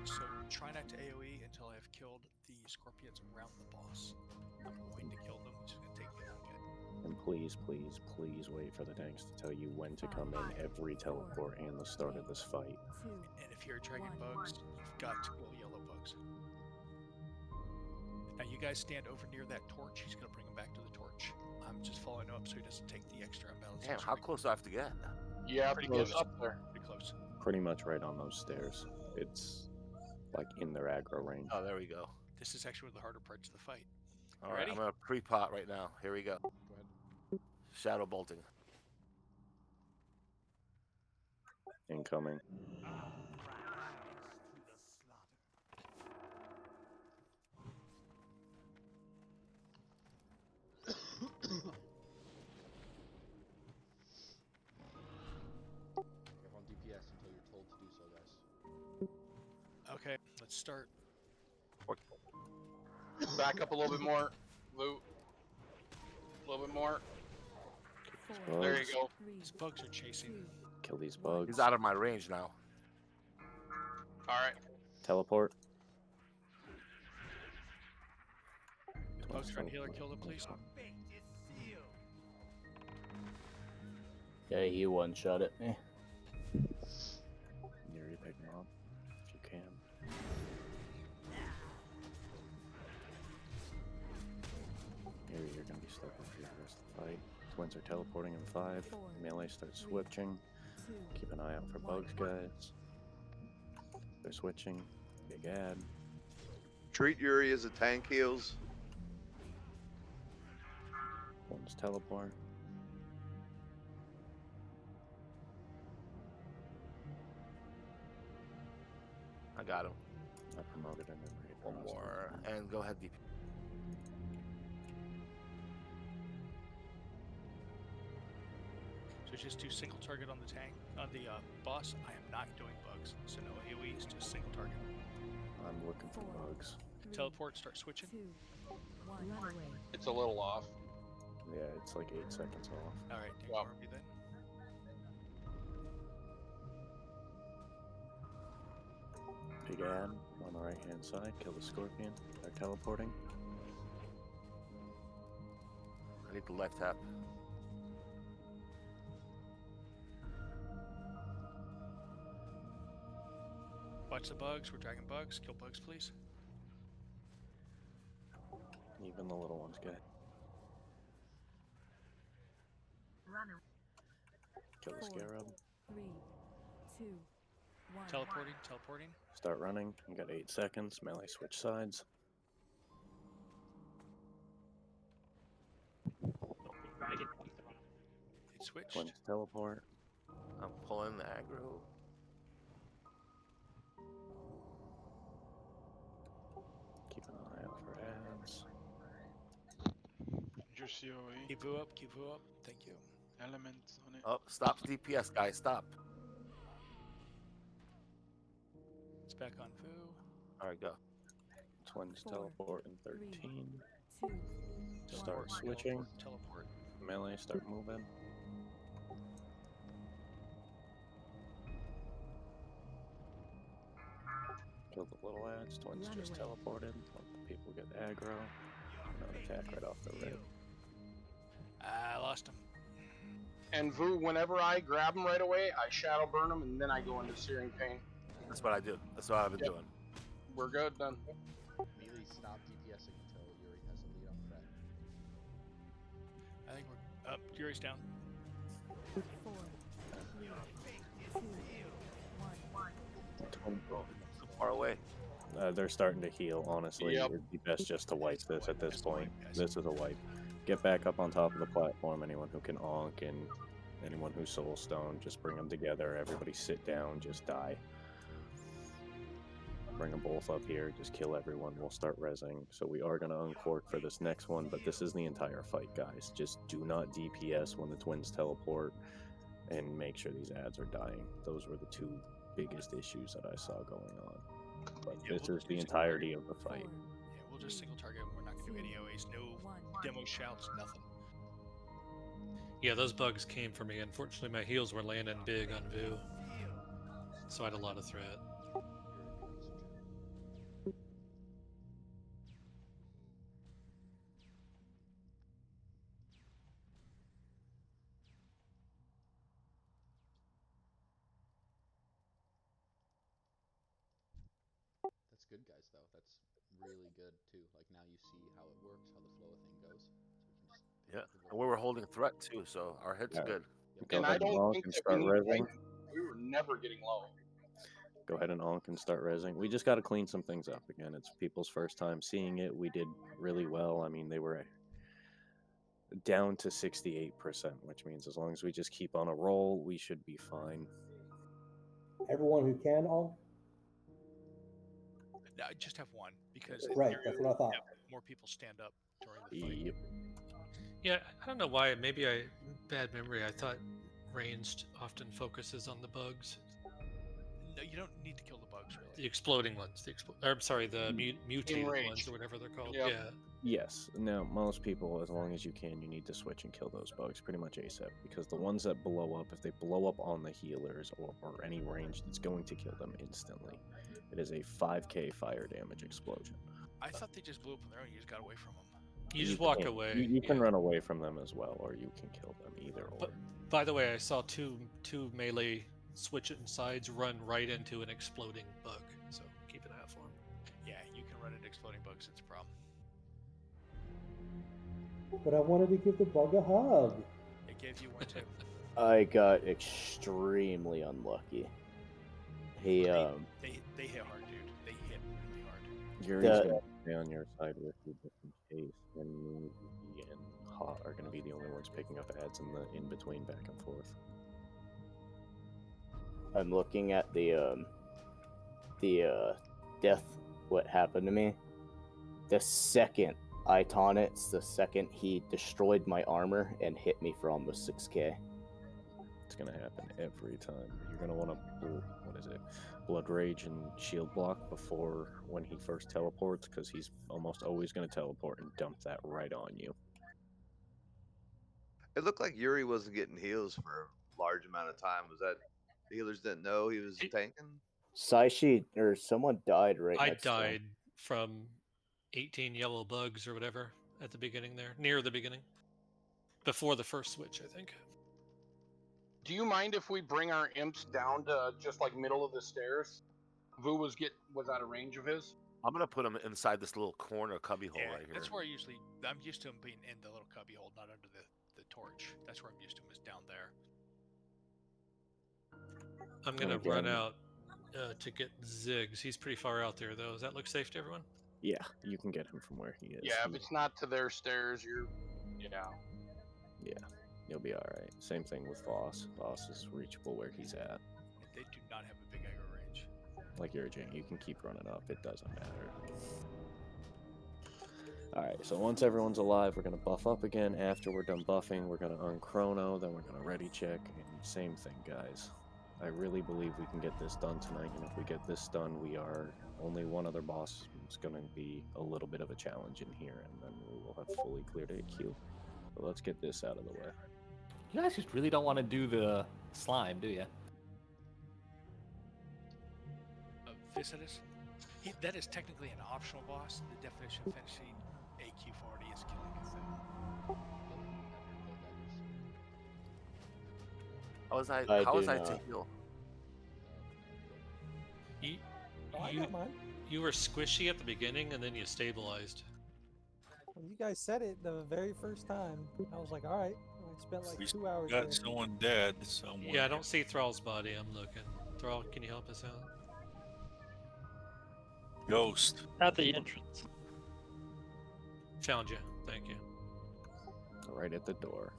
So try not to AoE until I've killed the scorpions around the boss. I'm going to kill them, which is going to take me a little bit. And please, please, please wait for the tanks to tell you when to come in every teleport and the start of this fight. And if you're dragon bugs, you've got to kill yellow bugs. Now you guys stand over near that torch. He's going to bring him back to the torch. I'm just following him up so he doesn't take the extra imbalance. Damn, how close do I have to get? Yeah, pretty close. close. Up there. Pretty close. Pretty much right on those stairs. It's like in their aggro range. Oh, there we go. This is actually one of the harder parts of the fight. All right, Ready? I'm gonna pre-pot right now. Here we go. Go ahead. Shadow bolting. Incoming. Careful on DPS until you're told to do so, guys. Okay, let's start. Back up a little bit more, Lou. A little bit more. There you go. These bugs are chasing. Kill these bugs. He's out of my range now. All right. Teleport. Bugs trying to heal or kill them, please. Yeah, he one-shot it. Near your big mob, if you can. Here you're going to be stuck with for the rest of the fight. Twins are teleporting in 5. Melee starts switching. Keep an eye out for bugs, guys. They're switching. Big ad. Treat Yuri as a tank heals. One's teleport. I got him. I promoted him in One more. And go ahead, DP. So just do single target on the tank, on the boss. I am not doing bugs, so no AoEs, just single target. I'm looking for bugs. Teleport, start switching. It's a little off. Yeah, it's like 8 seconds off. All right, take Wow. Barbie then. Big ad on the right hand side. Kill the scorpion. They're teleporting. I need the left tap. Watch the bugs. We're dragging bugs. Kill bugs, please. Even the little ones get. Kill the scarab. 3, 2, 1. Teleporting, teleporting. Start running. You got 8 seconds. Melee switch sides. It switched. Twins teleport. I'm pulling the aggro. Keep an eye out for ads. Your COE. Keep Vu up, keep Vu up. Thank you. Element on it. Oh, stop DPS, guys. Stop. It's back on Vu. All right, go. Twins teleport in 13. 2, Start switching. Teleport. Melee start moving. Kill the little ads. Twins just teleported. Let the people get aggro. knockdown attack right off the rip. I lost him. And Vu, whenever I grab him right away, I shadow burn him, and then I go into searing pain. That's what I do. That's what I've been doing. We're good then. Melee, stop DPSing until Yuri has a lead on threat. I think we're up. Yuri's down. 4, 3, 2, 1. So far away. They're starting to heal, honestly. Yep. It'd be best just to wipe this at this point. This is a wipe. Get back up on top of the platform, anyone who can onk, and anyone who's soul stone, just bring them together. Everybody sit down, just die. Bring them both up here, just kill everyone. We'll start rezzing. So we are going to uncork for this next one, but this is the entire fight, guys. Just do not DPS when the twins teleport, and make sure these ads are dying. Those were the two biggest issues that I saw going on. But this is the entirety of the fight. Yeah, we'll just single target. We're not going to do any OAs. No demo shouts, nothing. Yeah, those bugs came for me. Unfortunately, my heals were landing big on Vu, so I had a lot of threat. That's good, guys, though. That's really good, too. Like, now you see how it works, how the flow of thing goes. So we can just... Yeah, and we were holding threat too, so our hits All right. good. Go And I ahead and don't onk think and that start we need to rezzing. fight. We were never getting low. Go ahead and onk and start rezzing. We just got to clean some things up again. It's people's first time seeing it. We did really well. I mean, they were down to 68%, which means as long as we just keep on a roll, we should be fine. Everyone who can onk? No, I just have one because Right, that's what I thought. more people stand up during the fight. Yep. Yeah, I don't know why. Maybe bad memory. I thought ranged often focuses on the bugs. No, you don't need to kill the bugs, really. The exploding ones. I'm sorry, the mutated ones Enraged. or whatever they're called. Yep. Yeah. Yes. Now, most people, as long as you can, you need to switch and kill those bugs pretty much ASAP, because the ones that blow up, if they blow up on the healers or any range, it's going to kill them instantly. It is a 5k fire damage explosion. I thought they just blew up on their own. You just got away from them. You just walk can- away. You can run away from them as well, or you can kill them, either or. By the way, I saw two melee switch it sides run right into an exploding bug. So keep an eye out for them. Yeah, you can run into exploding bugs. It's a problem. But I wanted to give the bug a hug. It gave you one too. I got extremely unlucky. He They hit hard, dude. They hit really hard. Yuri's going to stay on your side with you just in case, and me and Hot are going to be the only ones picking up ads in the in between back and forth. I'm looking at the death, what happened to me. The second I taunt it, the second he destroyed my armor and hit me for almost 6k. It's going to happen every time. You're going to want to, Blood Rage and Shield Block before when he first teleports, because he's almost always going to teleport and dump that right on you. It looked like Yuri wasn't getting heals for a large amount of time. Was that the healers didn't know he was tanking? Saishi, or someone died right I next to him. died from 18 yellow bugs or whatever at the beginning there, near the beginning. Before the first switch, I think. Do you mind if we bring our imps down to just like middle of the stairs? Vu was out of range of his. I'm gonna put him inside this little corner cubby hole right here. That's where I'm used to him being in the little cubby hole, not under the torch. That's where I'm used to him, is down there. I'm gonna run out to get Ziggs. He's pretty far out there, though. Does that look safe to everyone? Yeah, you can get him from where he is. Yeah, if it's not to their stairs, Yeah, you'll be alright. Same thing with Voss. Voss is reachable where he's at. They do not have a big aggro range. Like Urgent, you can keep running up. It doesn't matter. Alright, so once everyone's alive, we're going to buff up again. After we're done buffing, we're going to unchrono, then we're going to ready check, and same thing, guys. I really believe we can get this done tonight, and if we get this done, we are only one other boss. It's going to be a little bit of a challenge in here, and then we will have fully cleared AQ. But let's get this out of the way. You guys just really don't want to do the slime, do you? Viscidus? That is technically an optional boss. The definition of fantasy AQ40 is killing us though. How was I? I How do was I to not. heal? You, Oh, I you, got mine. you were squishy at the beginning, and then you stabilized. When you guys said it the very first time, I was like, all right. I spent like We 2 hours got there. someone dead somewhere. Yeah, I don't see Thrall's body. I'm looking. Thrall, can you help us out? Ghost. At the entrance. Found you. Thank you. Right at the door.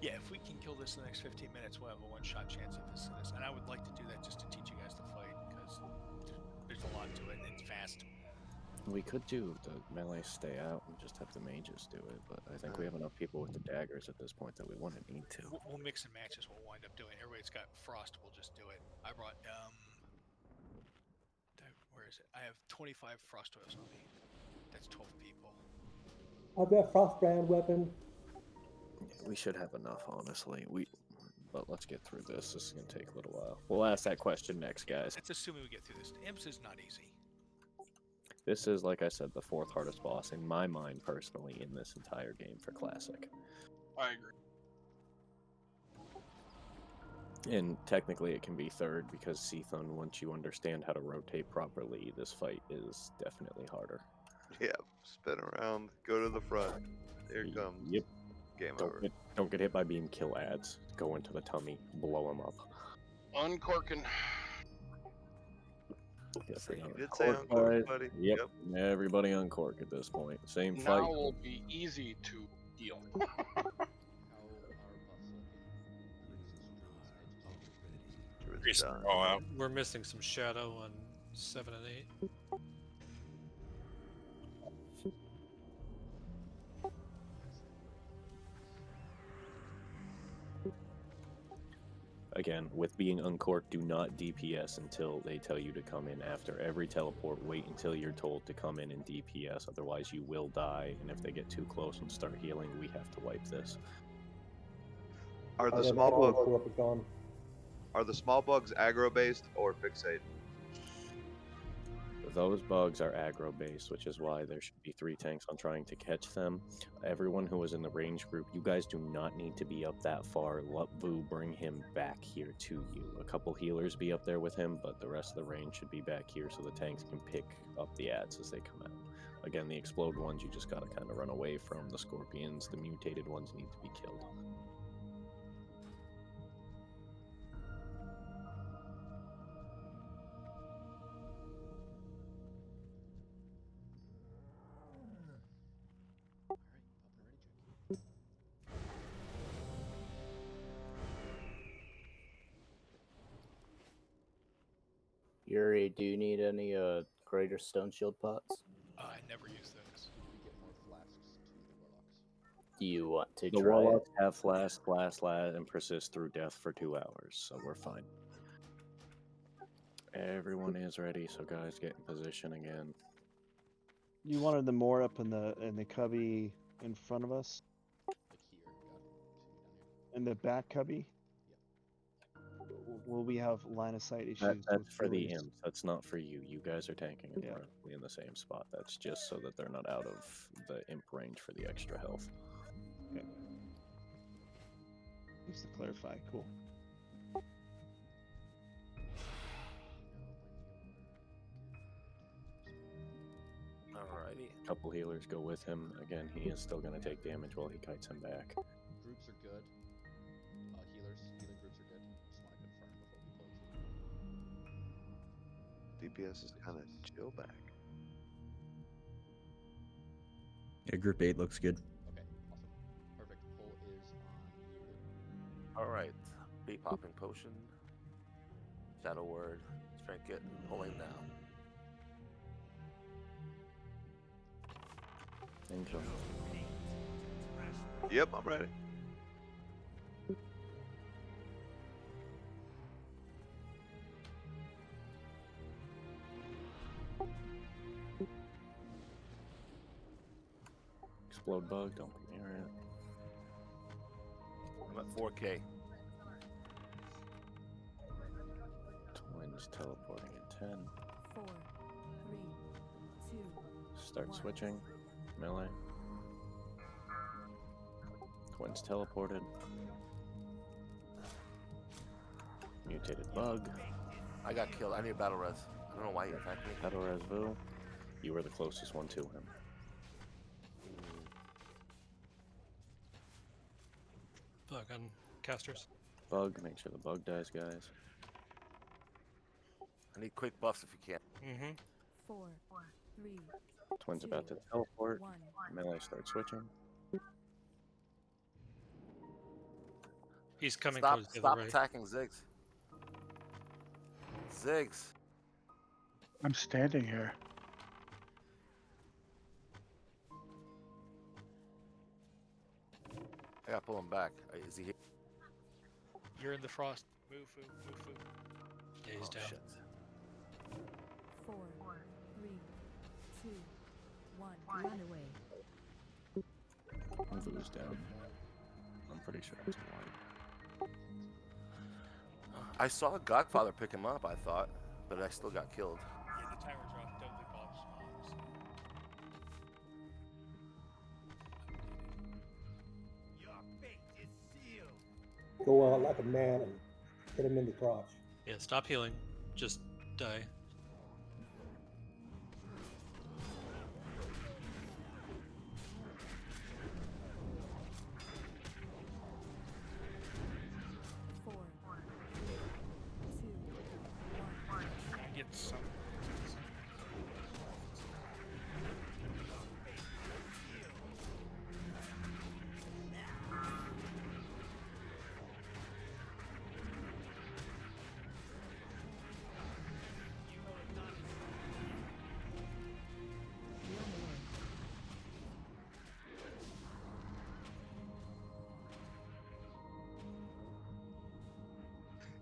Yeah, if we can kill this in the next 15 minutes, we'll have a one-shot chance of this. And I would like to do that just to teach you guys to fight, because there's a lot to it, and it's fast. We could do the melee stay out and just have the mages do it, but I think we have enough people with the daggers at this point that we wouldn't need to. We'll mix and match is what we'll wind up doing. Everybody's got frost, we'll just do it. I brought, where is it? I have 25 frost oils on me. That's 12 people. I've got Frostbrand weapon. We should have enough, honestly. But let's get through this. This is gonna take a little while. We'll ask that question next, guys. That's assuming we get through this. Imps is not easy. This is, like I said, the 4th hardest boss in my mind, personally, in this entire game for Classic. I agree. And technically it can be 3rd because Seathun, once you understand how to rotate properly, this fight is definitely harder. Yeah, spin around, go to the front. Here it comes. Yep. Game over. Don't get hit by beam kill ads. Go into the tummy, blow them up. Uncorking. Yes, You did say uncork, buddy. Yep. Everybody uncork at this point. Same Now fight. will be easy to heal. We're missing some shadow on 7 and 8. Again, with being uncorked, do not DPS until they tell you to come in. After every teleport, wait until you're told to come in and DPS, otherwise you will die, and if they get too close and start healing, we have to wipe this. Are the small bugs aggro based or fixate? Those bugs are aggro based, which is why there should be 3 tanks on trying to catch them. Everyone who was in the range group, you guys do not need to be up that far. Let Vu bring him back here to you. A couple healers be up there with him, but the rest of the range should be back here so the tanks can pick up the ads as they come out. Again, the explode ones you just gotta kind of run away from. The scorpions, the mutated ones need to be killed. Yuri, do you need any greater stone shield pots? I never use those. Do you want to The try it? warlocks have flash, and persist through death for 2 hours, so we're fine. Everyone is ready, so guys, get in position again. You wanted them more up in the cubby in front of us? In the back cubby? Will we have line of sight issues? That's for the healers? imps. That's not for you. You guys are tanking and perfectly in the same spot. That's just so that they're not out of the imp range for the extra health. Okay. Just to clarify, cool. Alrighty. Couple healers go with him. Again, he is still going to take damage while he kites him back. Groups are good. Healing groups are good. Just want to confirm before we close. DPS is kind of chill back. Yeah, group 8 looks good. Okay, awesome. Perfect. Pull is on you. Alright. Be popping potion. Shadow word. Trinket. Pulling now. Income. Yep, I'm ready. Explode bug, don't be near it. I'm at 4K. Twins teleporting in 10, 4, 3, 2, start switching. Melee. Twins teleported. Mutated bug. I got killed. I need a battle res. I don't know why he attacked me. Battle res Vu. You were the closest one to him. Bug on casters. Bug, make sure the bug dies, guys. I need quick buffs if you can. Mm-hmm. 4, 3, Twins 2, about to teleport. 1. Melee start switching. He's coming Stop, towards the stop other right. attacking Ziggs. Ziggs. I'm standing here. I gotta pull him back. Is he here? You're in the frost. Move, move, move, move. Yeah, he's down. Shit. 4, 3, 2, 1. Run away. Vu's down. I'm pretty sure it's one. I saw Godfather pick him up, I thought, but I still got killed. Yeah, the timer's off. Definitely Bob's mom's. Go out like a man and hit him in the crotch. Yeah, stop healing. Just die. Get some.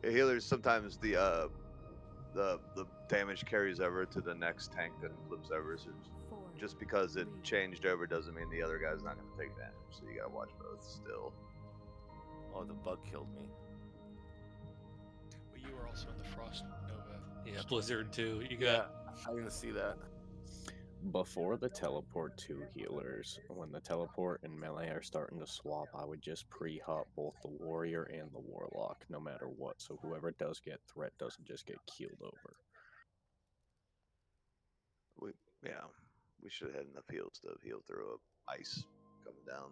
Yeah, healers sometimes the damage carries over to the next tank that flips over. So just because it changed over doesn't mean the other guy's not going to take damage. So you gotta watch both still. Oh, the bug killed me. Well, you were also in the frost nova. Yeah, Blizzard too. You got. Yeah, I didn't see that. Before the teleport to healers, when the teleport and melee are starting to swap, I would just pre-hop both the warrior and the warlock, no matter what. So whoever does get threat doesn't just get keeled over. We should have had enough heals to heal through a ice coming down.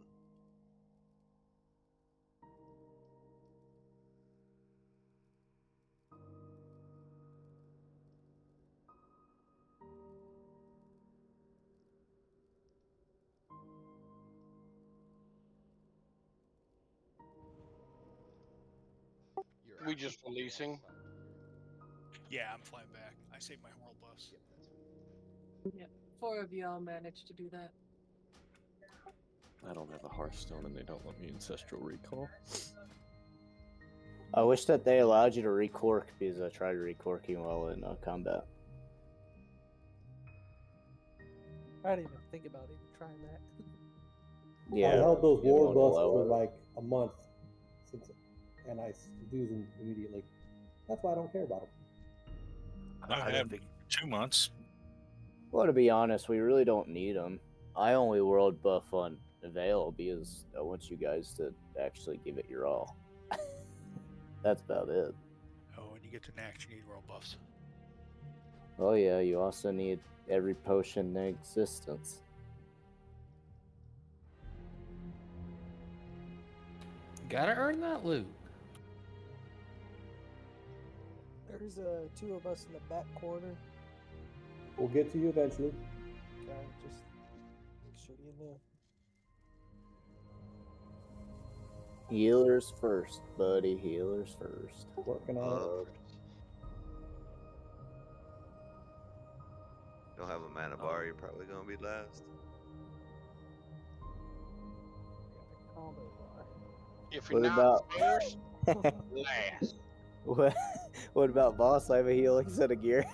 We just releasing. Yeah, I'm flying back. I saved my world buffs. Yep. 4 of y'all managed to do that. I don't have a Hearthstone and they don't let me Ancestral Recall. I wish that they allowed you to recork because I tried recorking while in combat. I didn't even think about even trying that. Yeah, I held those you war won't buffs allow for it. like a month, and I used them immediately. That's why I don't care about them. I have 2 months. Well, to be honest, we really don't need them. I only world buff on Veil because I want you guys to actually give it your all. That's about it. Oh, when you get to Nax, you need world buffs. Oh yeah, you also need every potion in existence. Gotta earn that loot. There's 2 of us in the back corner. We'll get to you eventually. Okay, just make sure you know. Healers first, buddy. Healers first. Working on it. Don't have a mana bar, you're probably gonna be last. Combo bar. If you're What not about first, last. what about boss? I have a healing set of gear.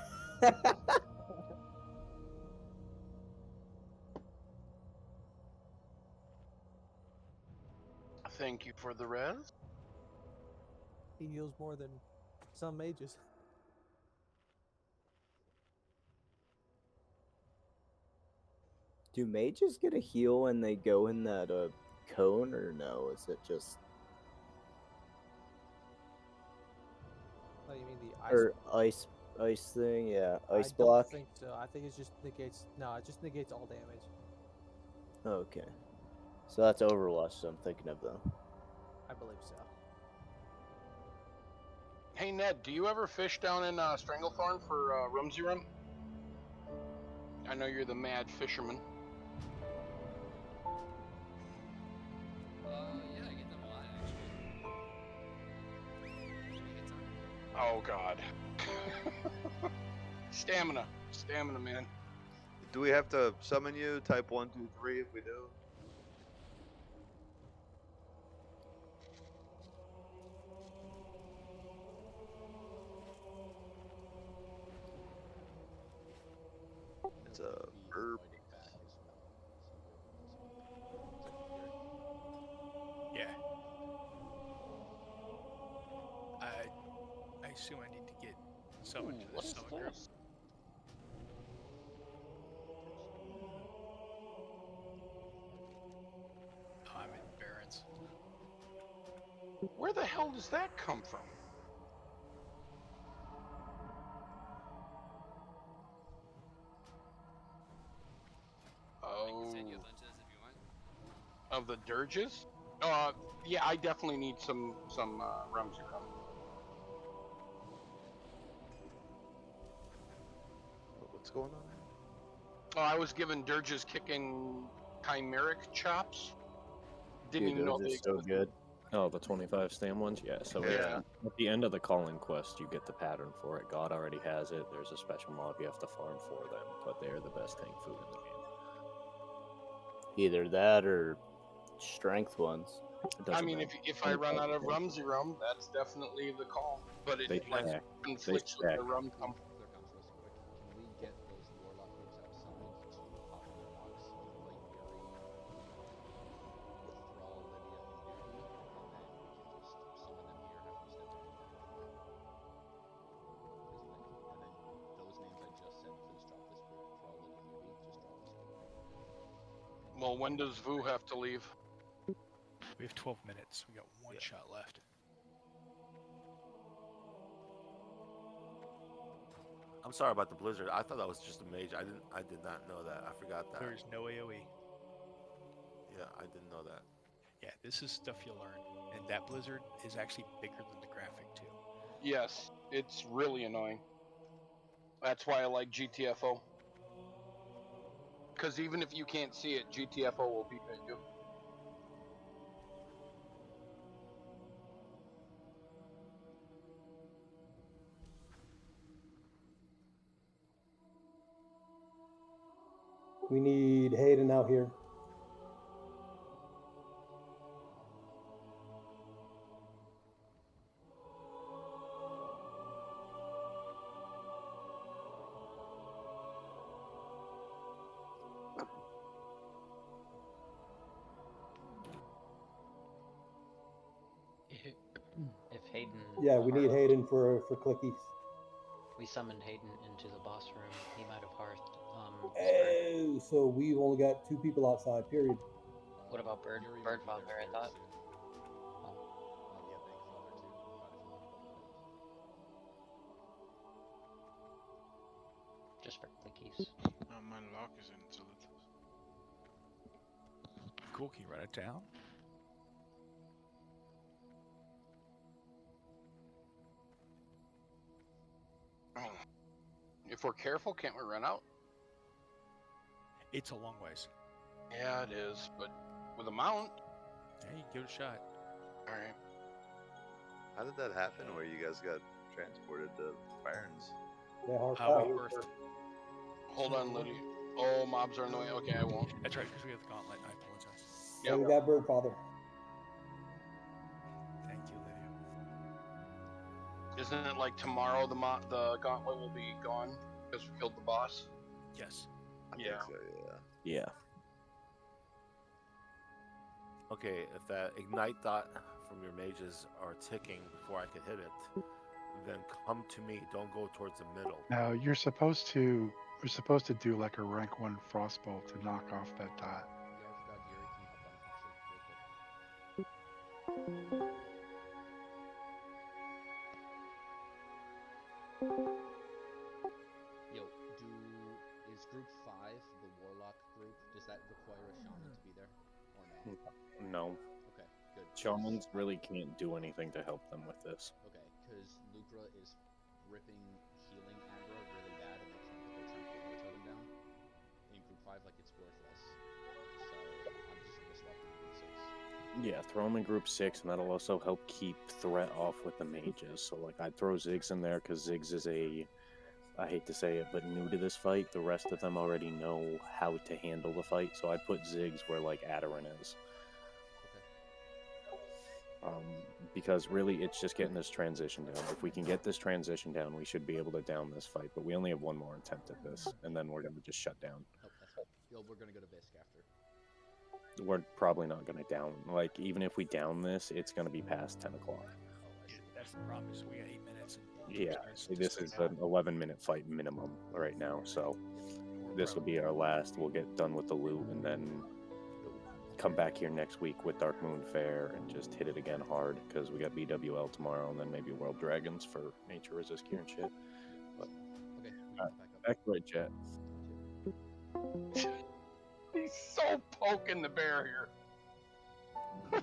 Thank you for the res. He heals more than some mages. Do mages get a heal when they go in that cone, or no? Is it just Oh, you mean the ice? or ice thing? Yeah, ice I block. don't think so. I think it just negates. No, it just negates all damage. Okay, so that's Overwatch. I'm thinking of though. I believe so. Hey Ned, do you ever fish down in Stranglethorn for Rumsey Rum? I know you're the mad fisherman. Yeah, I get them a lot actually. Oh God. Stamina, man. Do we have to summon you? Type 1, 2, 3 if we do. It's a herb. Yeah. I assume I need to get summoned to What this is summon group. this? Oh, I'm in Barrens. Where the hell does that come from? I can send you a Oh, bunch of those if you want. of the dirges? Yeah, I definitely need some Rumsey Rum. What's going on here? Oh, I was given dirges kicking chimeric chops. Didn't Dude, even know those are they so existed. good. Oh, the 25 stam ones? Yeah, so Yeah. at the end of the calling quest, you get the pattern for it. God already has it. There's a special mob you have to farm for them, but they're the best tank food in the game. Either that or strength ones. I mean, if I run out of Rumsey Rum, that's definitely the call. But it They like stack. conflicts They with the stack. rum comp. Clear comms real quick. Can we get those warlock groups outside to pop their locks? Invite Yuri, Thrall, Lydia, and Nuki, and then we can just summon them here, have them step in, and go from there. And then those names I just said, please drop this group. Thrall, Lydia, Nuki, just drop this group. Well, when does Vu have to leave? We have 12 minutes. We got one shot left. I'm sorry about the blizzard. I thought that was just a mage. I did not know that. I forgot that. There's no AoE. Yeah, I didn't know that. Yeah, this is stuff you'll learn. And that blizzard is actually bigger than the graphic too. Yes, it's really annoying. That's why I like GTFO. Because even if you can't see it, GTFO will beep at you. We need Hayden out here. If Hayden. Yeah, we need Hayden for clickies. We summoned Hayden into the boss room. He might have hearthed. Oh, so we've only got 2 people outside. Period. What about Birdfather? I thought. Yeah, Bankfather too. Not if you want to put him in. Just for clickies. My lock is in Zulith. Cool, can you write it down? If we're careful, can't we run out? It's a long ways. Yeah, it is, but with a mount. Yeah, you give it a shot. All right. How did that happen where you guys got transported to Barrens? Yeah, we birthed. Hold on, Liddy. Oh, mobs are in the way. Okay, I won't. That's right, because we have the gauntlet. I apologize. So we got Birdfather. Thank you, Lydia. Isn't it like tomorrow the gauntlet will be gone because we killed the boss? Yes. I think so, yeah. Yeah. Okay, if that ignite dot from your mages are ticking before I could hit it, then come to me. Don't go towards the middle. Now you're supposed to We're supposed to do like a rank 1 frostbolt to knock off that dot. Yo, is group 5, the warlock group, does that require a shaman to be there? Or no? No. Okay, good. Shamans really can't do anything to help them with this. Okay, because Lucra is ripping healing aggro really bad, and they're trying to auto totem down. In group 5, like, it's worthless. So, I'm just gonna swap them to group 6. Yeah, throw them in group 6, and that'll also help keep threat off with the mages. So, like, I'd throw Ziggs in there, because Ziggs is I hate to say it, but new to this fight. The rest of them already know how to handle the fight, so I'd put Ziggs where, like, Adarin is. Because really, it's just getting this transition down. If we can get this transition down, we should be able to down this fight, but we only have one more attempt at this, and then we're going to just shut down. Oh, that's fine. Yo, we're gonna go to Bisk after. We're probably not going to down. Like, even if we down this, it's going to be past 10 o'clock. That's the problem. Is we got 8 minutes. And Yeah, this is an 11-minute fight minimum right now, so this will be our last. We'll get done with the loot, and then come back here next week with Dark Moon Fair and just hit it again hard, because we got BWL tomorrow, and then maybe World Dragons for Nature Resist Gear and shit. But back to it, Jet. He's so poking the bear here.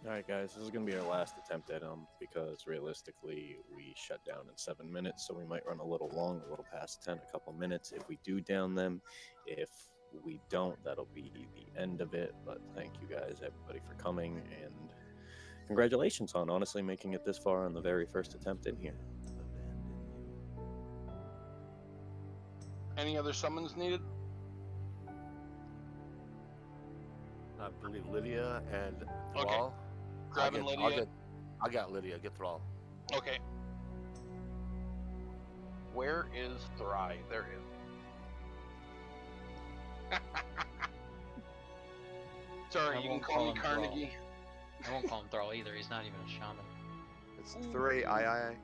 Alright guys, this is going to be our last attempt at them, because realistically we shut down in 7 minutes, so we might run a little long, a little past 10, a couple minutes if we do down them. If we don't, that'll be the end of it. But thank you guys, everybody, for coming, and congratulations on honestly making it this far on the very first attempt in here. Any other summons needed? I believe Lydia and Okay. Thrall. Grabbing Lydia. I got Lydia. Get Thrall. Okay. Where is Thry? There is. Sorry, you can call me Carnegie. I won't call him Thrall either. He's not even a shaman. It's 3 I.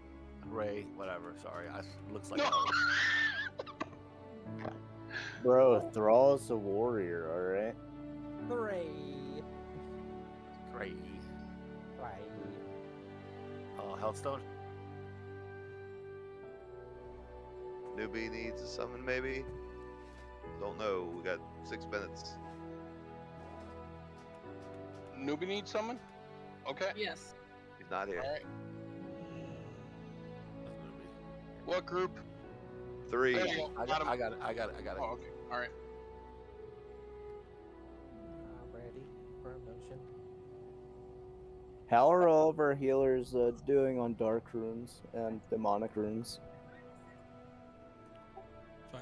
Ray, whatever. Sorry, looks like. No. Bro, Thrall's a warrior, alright? Hooray! Ray. Right. Healthstone. Newbie needs a summon, maybe? Don't know. We got 6 minutes. Newbie needs someone? Okay. Yes. He's not here. Alright. What group? 3. There you go. I got it. Oh, okay. Alright. Ready for a motion? How are all of our healers doing on dark runes and demonic runes? Fine.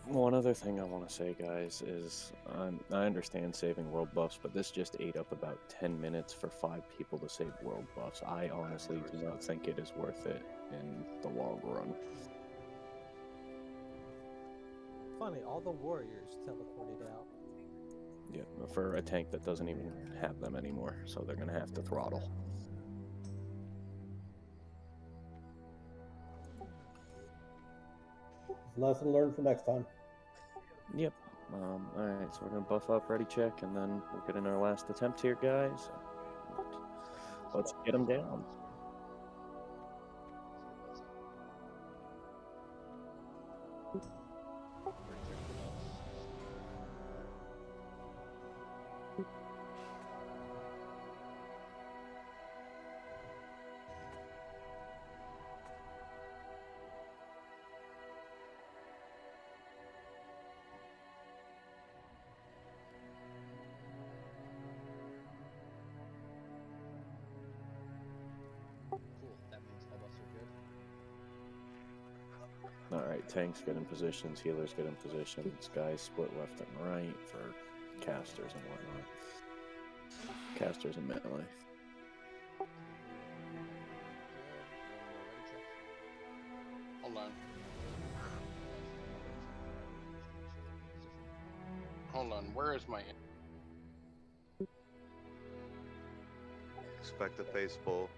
One other thing I want to say, guys, is I understand saving world buffs, but this just ate up about 10 minutes for 5 people to save world buffs. I honestly do not think it is worth it in the long run. Funny, all the warriors teleported out. Yeah, for a tank that doesn't even have them anymore, so they're gonna have to throttle. Lesson learned for next time. Yep. Alright, so we're gonna buff up, ready check, and then we'll get in our last attempt here, guys. Let's get them down. Cool. That means all buffs are good. Alright, tanks get in positions, healers get in positions, guys split left and right for casters and whatnot. Casters and melee. Hold on. Hold on. Where is my... Expect a face full.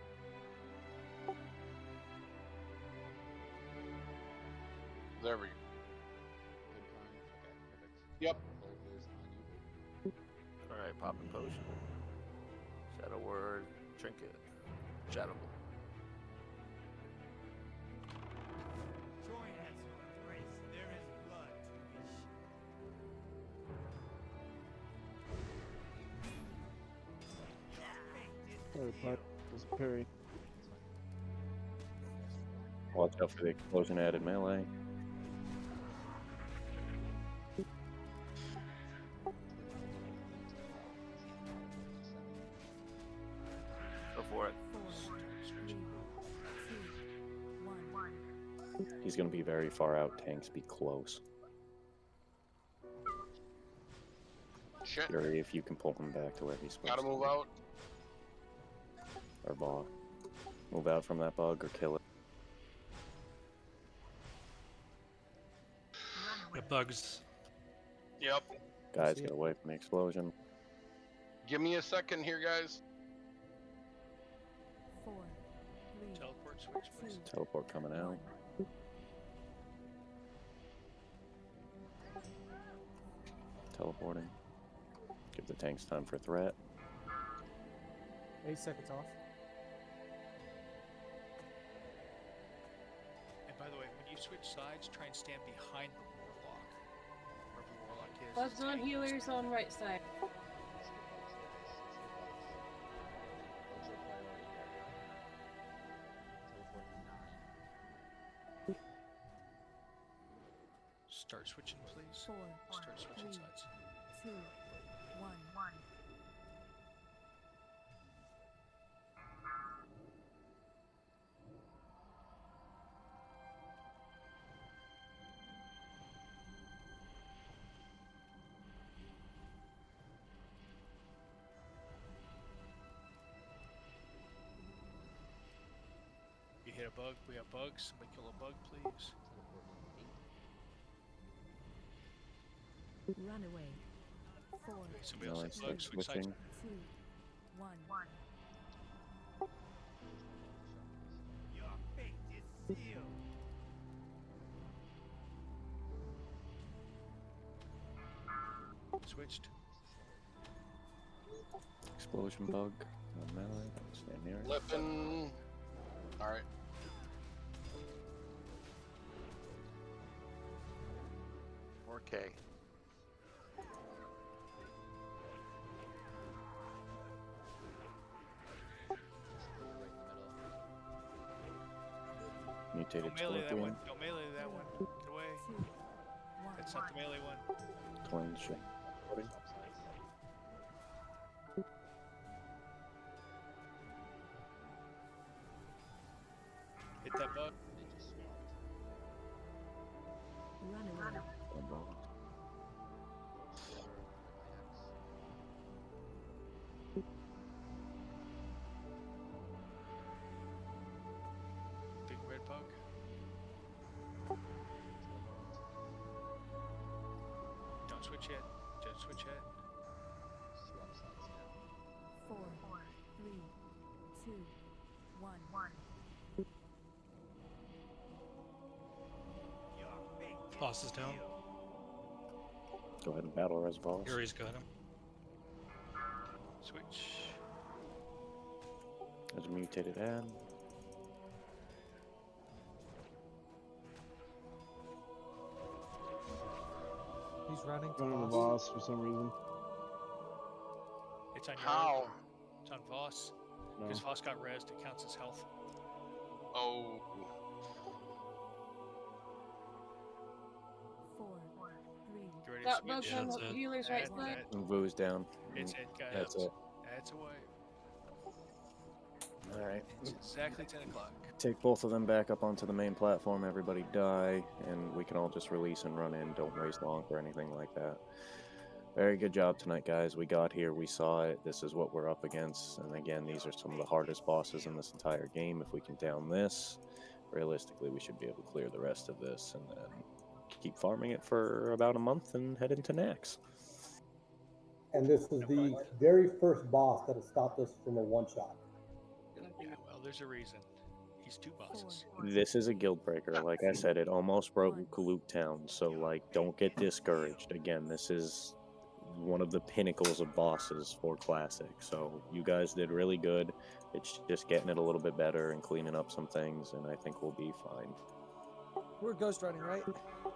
There we go. Good con. Okay, perfect. Yep. Pull is on you. Alright, popping potion. Shadow word, trinket, shadow. Join us, Grace. There is blood to be Sorry, Puck. Was parry. Watch out for the explosion added melee. Go for it. 4, 3, 2, 1. He's going to be very far out. Tanks, be close. Shit. Fury, if you can pull him back to where he's supposed Gotta to move be. out. Or bog. Move out from that bug or kill it. The bugs. Yep. Guys, get away from the explosion. Give me a second here, guys. 4, 3, Teleport switch, please. Teleport coming out. Teleporting. Give the tanks time for threat. 8 seconds off. And by the way, when you switch sides, try and stand behind the warlock. Wherever the warlock is. Bugs on healers on right side. Bugs are priority here. Teleport 9. Start switching, please. 4, Start switching 3, sides. 2, 1. You hit a bug. We have bugs. Somebody kill a bug, please. Runaway. 4, Okay, somebody else hit Nice, bugs. Switch sides. 2, 1. Your fate is sealed. Switched. Explosion bug. On melee. Stand near it. Flipping. Alright. Okay. Mutated Don't melee that scorpion. one. Don't melee that one. Get away. 2, 1. That's not the melee one. Twins. Shit. Hit that bug. Runaway. On bog. Big red bug. Don't switch yet. Don't switch yet. Swap sides now. 4, 3, 2, 1. Your fate is Boss is down. Go ahead and battle res boss. Fury's got him. Switch. There's a mutated ad. He's running to Running the boss. boss for some reason. It's on your. How? It's on Voss. No. Because Voss got rezzed, it counts as health. Oh. 4, 3, Get ready to Got switch. bugs Yeah, on that's it. healers right That's side. it. And Vu's down. It's it, guys. That's it. That's away. Alright. It's exactly 10 o'clock. Take both of them back up onto the main platform. Everybody die. And we can all just release and run in. Don't waste long or anything like that. Very good job tonight, guys. We got here. We saw it. This is what we're up against. And again, these are some of the hardest bosses in this entire game. If we can down this, realistically, we should be able to clear the rest of this. And then keep farming it for about a month and head into Nax. And this is the very first boss that has stopped us from a one-shot. Yeah, well, there's a reason. He's 2 bosses. This is a guild breaker. Like I said, it almost broke Kaluk Town. So like, don't get discouraged. Again, this is one of the pinnacles of bosses for Classic. So you guys did really good. It's just getting it a little bit better and cleaning up some things, and I think we'll be fine. We're ghost running, right?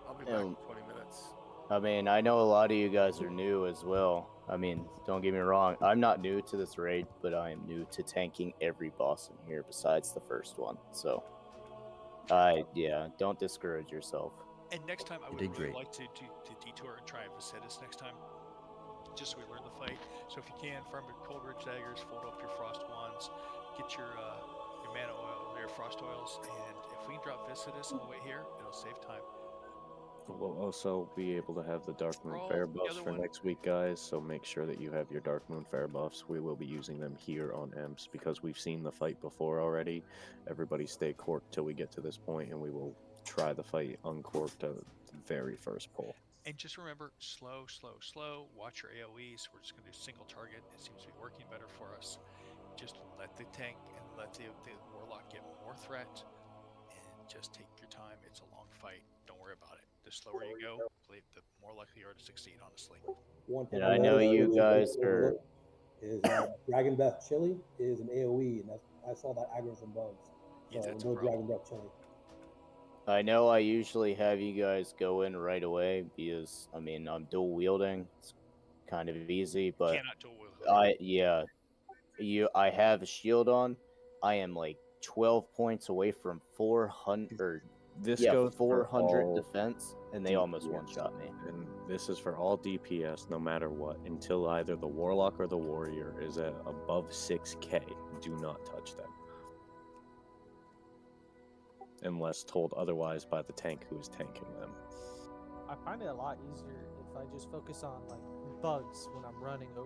I'll be back in 20 minutes. I mean, I know a lot of you guys are new as well. I mean, don't get me wrong. I'm not new to this raid, but I am new to tanking every boss in here besides the first one. So, yeah, don't discourage yourself. And next time, I would did really great. like to detour and try Vicidus next time, just so we learn the fight. So if you can, farm your Cold Ridge daggers, fold up your frost wands, get your mana oil, your frost oils, and if we can drop Vicidus on the way here, it'll save time. We'll also be able to have the Dark Moon Scroll, Fair the buffs other for one. next week, guys. So make sure that you have your Dark Moon Fair buffs. We will be using them here on EMPS because we've seen the fight before already. Everybody stay corked till we get to this point, and we will try the fight uncorked at the very first pull. And just remember, slow, slow, slow. Watch your AoEs. We're just going to do single target. It seems to be working better for us. Just let the tank and let the warlock get more threat, and just take your time. It's a long fight. Don't worry about it. The slower you go, the more likely you are to succeed, honestly. One thing And I know you guys are. Is Dragon Breath Chili is an AoE, and I saw that aggro some bugs. So no Dragon Breath Chili. I know I usually have you guys go in right away because, I mean, I'm dual wielding. It's kind of easy, but Cannot dual wield. I have a shield on. I am like 12 points away from 400. This goes for 400 all defense, and they DPS. almost one-shot me. And this is for all DPS, no matter what, until either the Warlock or the Warrior is at above 6k. Do not touch them. Unless told otherwise by the tank who is tanking them. I find it a lot easier if I just focus on like bugs when I'm running over.